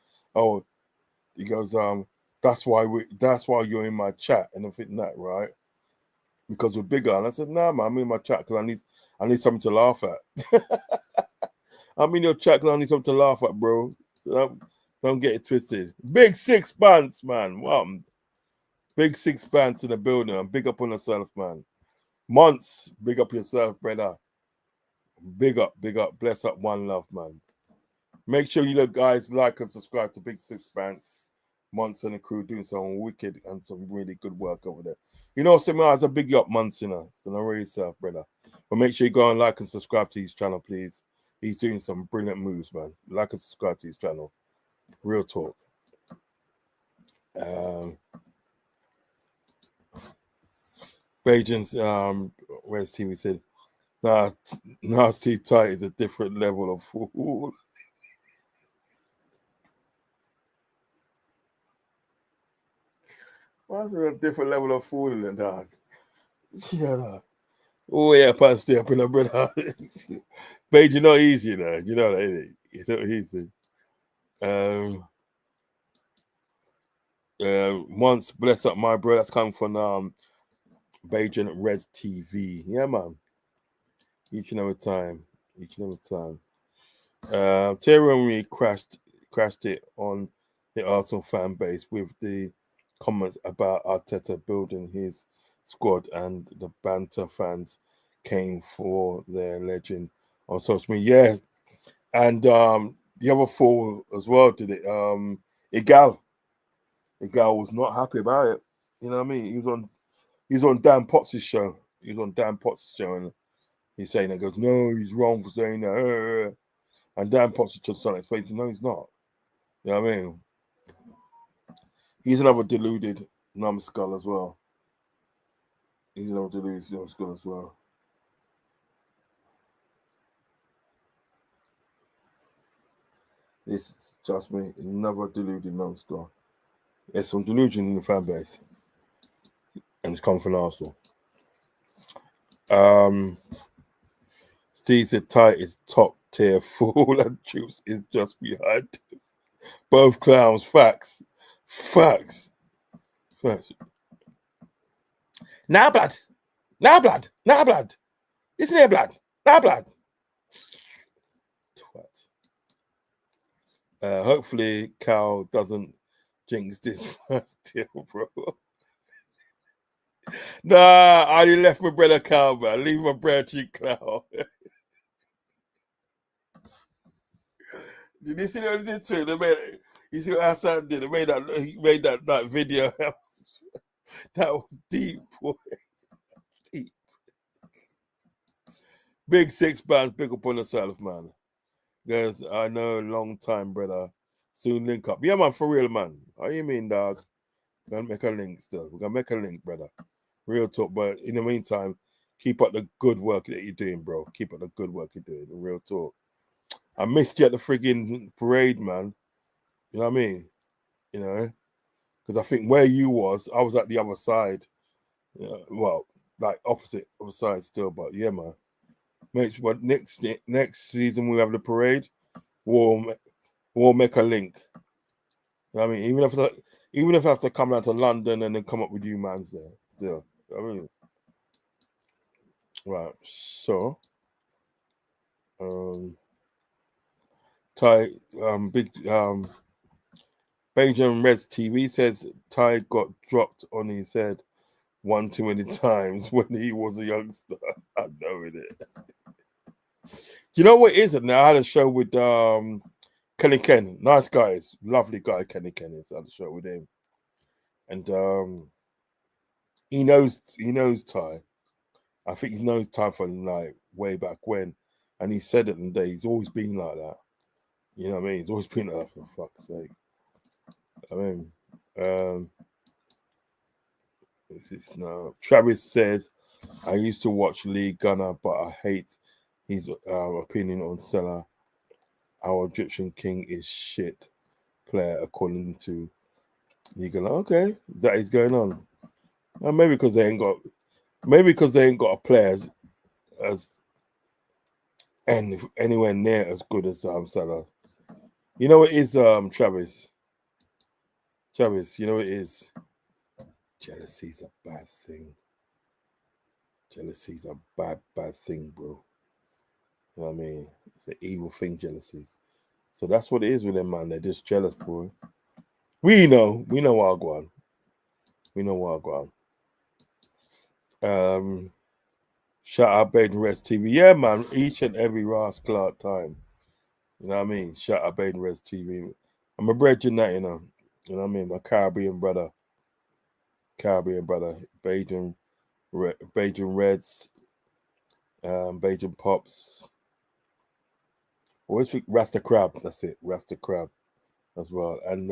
that's why you're in my chat, and I think that right because we're bigger. And I said, nah, man, I'm in my chat because I need something to laugh at. I'm in your chat because I need something to laugh at, bro. So don't get it twisted. Big 6 bands, man. Wow. Big 6 bands in the building. And big up on yourself, man. Months, big up yourself, brother. Big up. Bless up, one love, man. Make sure you guys like and subscribe to Big 6 bands. Months and the crew doing some wicked and some really good work over there. You know, it's a big up Months, you know. Don't worry yourself, brother. But make sure you go and like and subscribe to his channel, please. He's doing some brilliant moves, man. Like and subscribe to his channel. Real talk. Beijing's Where's TV said, Nasty Tight is a different level of fool. Why's it a different level of fooling than dog? Yeah. Oh yeah, pass stay up in the brother. Beijing not easy, you know. You know that, ain't it? It's not easy. Once bless up my bro, that's coming from Beijing Res TV. Yeah, man. Each and every time. Thierry Henry crashed it on the Arsenal fan base with the comments about Arteta building his squad, and the banter fans came for their legend on social media. Yeah, and the other four as well did it. Igal was not happy about it. You know what I mean? He was on Dan Potts' show. And he's saying that, goes, no, he's wrong for saying that. And Dan Potts just started explaining, no, he's not. You know what I mean? He's another deluded numbskull as well. This, trust me, another deluded numbskull. There's some delusion in the fan base. And it's coming from Arsenal. Steve said Tight is top tier fool and Troops is just behind him. Both clowns. Facts. Now blood. Isn't there blood? Now blood. Hopefully Cal doesn't jinx this first deal, bro. Nah, I only left my brother Cal, man. Leave my brother Cal. Did you see what they did to him? You see what Hassan did? He made that video. That was deep, boy. Deep. Big 6 bands, big up on yourself, man. Guys, I know, long time, brother. Soon link up. Yeah, man, for real, man. How you mean, dog? We're gonna make a link still. We're gonna make a link, brother. Real talk. But in the meantime, keep up the good work that you're doing, bro. Keep up the good work you're doing. Real talk. I missed you at the friggin' parade, man. You know what I mean? You know? Because I think where you was, I was at the other side. Well, like opposite other side still, but yeah, man. But next season we have the parade. We'll make a link. You know what I mean? Even if I have to come down to London and then come up with you, man's there. Still, you know what I mean? Right. So, big Beijing Reds TV says Ty got dropped on his head one too many times when he was a youngster. I know it. You know what is it now? I had a show with Kenny Ken. Nice guys. Lovely guy, Kenny Ken is. I had a show with him. And he knows Ty. I think he knows Ty from like way back when. And he said it in the day, he's always been like that. You know what I mean? He's always been like that, for fuck's sake. I mean, Travis says, I used to watch Lee Gunner, but I hate his opinion on Salah. Our Egyptian king is shit player, according to You go, okay, that is going on. And maybe because they ain't got a player as anywhere near as good as Salah. You know it is Travis. Travis, you know it is. Jealousy's a bad thing. Jealousy's a bad thing, bro. You know what I mean? It's an evil thing, jealousy. So that's what it is with them, man. They're just jealous, bro. We know what I go on. We know what I go on. Shout out Baden Rest TV. Yeah, man. Each and every Ross Clark time. You know what I mean? Shout out Baden Rest TV. I'm a brethren that, you know. You know what I mean? My Caribbean brother. Baden Reds. Baden Pops. Always think Rasta Crab. That's it. Rasta Crab as well. And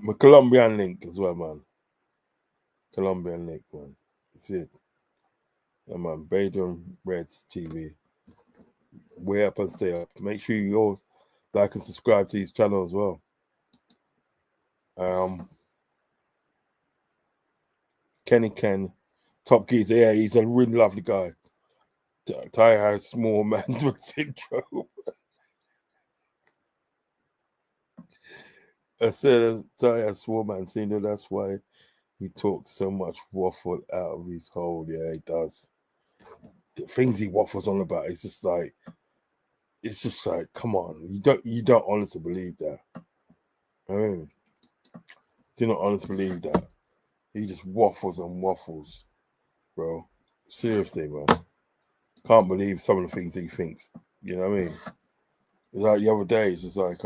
my Colombian link as well, man. Colombian link, man. That's it. Yeah, man. Baden Reds TV. Way up and stay up. Make sure you all like and subscribe to his channel as well. Kenny Ken, top geezer. Yeah, he's a really lovely guy. Ty has small man syndrome. I said Ty has small man syndrome. That's why he talks so much waffle out of his hole. Yeah, he does. The things he waffles on about, it's just like, come on, you don't honestly believe that. I mean, do not honestly believe that. He just waffles and waffles, bro. Seriously, man. Can't believe some of the things he thinks. You know what I mean? It's like the other day, it's just like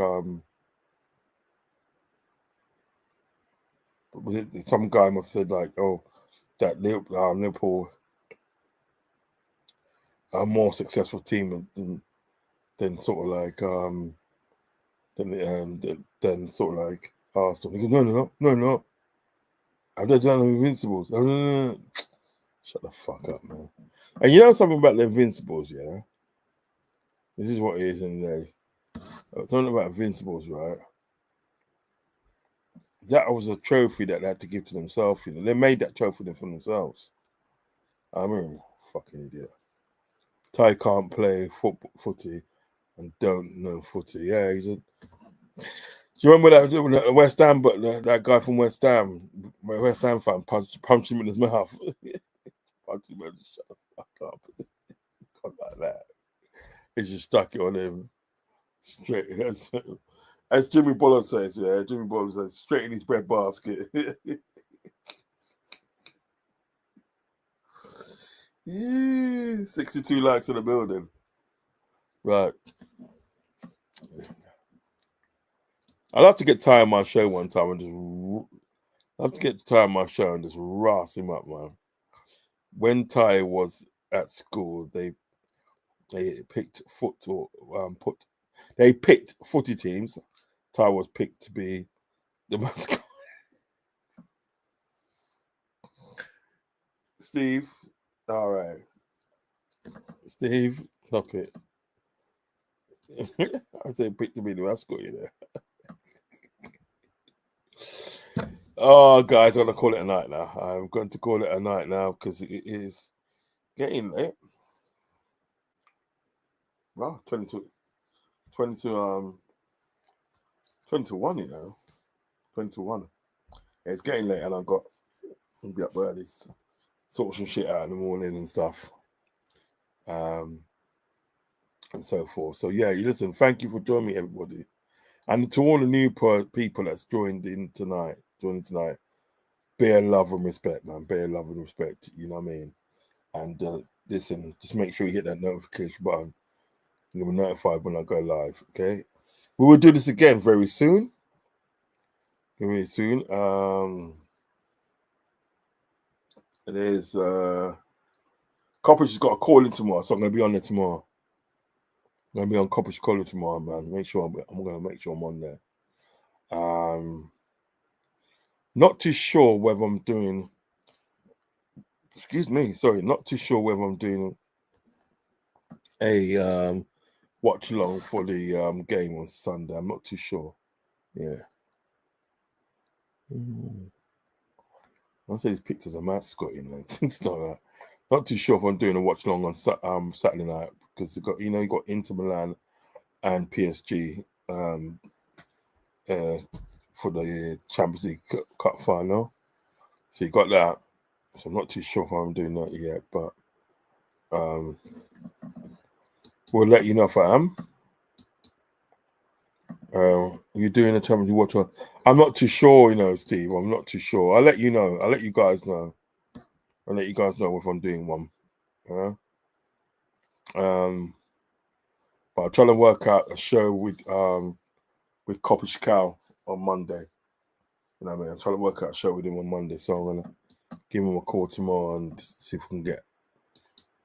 some guy must have said like, oh, that Liverpool are a more successful team than sort of like than sort of like Arsenal. He goes, no. I've done the Invincibles. No. Shut the fuck up, man. And you know something about the Invincibles, yeah? This is what it is in there. Talking about Invincibles, right? That was a trophy that they had to give to themselves. You know? They made that trophy for themselves. I mean, fucking idiot. Ty can't play footy and don't know footy. Yeah, he's a. Do you remember that West Ham? But that guy from West Ham, my West Ham fan, punched him in his mouth. Punched him in his shut the fuck up. Like that. He just stuck it on him straight. As Jimmy Buller says, yeah, Jimmy Buller says, straight in his bread basket. Yeah, 62 likes in the building. Right. I'll have to get Ty on my show one time and just ras him up, man. When Ty was at school, they picked they picked footy teams. Ty was picked to be the mascot. Steve, all right. Steve, stop it. I said picked to be the mascot, you know. Oh, guys, I'm going to call it a night now. I'm going to call it a night now because it is getting late. Well, 22, 1, you know. 21. It's getting late and I'll be up early, sort some shit out in the morning and stuff. And so forth. So, yeah, you listen, thank you for joining me, everybody. And to all the new people that's joined in tonight, bear love and respect, man. Bear love and respect, you know what I mean? And listen, just make sure you hit that notification button. You'll be notified when I go live, okay? We will do this again very soon. Very soon. It is Coppage has got a call in tomorrow, so I'm gonna be on there tomorrow. I'm gonna be on Coppage calling tomorrow, man. Make sure I'm gonna make sure I'm on there. Not too sure whether I'm doing not too sure whether I'm doing a watch along for the game on Sunday. I'm not too sure. Yeah. I say these pictures are mascot, you know. It's not too sure if I'm doing a watch long on Saturday night because you got Inter Milan and PSG for the Champions League Cup final. So you got that. So I'm not too sure if I'm doing that yet, but we'll let you know if I am. You're doing a Champions League watch on. I'm not too sure, Steve. I'm not too sure. I'll let you know. I'll let you guys know. I'll let you guys know if I'm doing one. But I'm trying to work out a show with Coppish Cow on Monday. You know what I mean? I'm trying to work out a show with him on Monday, so I'm gonna give him a call tomorrow and see if we can get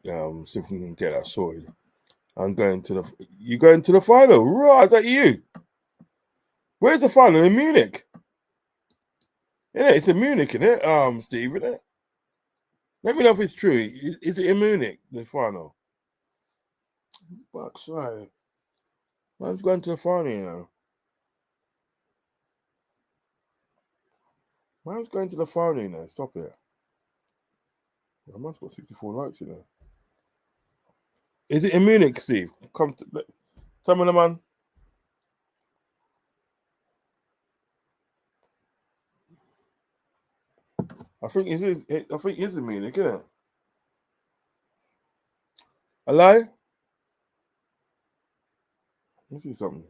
that sorted. I'm going to the. You going to the final? Right? Is that you? Where's the final? In Munich. Yeah, it's in Munich, isn't it? Steve, isn't it? Let me know if it's true. Is it in Munich, the final? Fuck's right. Man's going to the final, Man's going to the final, Stop it. Man's got 64 likes, Is it in Munich, Steve? Tell me, man. I think it's in Munich, isn't it? Hello? Let me see something.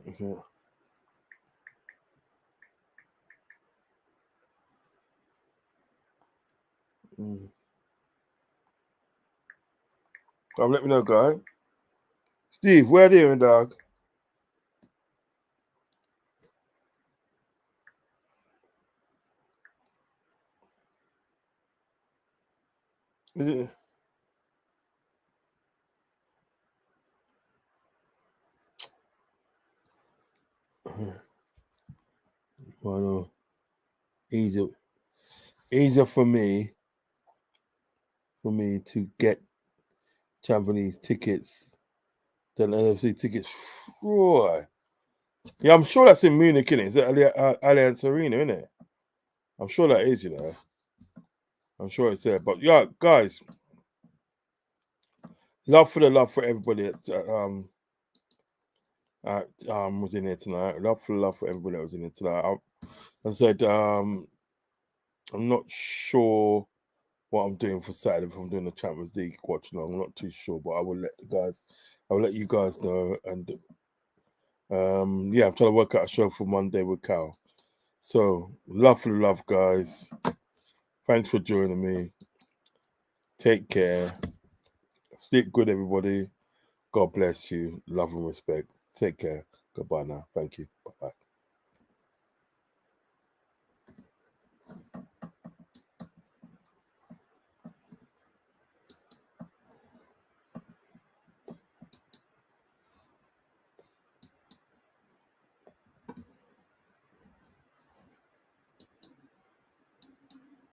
Okay. Let me know, guy. Steve, where are you, dog? Is it? Well, no. Easier for me to get Champions tickets than NFC tickets. Boy. Yeah, I'm sure that's in Munich, innit? Is it Allianz Arena, innit? I'm sure that is, I'm sure it's there. But yeah, guys, love for everybody that was in here tonight. Love for everybody that was in here tonight. I said I'm not sure what I'm doing for Saturday, if I'm doing the Champions League watch along. I'm not too sure, but I will let you guys know. And I'm trying to work out a show for Monday with Cal. So love for the love, guys. Thanks for joining me. Take care. Sleep good, everybody. God bless you. Love and respect. Take care. Goodbye now. Thank you. Bye-bye.